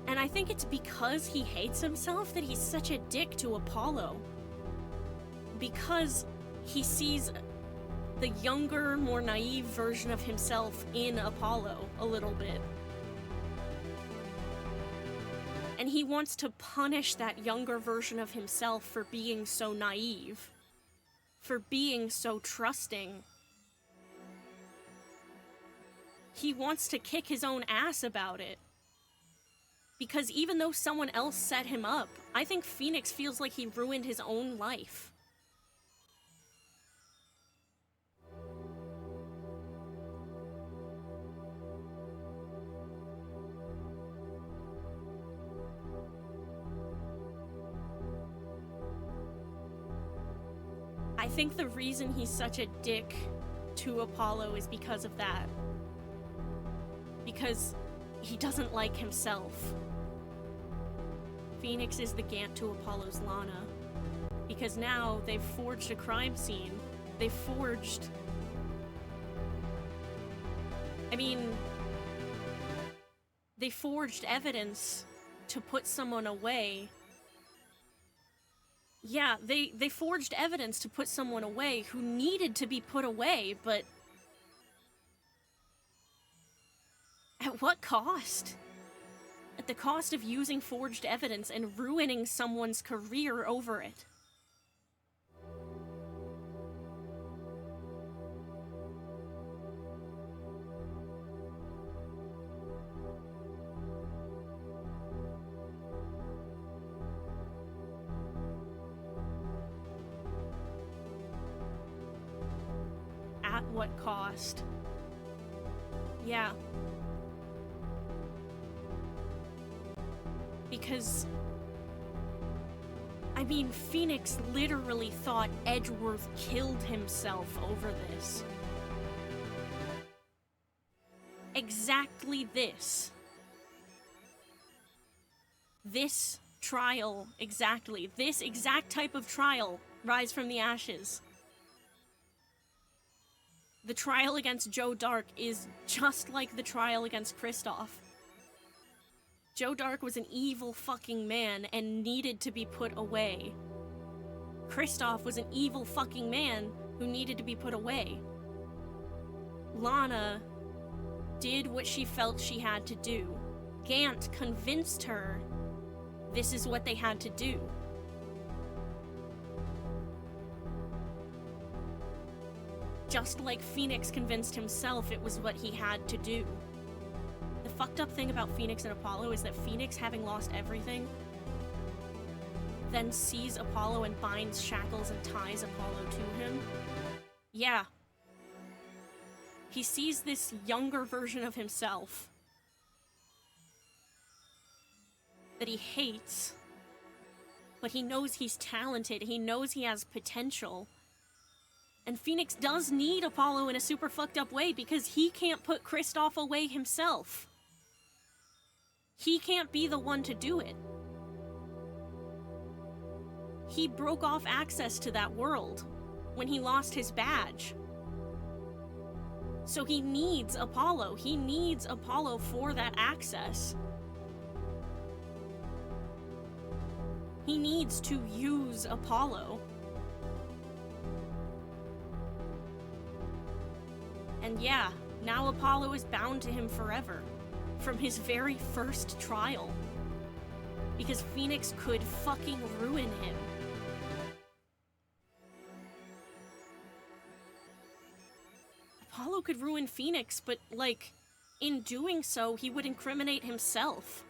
And I think it's because he hates himself that he's such a dick to Apollo. Because he sees the younger, more naive version of himself in Apollo a little bit. And he wants to punish that younger version of himself for being so naive. For being so trusting. He wants to kick his own ass about it. Because even though someone else set him up, I think Phoenix feels like he ruined his own life. I think the reason he's such a dick to Apollo is because of that. Because he doesn't like himself. Phoenix is the Gant to Apollo's Lana. Because now they've forged a crime scene. They've forged... I mean... They forged evidence to put someone away Yeah, they forged evidence to put someone away who needed to be put away, but... at what cost? At the cost of using forged evidence and ruining someone's career over it. At what cost? Yeah. Because, I mean, Phoenix literally thought Edgeworth killed himself over this. Exactly this. This trial, exactly. This exact type of trial, Rise from the Ashes. The trial against Joe Dark is just like the trial against Kristoff. Joe Dark was an evil fucking man and needed to be put away. Kristoff was an evil fucking man who needed to be put away. Lana did what she felt she had to do. Gant convinced her this is what they had to do. Just like Phoenix convinced himself it was what he had to do. The fucked up thing about Phoenix and Apollo is that Phoenix, having lost everything, then sees Apollo and binds shackles and ties Apollo to him. Yeah. He sees this younger version of himself that he hates, but he knows he's talented, he knows he has potential. And Phoenix does need Apollo in a super fucked up way because he can't put Kristoff away himself. He can't be the one to do it. He broke off access to that world when he lost his badge. So he needs Apollo. He needs Apollo for that access. He needs to use Apollo. And yeah, now Apollo is bound to him forever, from his very first trial. Because Phoenix could fucking ruin him. Apollo could ruin Phoenix, but, like, in doing so, he would incriminate himself.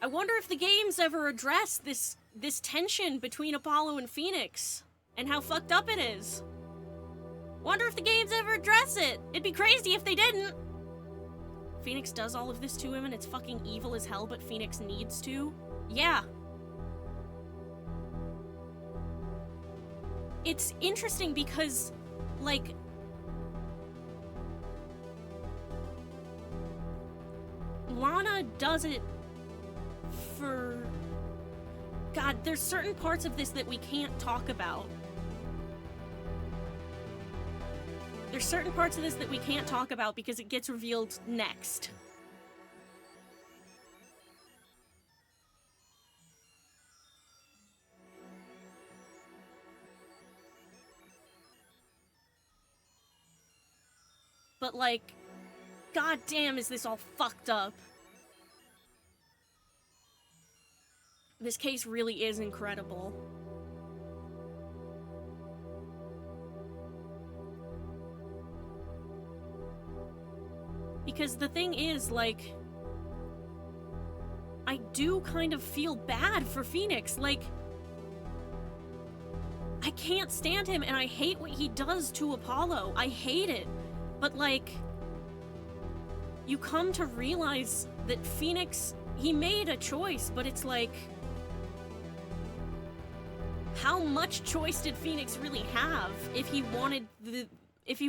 I wonder if the games ever address this tension between Apollo and Phoenix, and how fucked up it is. Wonder if the games ever address it. It'd be crazy if they didn't. Phoenix does all of this to him and it's fucking evil as hell, but Phoenix needs to. Yeah. It's interesting because, like, Lana does it for... God, there's certain parts of this that we can't talk about. There's certain parts of this that we can't talk about because it gets revealed next. But, like, goddamn, is this all fucked up. This case really is incredible. Because the thing is, like, I do kind of feel bad for Phoenix. Like, I can't stand him and I hate what he does to Apollo. I hate it. But, like, you come to realize that Phoenix, he made a choice, but it's like, how much choice did Phoenix really have if he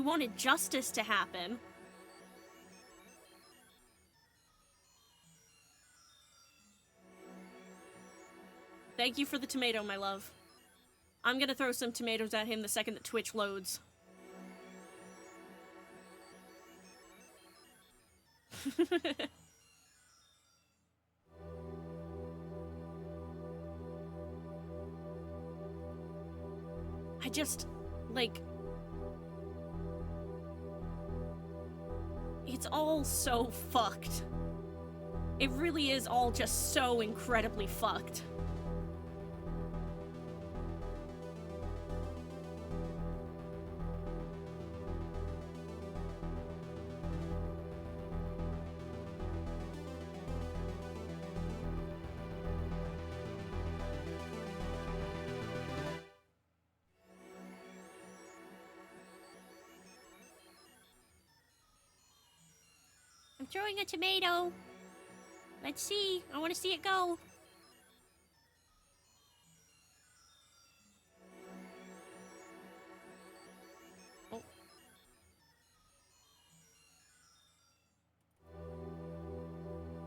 wanted justice to happen? Thank you for the tomato, my love. I'm gonna throw some tomatoes at him the second that Twitch loads. I just, like... It's all so fucked. It really is all just so incredibly fucked. I'm throwing a tomato. Let's see. I want to see it go. Oh.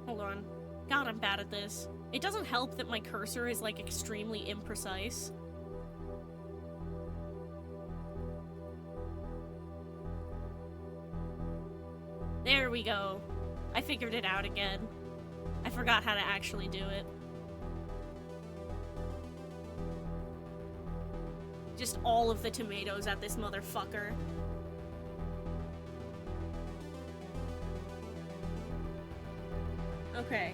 Hold on. God, I'm bad at this. It doesn't help that my cursor is, like, extremely imprecise. There we go. I figured it out again. I forgot how to actually do it. Just all of the tomatoes at this motherfucker. Okay.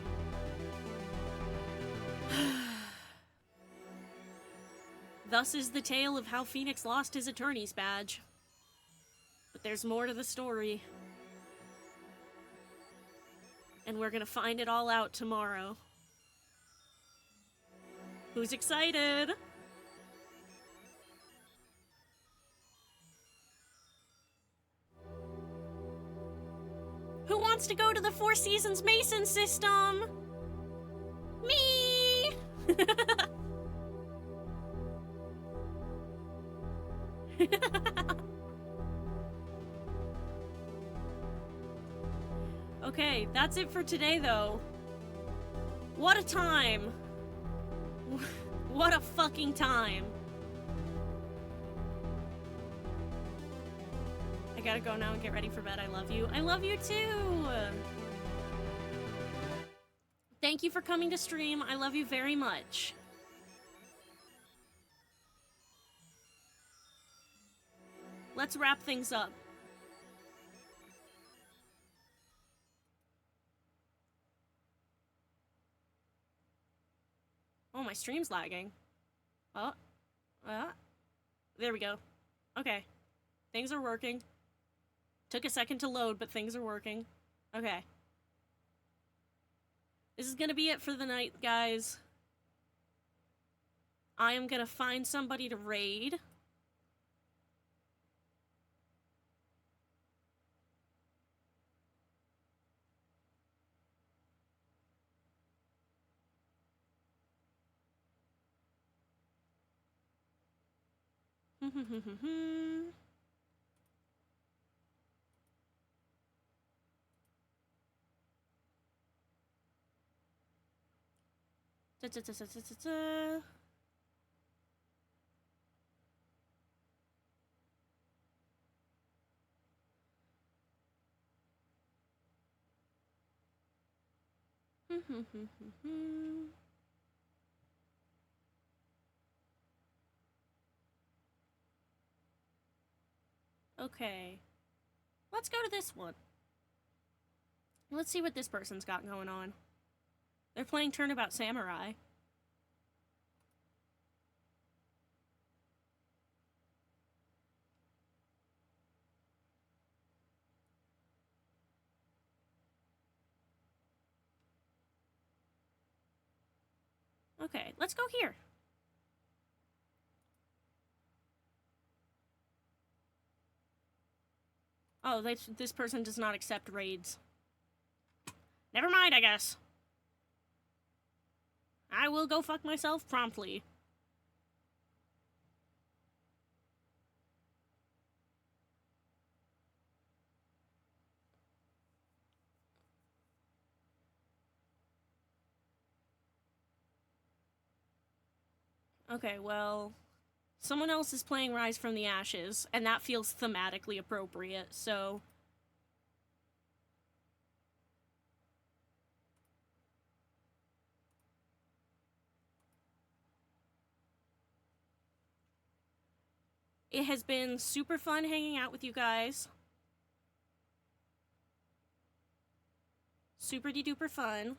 Thus is the tale of how Phoenix lost his attorney's badge. But there's more to the story. And we're gonna find it all out tomorrow. Who's excited? Who wants to go to the Four Seasons Mason system? Me! Okay, that's it for today, though. What a time! What a fucking time! I gotta go now and get ready for bed. I love you. I love you too! Thank you for coming to stream. I love you very much. Let's wrap things up. Oh, my stream's lagging. Oh. There we go. Okay. Things are working. Took a second to load, but things are working. Okay. This is gonna be it for the night, guys. I am gonna find somebody to raid. Okay. Let's go to this one. Let's see what this person's got going on. They're playing Turnabout Samurai. Okay, let's go here. Oh, this person does not accept raids. Never mind, I guess. I will go fuck myself promptly. Okay, well, someone else is playing Rise from the Ashes, and that feels thematically appropriate, so... It has been super fun hanging out with you guys. Super de duper fun.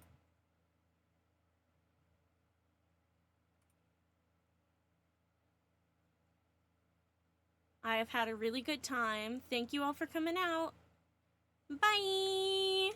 I have had a really good time. Thank you all for coming out. Bye!